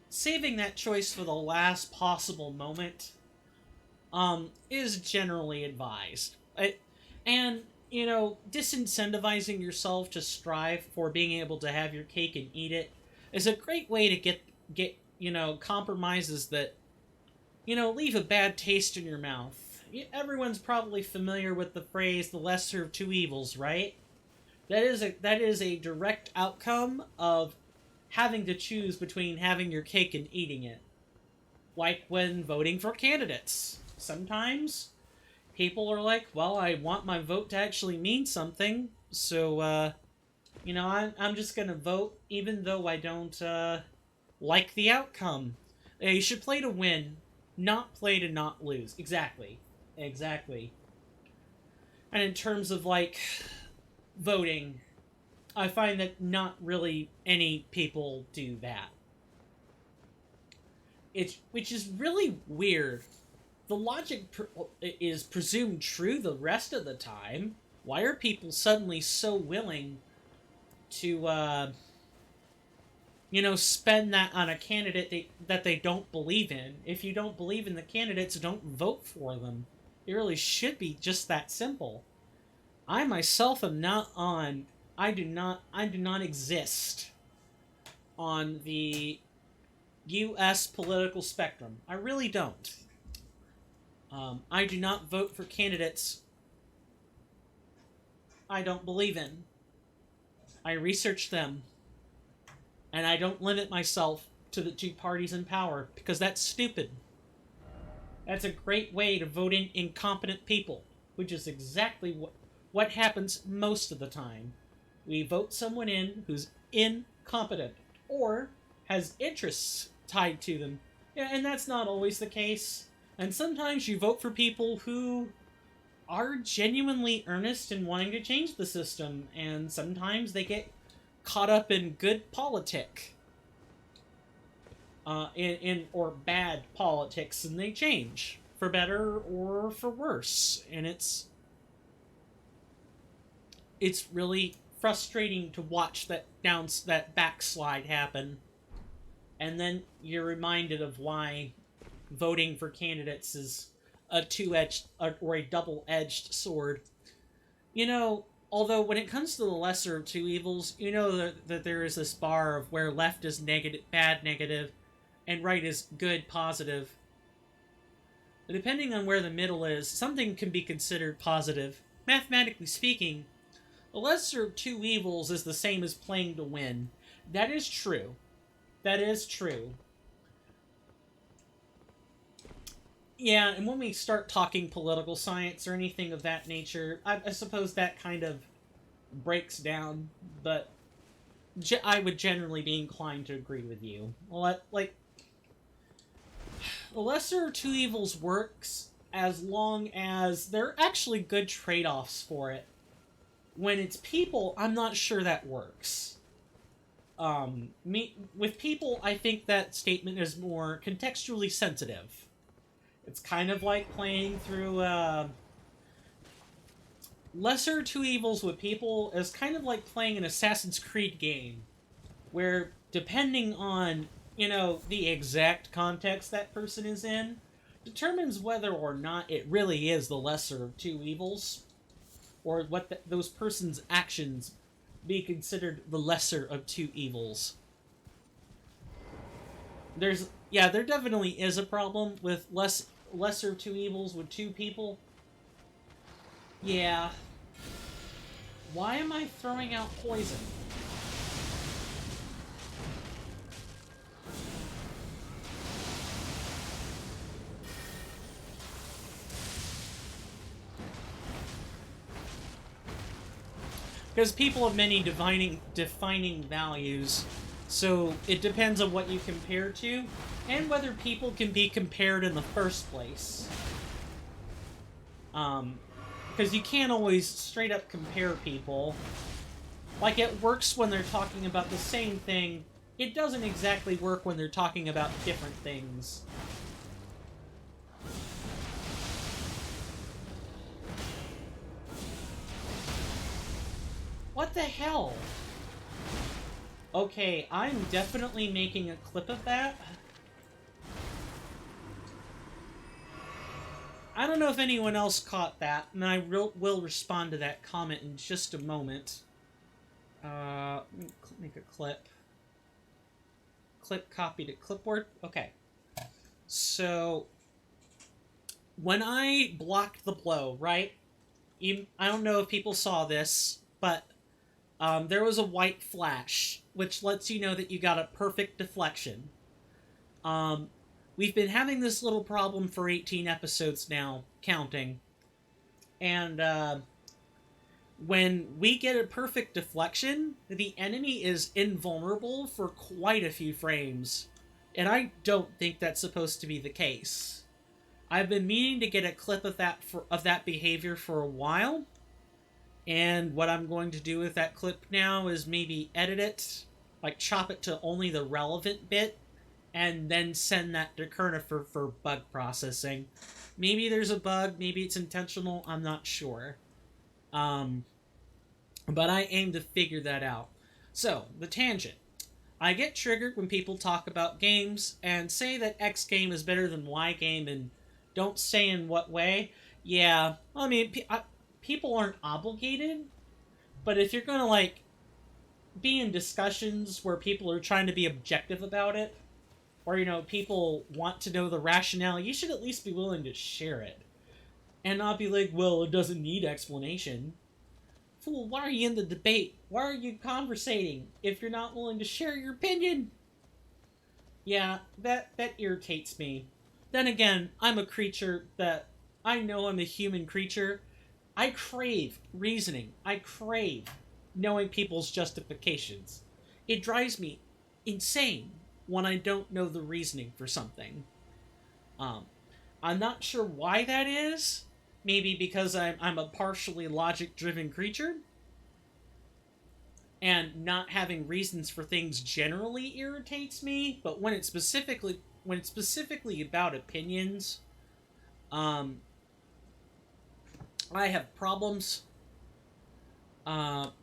saving that choice for the last possible moment is generally advised. And, you know, disincentivizing yourself to strive for being able to have your cake and eat it is a great way to get you know, compromises that, you know, leave a bad taste in your mouth. Everyone's probably familiar with the phrase, the lesser of two evils, right? That is a direct outcome of having to choose between having your cake and eating it. Like when voting for candidates. Sometimes people are like, well, I want my vote to actually mean something, so, you know, I'm just gonna vote even though I don't, like the outcome. You should play to win, not play to not lose. Exactly. And in terms of, like, voting, I find that not really any people do that. Which is really weird. The logic is presumed true the rest of the time. Why are people suddenly so willing to, you know, spend that on a candidate that they don't believe in? If you don't believe in the candidates, don't vote for them. It really should be just that simple. I myself am not on... I do not exist on the U.S. political spectrum. I really don't. I do not vote for candidates I don't believe in. I research them. And I don't limit myself to the two parties in power, because that's stupid. That's a great way to vote in incompetent people, which is exactly what happens most of the time. We vote someone in who's incompetent, or has interests tied to them. Yeah, and that's not always the case. And sometimes you vote for people who are genuinely earnest in wanting to change the system, and sometimes they get caught up in good politic. Or bad politics, and they change. For better or for worse. And it's really frustrating to watch that backslide happen. And then you're reminded of why voting for candidates is a two-edged or a double-edged sword. You know, although when it comes to the lesser of two evils, you know that there is this bar of where left is negative, bad, negative, and right is good, positive. But depending on where the middle is, something can be considered positive. Mathematically speaking, the lesser of two evils is the same as playing to win. That is true. That is true. Yeah, and when we start talking political science or anything of that nature, I suppose that kind of breaks down, but I would generally be inclined to agree with you. Like, the lesser of two evils works as long as there are actually good trade-offs for it. When it's people, I'm not sure that works. With people, I think that statement is more contextually sensitive. It's kind of like playing through, lesser two evils with people is kind of like playing an Assassin's Creed game, where depending on, you know, the exact context that person is in, determines whether or not it really is the lesser of two evils, or what those person's actions be considered the lesser of two evils. Yeah, there definitely is a problem with lesser two evils with two people. Yeah. Why am I throwing out poison? Because people have many defining values, so it depends on what you compare to, and whether people can be compared in the first place. Because you can't always straight up compare people. Like, it works when they're talking about the same thing. It doesn't exactly work when they're talking about different things. What the hell? Okay, I'm definitely making a clip of that. I don't know if anyone else caught that, and I will respond to that comment in just a moment. Let me make a clip. Clip copy to clipboard. Okay. So, when I blocked the blow, right? I don't know if people saw this, but there was a white flash, which lets you know that you got a perfect deflection. We've been having this little problem for 18 episodes now, counting. And when we get a perfect deflection, the enemy is invulnerable for quite a few frames. And I don't think that's supposed to be the case. I've been meaning to get a clip of that behavior for a while. And what I'm going to do with that clip now is maybe edit it, like chop it to only the relevant bit, and then send that to Kerna for bug processing. Maybe there's a bug, maybe it's intentional, I'm not sure. But I aim to figure that out. So, the tangent. I get triggered when people talk about games and say that X game is better than Y game and don't say in what way. Yeah, I mean, people aren't obligated, but if you're gonna, like, be in discussions where people are trying to be objective about it, or, you know, people want to know the rationale, you should at least be willing to share it. And not be like, well, it doesn't need explanation. Fool, why are you in the debate? Why are you conversating if you're not willing to share your opinion? Yeah, that irritates me. Then again, I'm a creature that... I know I'm a human creature. I crave reasoning. I crave knowing people's justifications. It drives me insane when I don't know the reasoning for something. I'm not sure why that is. Maybe because I'm a partially logic-driven creature, and not having reasons for things generally irritates me. But when it's specifically about opinions, I have problems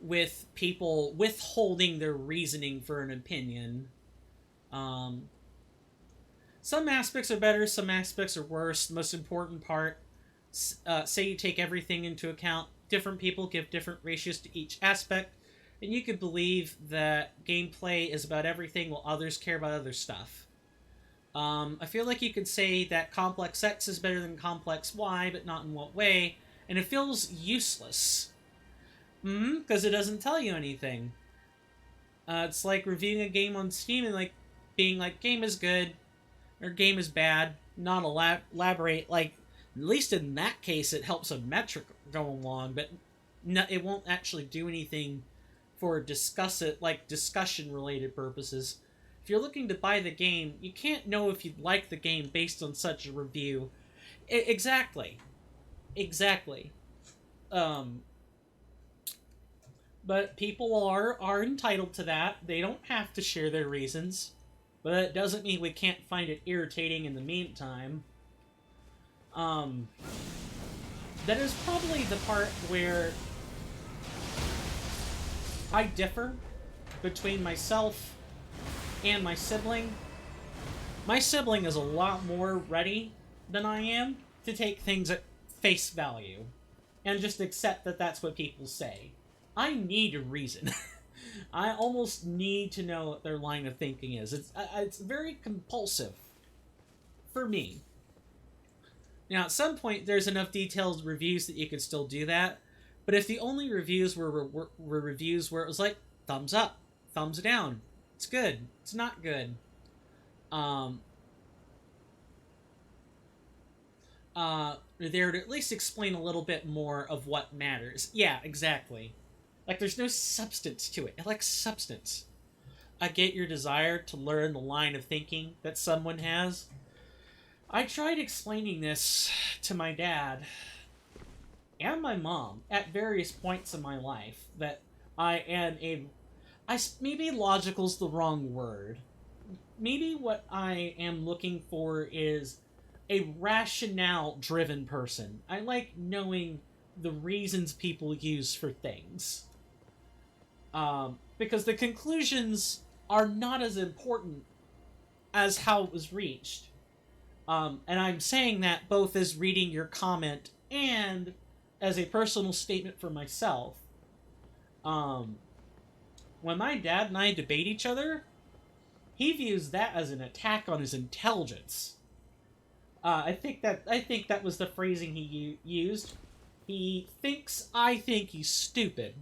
with people withholding their reasoning for an opinion. Some aspects are better, some aspects are worse. The most important part, say you take everything into account, different people give different ratios to each aspect, and you could believe that gameplay is about everything while others care about other stuff. I feel like you could say that complex X is better than complex Y, but not in what way, and it feels useless. Because it doesn't tell you anything. It's like reviewing a game on Steam and like being like, game is good, or game is bad, not elaborate. Like, at least in that case, it helps a metric go along, but no, it won't actually do anything for discussion-related purposes. If you're looking to buy the game, you can't know if you'd like the game based on such a review. Exactly. But people are entitled to that. They don't have to share their reasons. But that doesn't mean we can't find it irritating in the meantime. That is probably the part where I differ between myself and my sibling. My sibling is a lot more ready than I am to take things at face value and just accept that that's what people say. I need a reason. I almost need to know what their line of thinking is. It's very compulsive for me. Now, at some point, there's enough detailed reviews that you could still do that. But if the only reviews were reviews where it was like, thumbs up, thumbs down, it's good, it's not good. There to at least explain a little bit more of what matters. Yeah, exactly. Like, there's no substance to it. It lacks substance. I get your desire to learn the line of thinking that someone has. I tried explaining this to my dad and my mom at various points in my life, that I am maybe logical's the wrong word. Maybe what I am looking for is a rationale-driven person. I like knowing the reasons people use for things. Because the conclusions are not as important as how it was reached. And I'm saying that both as reading your comment and as a personal statement for myself. When my dad and I debate each other, he views that as an attack on his intelligence. I think that was the phrasing he used. He thinks I think he's stupid,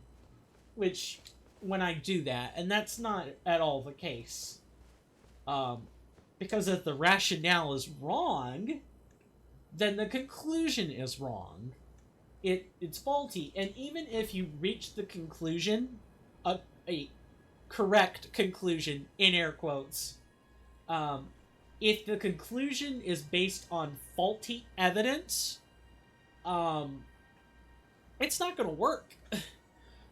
which, when I do that, and that's not at all the case. Because if the rationale is wrong, then the conclusion is wrong. It's faulty, and even if you reach the conclusion, a correct conclusion, in air quotes, if the conclusion is based on faulty evidence, it's not going to work.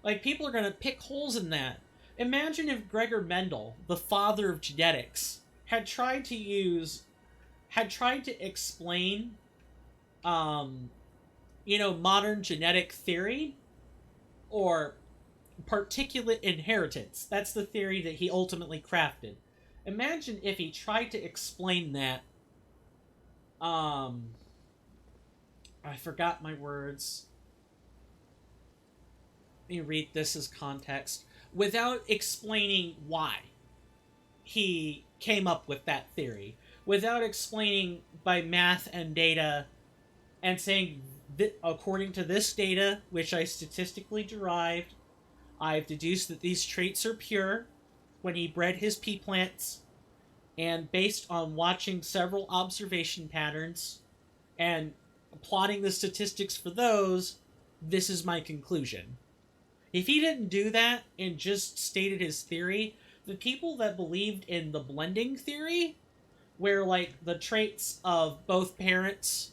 Like, people are going to pick holes in that. Imagine if Gregor Mendel, the father of genetics, had tried to explain, modern genetic theory, or particulate inheritance. That's the theory that he ultimately crafted. Imagine if he tried to explain that, I forgot my words. Let me read this as context. Without explaining why he came up with that theory. Without explaining by math and data and saying, according to this data, which I statistically derived, I've deduced that these traits are pure when he bred his pea plants, and based on watching several observation patterns and plotting the statistics for those, this is my conclusion. If he didn't do that and just stated his theory, the people that believed in the blending theory, where, like, the traits of both parents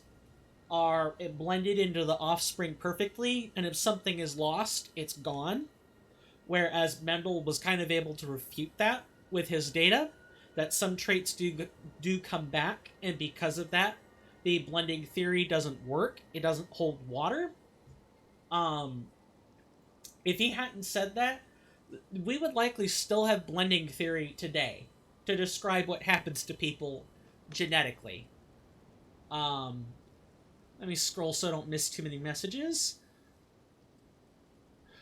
are blended into the offspring perfectly, and if something is lost, it's gone, whereas Mendel was kind of able to refute that with his data, that some traits do come back, and because of that, the blending theory doesn't work, it doesn't hold water. If he hadn't said that, we would likely still have blending theory today to describe what happens to people genetically. Let me scroll so I don't miss too many messages.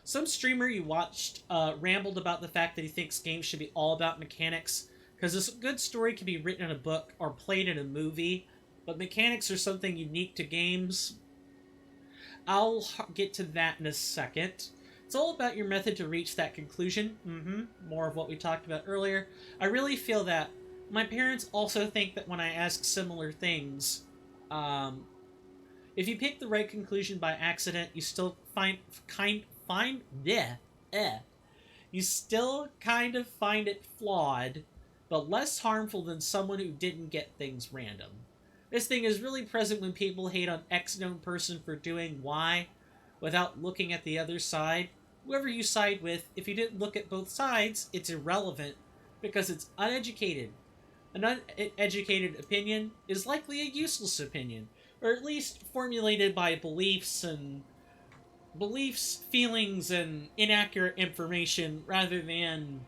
Some streamer you watched rambled about the fact that he thinks games should be all about mechanics, because a good story can be written in a book or played in a movie, but mechanics are something unique to games. I'll get to that in a second. It's all about your method to reach that conclusion. More of what we talked about earlier. I really feel that my parents also think that when I ask similar things, if you pick the right conclusion by accident, you still you still kind of find it flawed, but less harmful than someone who didn't get things random. This thing is really present when people hate on X known person for doing Y without looking at the other side. Whoever you side with, if you didn't look at both sides, it's irrelevant because it's uneducated. An uneducated opinion is likely a useless opinion, or at least formulated by beliefs, feelings, and inaccurate information rather than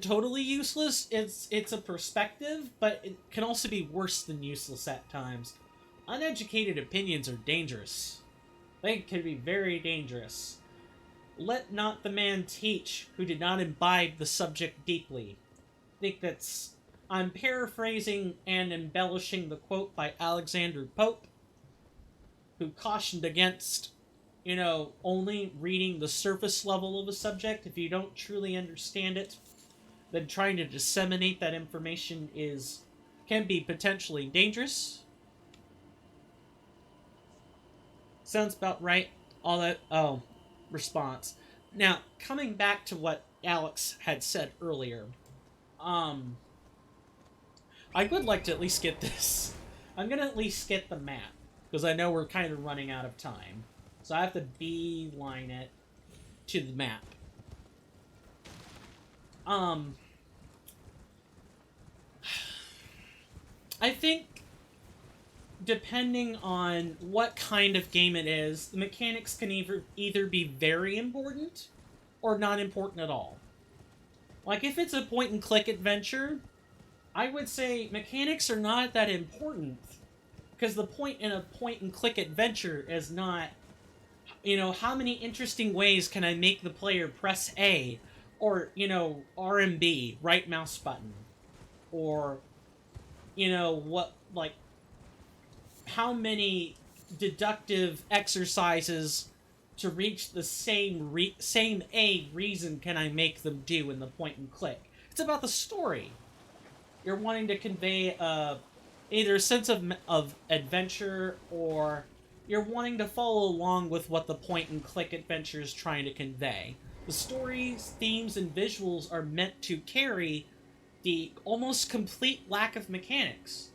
totally useless. It's a perspective, but it can also be worse than useless at times. Uneducated opinions are dangerous. They can be very dangerous. Let not the man teach who did not imbibe the subject deeply. think that's... I'm paraphrasing and embellishing the quote by Alexander Pope, who cautioned against, only reading the surface level of a subject. If you don't truly understand it, then trying to disseminate that information can be potentially dangerous. Sounds about right. All that... Oh, response. Now, coming back to what Alex had said earlier, I would like to at least get this. I'm going to at least get the map, because I know we're kind of running out of time. So I have to beeline it to the map. I think, depending on what kind of game it is, the mechanics can either be very important or not important at all. Like, if it's a point-and-click adventure, I would say mechanics are not that important, because the point in a point-and-click adventure is not, how many interesting ways can I make the player press A, or, R and B, right mouse button, or, how many deductive exercises to reach the same A reason can I make them do in the point-and-click. It's about the story. You're wanting to convey either a sense of adventure, or you're wanting to follow along with what the point-and-click adventure is trying to convey. The stories, themes, and visuals are meant to carry the almost complete lack of mechanics.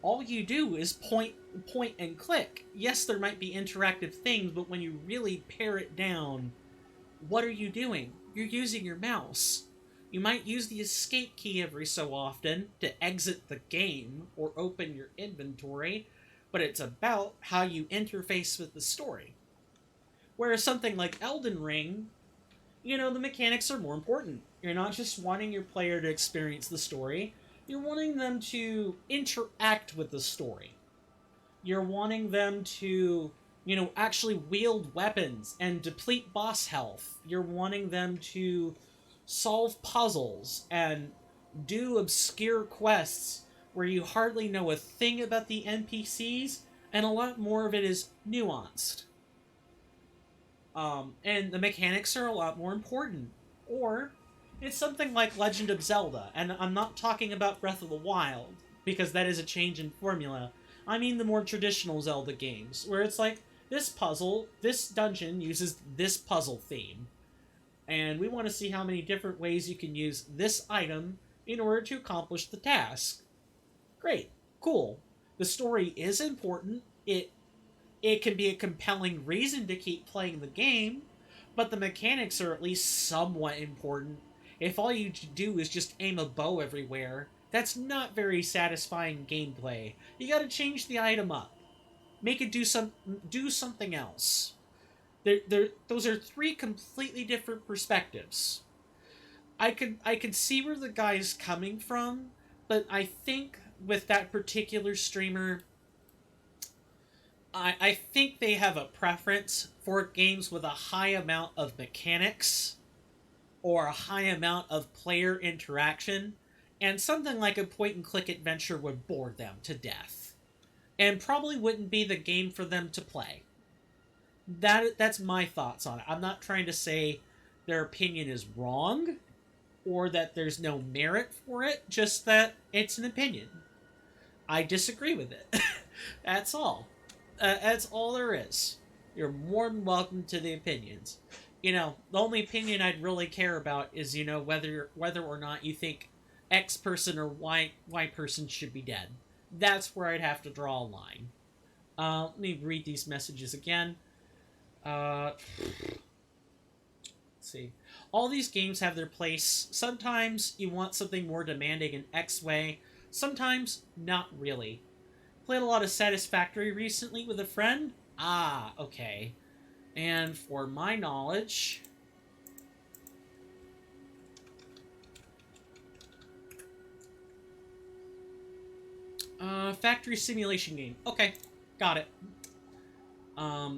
All you do is point and click. Yes, there might be interactive things, but when you really pare it down, what are you doing? You're using your mouse. You might use the escape key every so often to exit the game or open your inventory, but it's about how you interface with the story. Whereas something like Elden Ring, the mechanics are more important. You're not just wanting your player to experience the story, you're wanting them to interact with the story. You're wanting them to, actually wield weapons and deplete boss health. You're wanting them to solve puzzles and do obscure quests where you hardly know a thing about the NPCs, and a lot more of it is nuanced. And the mechanics are a lot more important. Or it's something like Legend of Zelda, and I'm not talking about Breath of the Wild, because that is a change in formula. I mean the more traditional Zelda games, where it's like, this dungeon uses this puzzle theme, and we want to see how many different ways you can use this item in order to accomplish the task. Great. Cool. The story is important. It can be a compelling reason to keep playing the game, but the mechanics are at least somewhat important. If all you do is just aim a bow everywhere, that's not very satisfying gameplay. You gotta change the item up. Make it do something else. Those are three completely different perspectives. I could see where the guy's coming from, but I think with that particular streamer, I think they have a preference for games with a high amount of mechanics or a high amount of player interaction, and something like a point-and-click adventure would bore them to death, and probably wouldn't be the game for them to play. That's my thoughts on it. I'm not trying to say their opinion is wrong, or that there's no merit for it, just that it's an opinion. I disagree with it. That's all. That's all there is. You're more than welcome to the opinions. The only opinion I'd really care about is, whether or not you think X person or Y person should be dead. That's where I'd have to draw a line. Let me read these messages again. Let's see. All these games have their place. Sometimes you want something more demanding in X way. Sometimes not really. Played a lot of Satisfactory recently with a friend. Ah, okay. And for my knowledge, factory simulation game. Okay, got it. A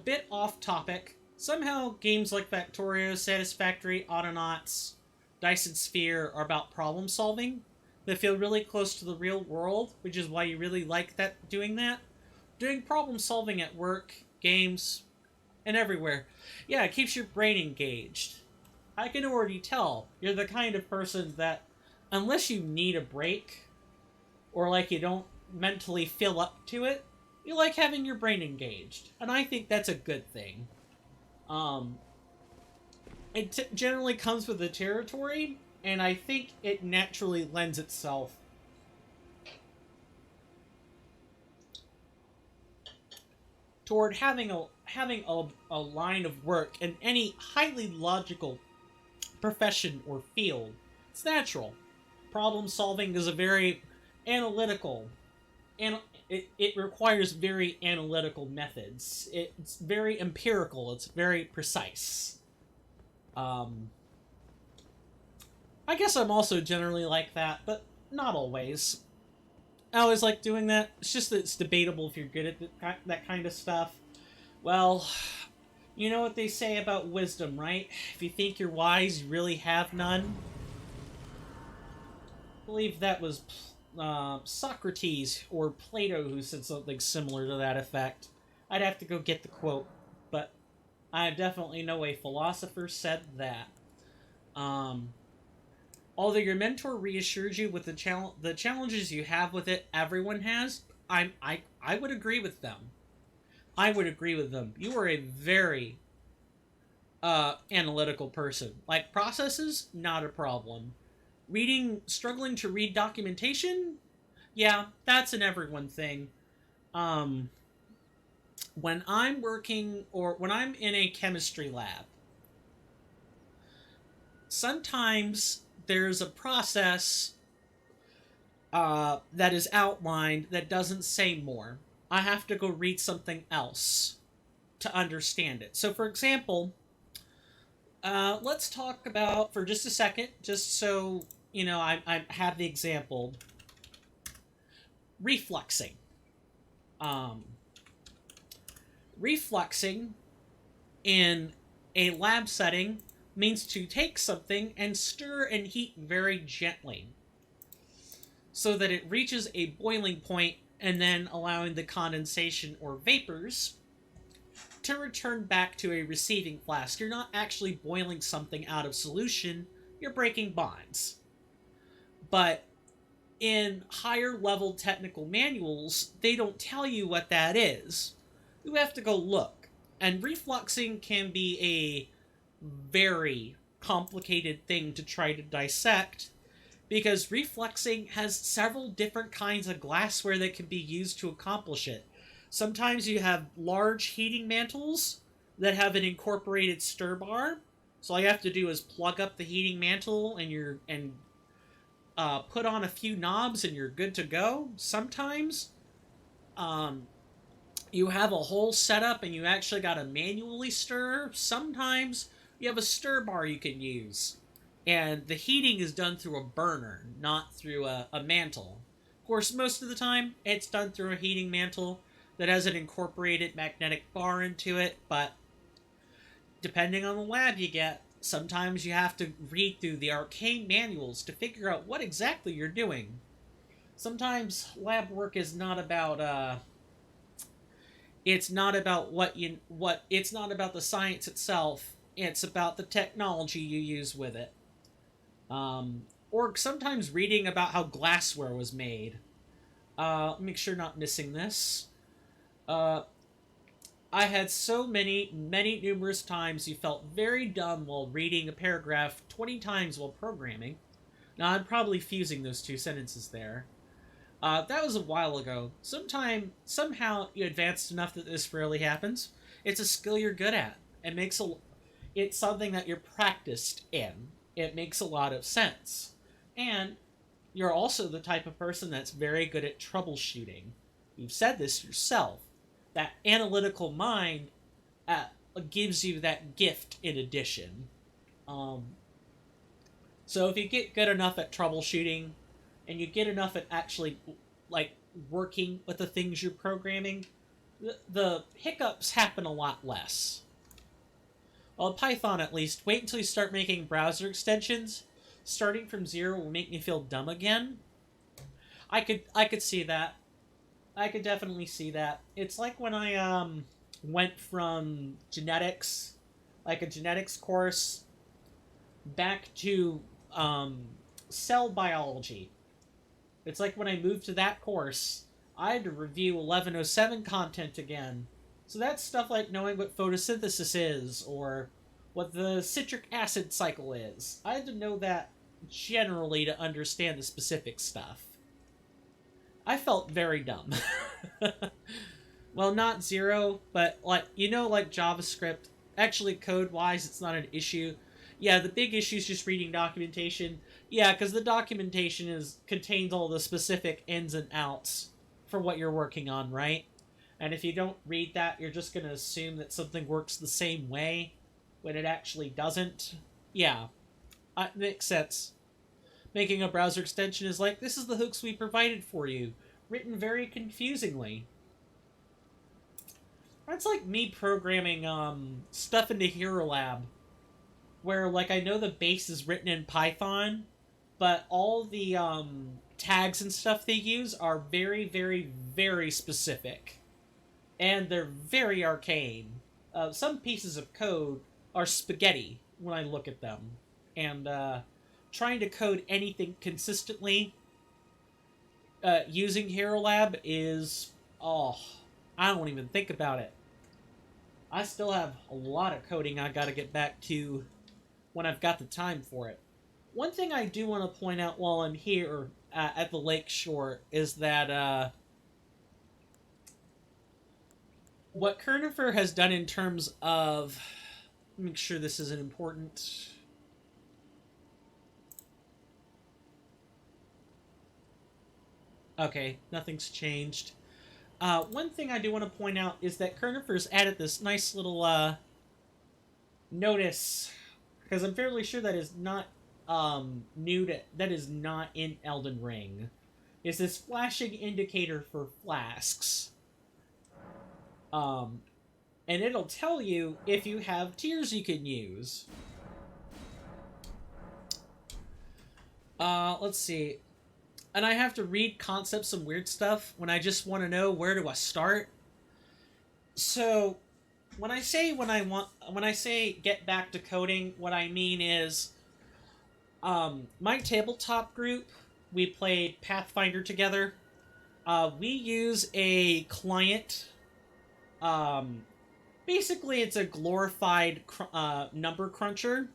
bit off topic. Somehow games like Factorio, Satisfactory, Autonauts Dyson Sphere are about problem solving. They feel really close to the real world, which is why you really like doing that. Doing problem solving at work, games, and everywhere. Yeah, it keeps your brain engaged. I can already tell you're the kind of person that, unless you need a break, or like you don't mentally fill up to it, you like having your brain engaged. And I think that's a good thing. It generally comes with the territory, and I think it naturally lends itself toward having a line of work in any highly logical profession or field. It's natural. Problem solving is a very analytical, and it requires very analytical methods. It's very empirical. It's very precise. I guess I'm also generally like that, but not always. I always like doing that. It's just that it's debatable if you're good at that kind of stuff. Well, you know what they say about wisdom, right? If you think you're wise, you really have none. I believe that was Socrates or Plato who said something similar to that effect. I'd have to go get the quote, but I definitely know a philosopher said that. Although your mentor reassured you with the challenges you have with it, everyone has. I would agree with them. I would agree with them. You are a very analytical person. Like processes, not a problem. Struggling to read documentation, yeah, that's an everyone thing. When I'm working or when I'm in a chemistry lab, sometimes there's a process that is outlined that doesn't say more. I have to go read something else to understand it. So, for example, let's talk about, for just a second, just so, you know, I have the example, refluxing. Refluxing in a lab setting means to take something and stir and heat very gently so that it reaches a boiling point and then allowing the condensation or vapors to return back to a receiving flask. You're not actually boiling something out of solution, you're breaking bonds. But in higher level technical manuals, they don't tell you what that is. You have to go look. And refluxing can be a very complicated thing to try to dissect, because refluxing has several different kinds of glassware that can be used to accomplish it. Sometimes you have large heating mantles that have an incorporated stir bar, so all you have to do is plug up the heating mantle and put on a few knobs and you're good to go. Sometimes you have a whole setup and you actually got to manually stir. Sometimes you have a stir bar you can use, and the heating is done through a burner, not through a mantle. Of course, most of the time, it's done through a heating mantle that has an incorporated magnetic bar into it, but depending on the lab you get, sometimes you have to read through the arcane manuals to figure out what exactly you're doing. Sometimes lab work is not about, it's not about it's not about the science itself. It's about the technology you use with it. Or sometimes reading about how glassware was made. Make sure not missing this. I had so many numerous times you felt very dumb while reading a paragraph 20 times while programming. Now, I'm probably fusing those two sentences there. That was a while ago. Somehow you advanced enough that this rarely happens. It's a skill you're good at. It's something that you're practiced in. It makes a lot of sense. And you're also the type of person that's very good at troubleshooting. You've said this yourself. That analytical mind gives you that gift in addition. So if you get good enough at troubleshooting, and you get enough at actually, like, working with the things you're programming, the hiccups happen a lot less. Well, Python at least, wait until you start making browser extensions. starting from zero will make me feel dumb again. I could see that. I could definitely see that. It's like when I went from genetics, like a genetics course, back to cell biology. It's like when I moved to that course, I had to review 1107 content again. So that's stuff like knowing what photosynthesis is, or what the citric acid cycle is. I had to know that generally to understand the specific stuff. I felt very dumb. Well, not zero, but like, like JavaScript, actually code-wise, it's not an issue. Yeah, the big issue is just reading documentation. Yeah, because the documentation contains all the specific ins and outs for what you're working on, right? And if you don't read that, you're just going to assume that something works the same way when it actually doesn't. Yeah, makes sense. Making a browser extension is like, this is the hooks we provided for you, written very confusingly. That's like me programming stuff into Hero Lab, where like I know the base is written in Python, but all the tags and stuff they use are very, very, very specific, and they're very arcane. Some pieces of code are spaghetti when I look at them, and trying to code anything consistently using Hero Lab is, I don't even think about it. I still have a lot of coding I gotta get back to when I've got the time for it. One thing I do want to point out while I'm here at the lakeshore is that what Kernifer has done in terms of... Make sure this isn't important. Okay, nothing's changed. One thing I do want to point out is that Kernifer's added this nice little notice, because I'm fairly sure that is not that is not in Elden Ring. Is this flashing indicator for flasks. And it'll tell you if you have tears you can use. Let's see. And I have to read concepts and weird stuff when I just want to know where do I start. So, when I say get back to coding, what I mean is, my tabletop group, we played Pathfinder together. We use a client. Basically, it's a glorified number cruncher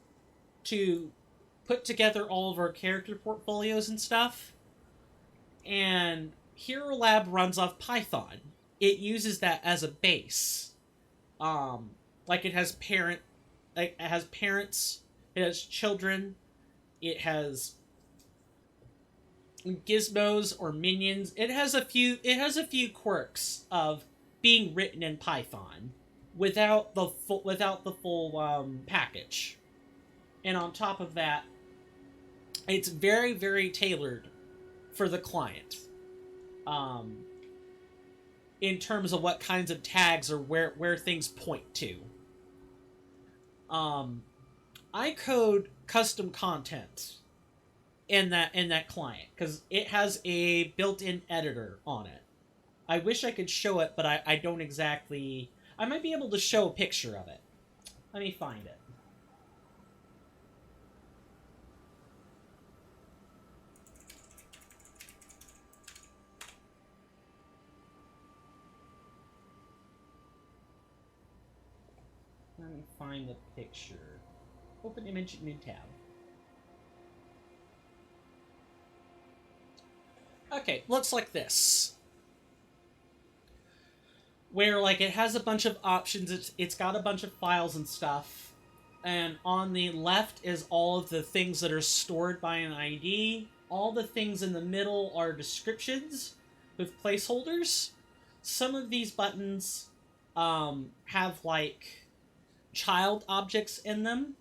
to put together all of our character portfolios and stuff. And Hero Lab runs off Python. It uses that as a base. Like it has parents, it has children, it has gizmos or minions. It has a few quirks of being written in Python without the full package. And on top of that, it's very, very tailored for the client, in terms of what kinds of tags or where things point to. I code custom content in that client because it has a built-in editor on it. I wish I could show it, but I don't exactly. I might be able to show a picture of it. Let me find it. Let me find the picture. Open image, new tab. Okay, looks like this. Where, like, it has a bunch of options, it's got a bunch of files and stuff, and on the left is all of the things that are stored by an ID. All the things in the middle are descriptions with placeholders. Some of these buttons have, like, child objects in them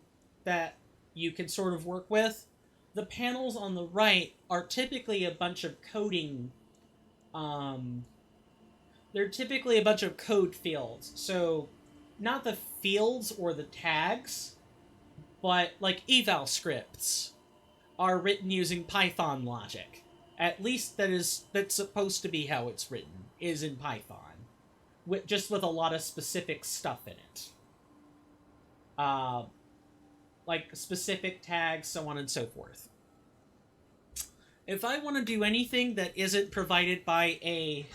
that you can sort of work with. The panels on the right are typically a bunch of coding. They're typically a bunch of code fields. So, not the fields or the tags, but like eval scripts. are written using Python logic. At least that's supposed to be how it's written, is in Python, just with a lot of specific stuff in it. Like specific tags, so on and so forth. If I want to do anything that isn't provided by a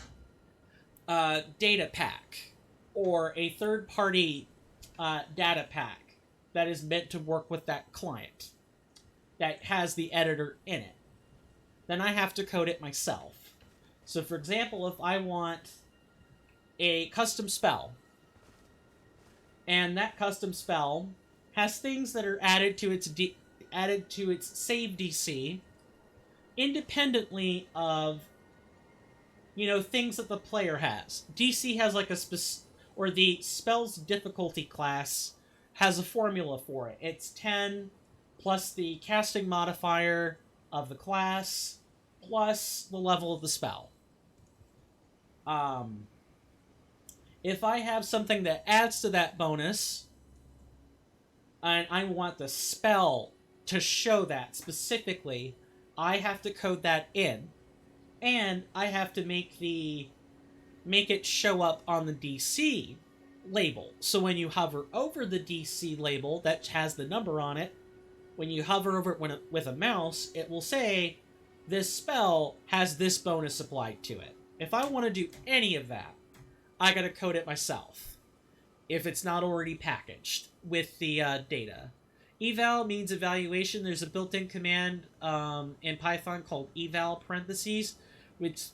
data pack or a third-party data pack that is meant to work with that client that has the editor in it, then I have to code it myself. So for example, if I want a custom spell, and that custom spell has things that are added to its save DC, independently of, things that the player has. DC has like or the spell's difficulty class has a formula for it. It's 10 plus the casting modifier of the class plus the level of the spell. If I have something that adds to that bonus, and I want the spell to show that specifically, I have to code that in. And I have to make it show up on the DC label. So when you hover over the DC label that has the number on it, when you hover over it with a mouse, it will say, this spell has this bonus applied to it. If I want to do any of that, I gotta code it myself, if it's not already packaged with the data. Eval means evaluation. There's a built-in command in Python called eval parentheses, which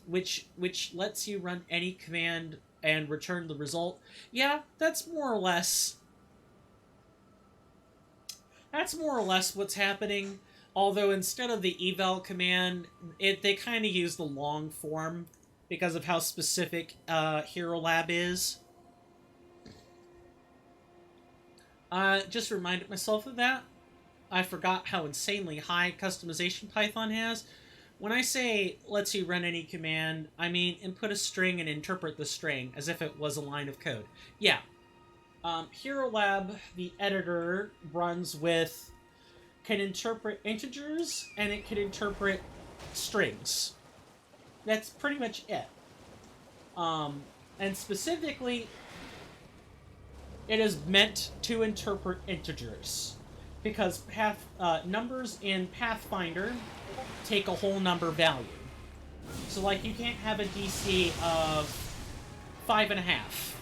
lets you run any command and return the result. Yeah, that's more or less what's happening. Although instead of the eval command, they kind of use the long form because of how specific Hero Lab is. Just reminded myself of that. I forgot how insanely high customization Python has. When I say lets you run any command, I mean input a string and interpret the string as if it was a line of code. Yeah. Hero Lab, the editor, can interpret integers and it can interpret strings. That's pretty much it. And specifically, it is meant to interpret integers, because numbers in Pathfinder take a whole number value. So, like, you can't have a DC of 5.5.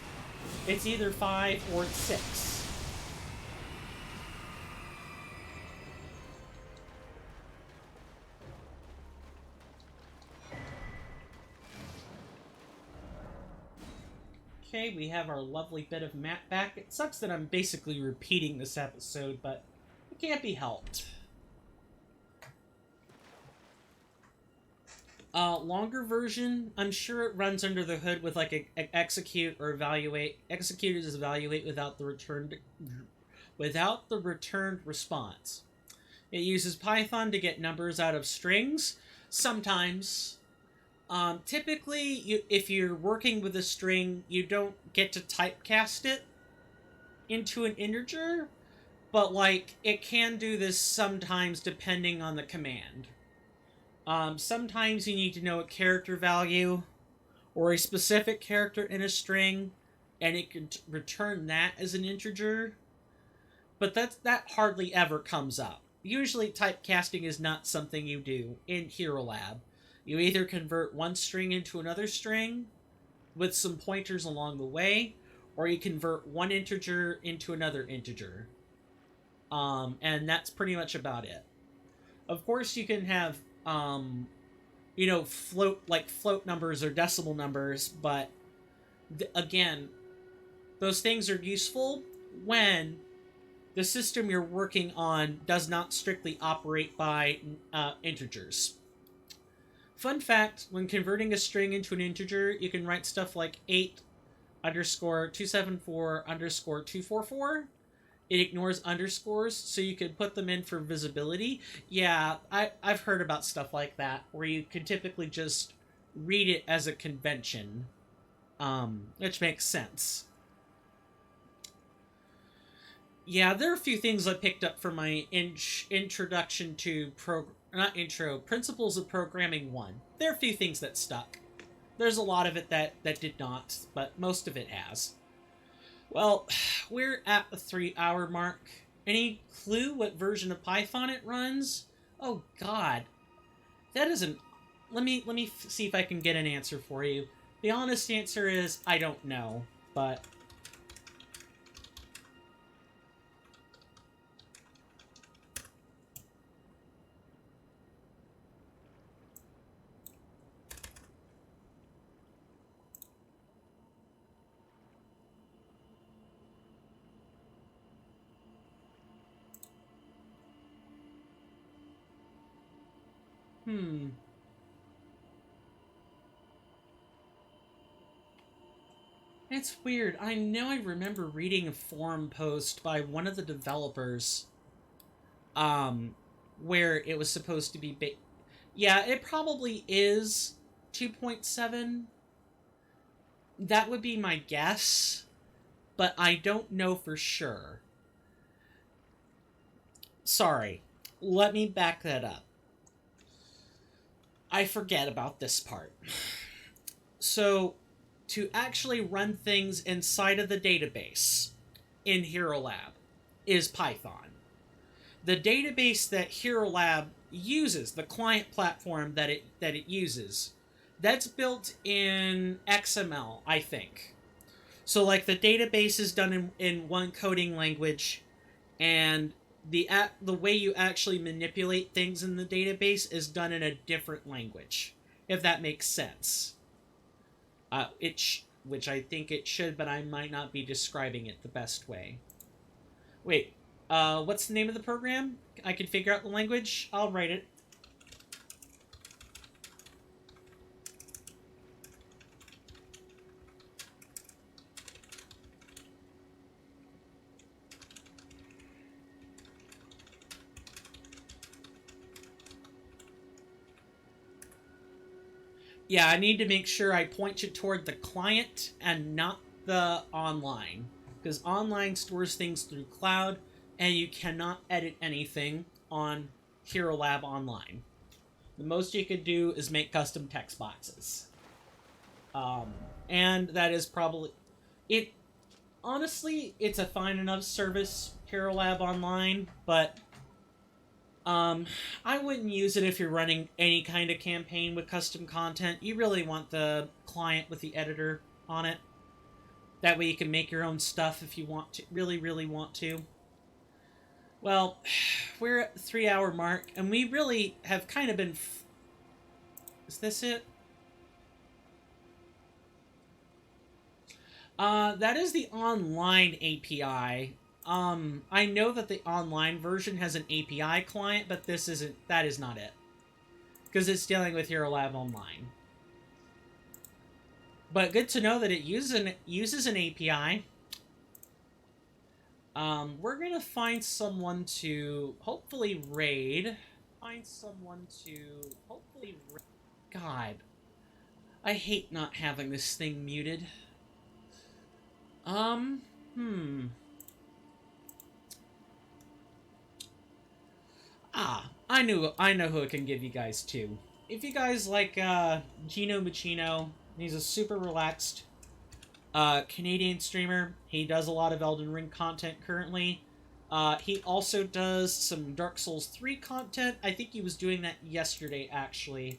It's either 5 or it's 6. Okay, we have our lovely bit of map back. It sucks that I'm basically repeating this episode, but it can't be helped. Longer version, I'm sure it runs under the hood with like a execute or evaluate. Execute is evaluate without the returned response. It uses Python to get numbers out of strings. Sometimes. Typically, if you're working with a string, you don't get to typecast it into an integer, but, like, it can do this sometimes depending on the command. Sometimes you need to know a character value or a specific character in a string, and it can return that as an integer, but that hardly ever comes up. Usually, typecasting is not something you do in Hero Lab. You either convert one string into another string with some pointers along the way, or you convert one integer into another integer. And that's pretty much about it. Of course, you can have, float numbers or decimal numbers, but again, those things are useful when the system you're working on does not strictly operate by integers. Fun fact, when converting a string into an integer, you can write stuff like 8_274_244. It ignores underscores, so you can put them in for visibility. Yeah, I've heard about stuff like that, where you can typically just read it as a convention, which makes sense. Yeah, there are a few things I picked up from my introduction to Principles of Programming 1. There are a few things that stuck. There's a lot of it that did not, but most of it has. Well, we're at the 3-hour mark. Any clue what version of Python it runs? Oh God, that isn't. Let me see if I can get an answer for you. The honest answer is I don't know, but hmm. It's weird. I know I remember reading a forum post by one of the developers, um, where it was supposed to be yeah, it probably is 2.7. That would be my guess, but I don't know for sure. Sorry. Let me back that up. I forget about this part. So, to actually run things inside of the database in Hero Lab is Python. The database that Hero Lab uses, the client platform that it uses, that's built in XML, I think. So like the database is done in one coding language, and the way you actually manipulate things in the database is done in a different language, if that makes sense. Which I think it should, but I might not be describing it the best way. Wait, what's the name of the program? I can figure out the language. I'll write it. Yeah, I need to make sure I point you toward the client and not the online. Because online stores things through cloud, and you cannot edit anything on Hero Lab Online. The most you could do is make custom text boxes. And that is probably... It honestly, it's a fine enough service, Hero Lab Online, but I wouldn't use it if you're running any kind of campaign with custom content. You really want the client with the editor on it. That way you can make your own stuff if you want to, really want to. Well, we're at the 3-hour mark, and we really have kind of been... Is this it? That is the online API. I know that the online version has an API client, but that is not it. Because it's dealing with Hero Lab Online. But good to know that it uses an API. We're gonna find someone to hopefully raid. God. I hate not having this thing muted. I know who can give you guys two. If you guys like Gino Muccino, he's a super relaxed Canadian streamer. He does a lot of Elden Ring content currently. He also does some Dark Souls 3 content. I think he was doing that yesterday, actually.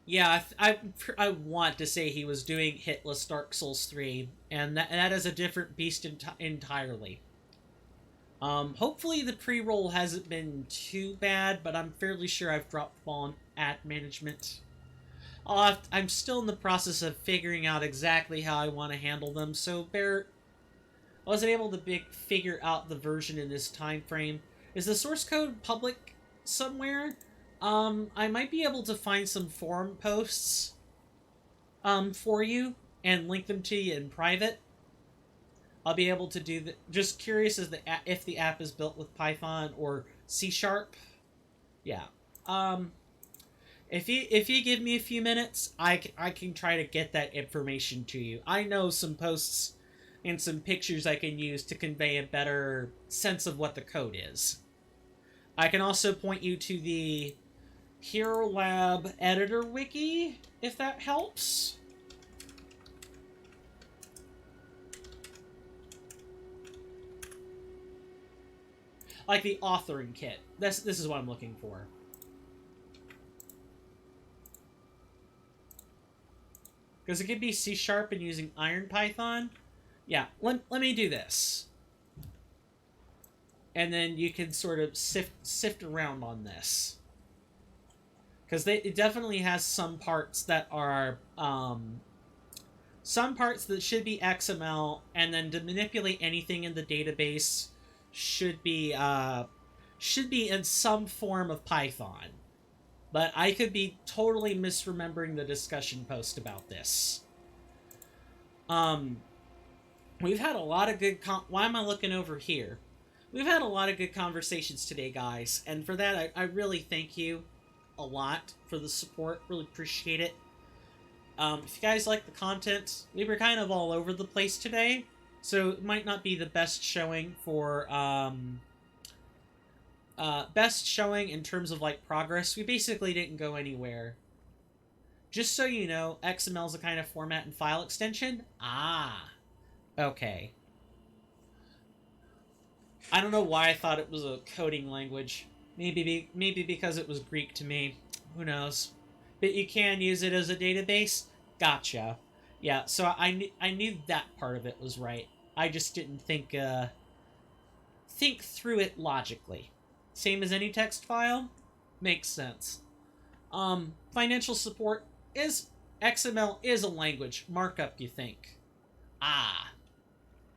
Yeah, I want to say he was doing hitless Dark Souls 3, and that is a different beast entirely. Hopefully the pre-roll hasn't been too bad, but I'm fairly sure I've dropped the ball on ad management. I'm still in the process of figuring out exactly how I want to handle them, so I wasn't able to figure out the version in this time frame. Is the source code public somewhere? I might be able to find some forum posts for you and link them to you in private. I'll be able to do that. Just curious as if the app is built with Python or C#. Yeah. If you give me a few minutes, I can try to get that information to you. I know some posts and some pictures I can use to convey a better sense of what the code is. I can also point you to the Hero Lab editor wiki, if that helps. Like the authoring kit. This is what I'm looking for. Because it could be C# and using IronPython. Yeah, let me do this. And then you can sort of sift around on this. Because it definitely has some parts that are... some parts that should be XML, and then to manipulate anything in the database should be in some form of Python. But I could be totally misremembering the discussion post about this. We've had a lot of good... Why am I looking over here? We've had a lot of good conversations today, guys. And for that, I really thank you a lot for the support. Really appreciate it. If you guys like the content, we were kind of all over the place today. So it might not be the best showing for... best showing in terms of, like, progress. We basically didn't go anywhere. Just so you know, XML is a kind of format and file extension. Ah. Okay. I don't know why I thought it was a coding language. Maybe because it was Greek to me. Who knows? But you can use it as a database? Gotcha. Yeah, so I knew that part of it was right. I just didn't think through it logically. Same as any text file? Makes sense. Financial support is... XML is a language. Markup, you think? Ah.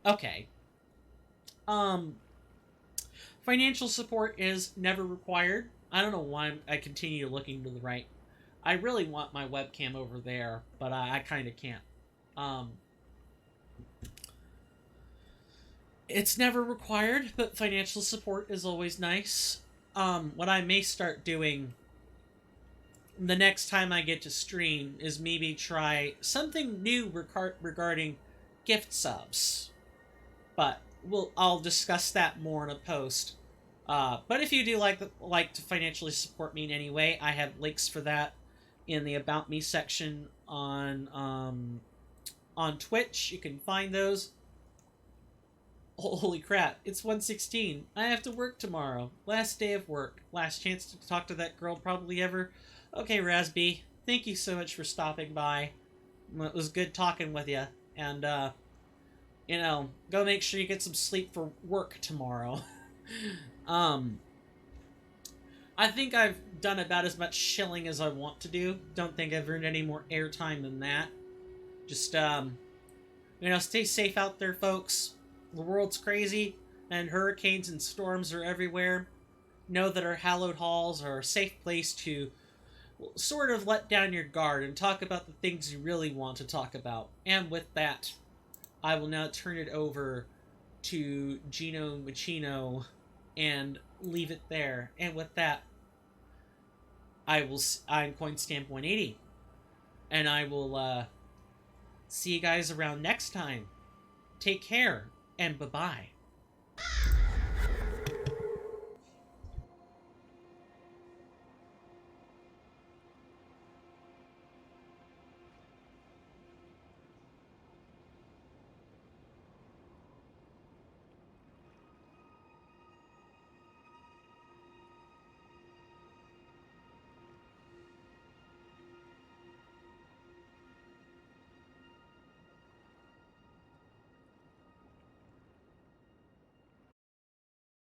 Okay. Financial support is never required. I don't know why I continue looking to the right. I really want my webcam over there, but I kind of can't. It's never required, but financial support is always nice. What I may start doing the next time I get to stream is maybe try something new regarding gift subs. But I'll discuss that more in a post. But if you do like to financially support me in any way, I have links for that in the About Me section on Twitch. You can find those. Holy crap, it's 1:16. I have to work tomorrow. Last day of work. Last chance to talk to that girl probably ever. Okay, Rasby, thank you so much for stopping by. It was good talking with you. And, you know, go make sure you get some sleep for work tomorrow. I think I've done about as much shilling as I want to do. Don't think I've earned any more airtime than that. Just, you know, stay safe out there, folks. The world's crazy, and hurricanes and storms are everywhere. Know that our hallowed halls are a safe place to sort of let down your guard and talk about the things you really want to talk about. And with that, I will now turn it over to Gino Machino and leave it there. And with that, I'm CoinStamp 180, and I will see you guys around next time. Take care, and bye-bye.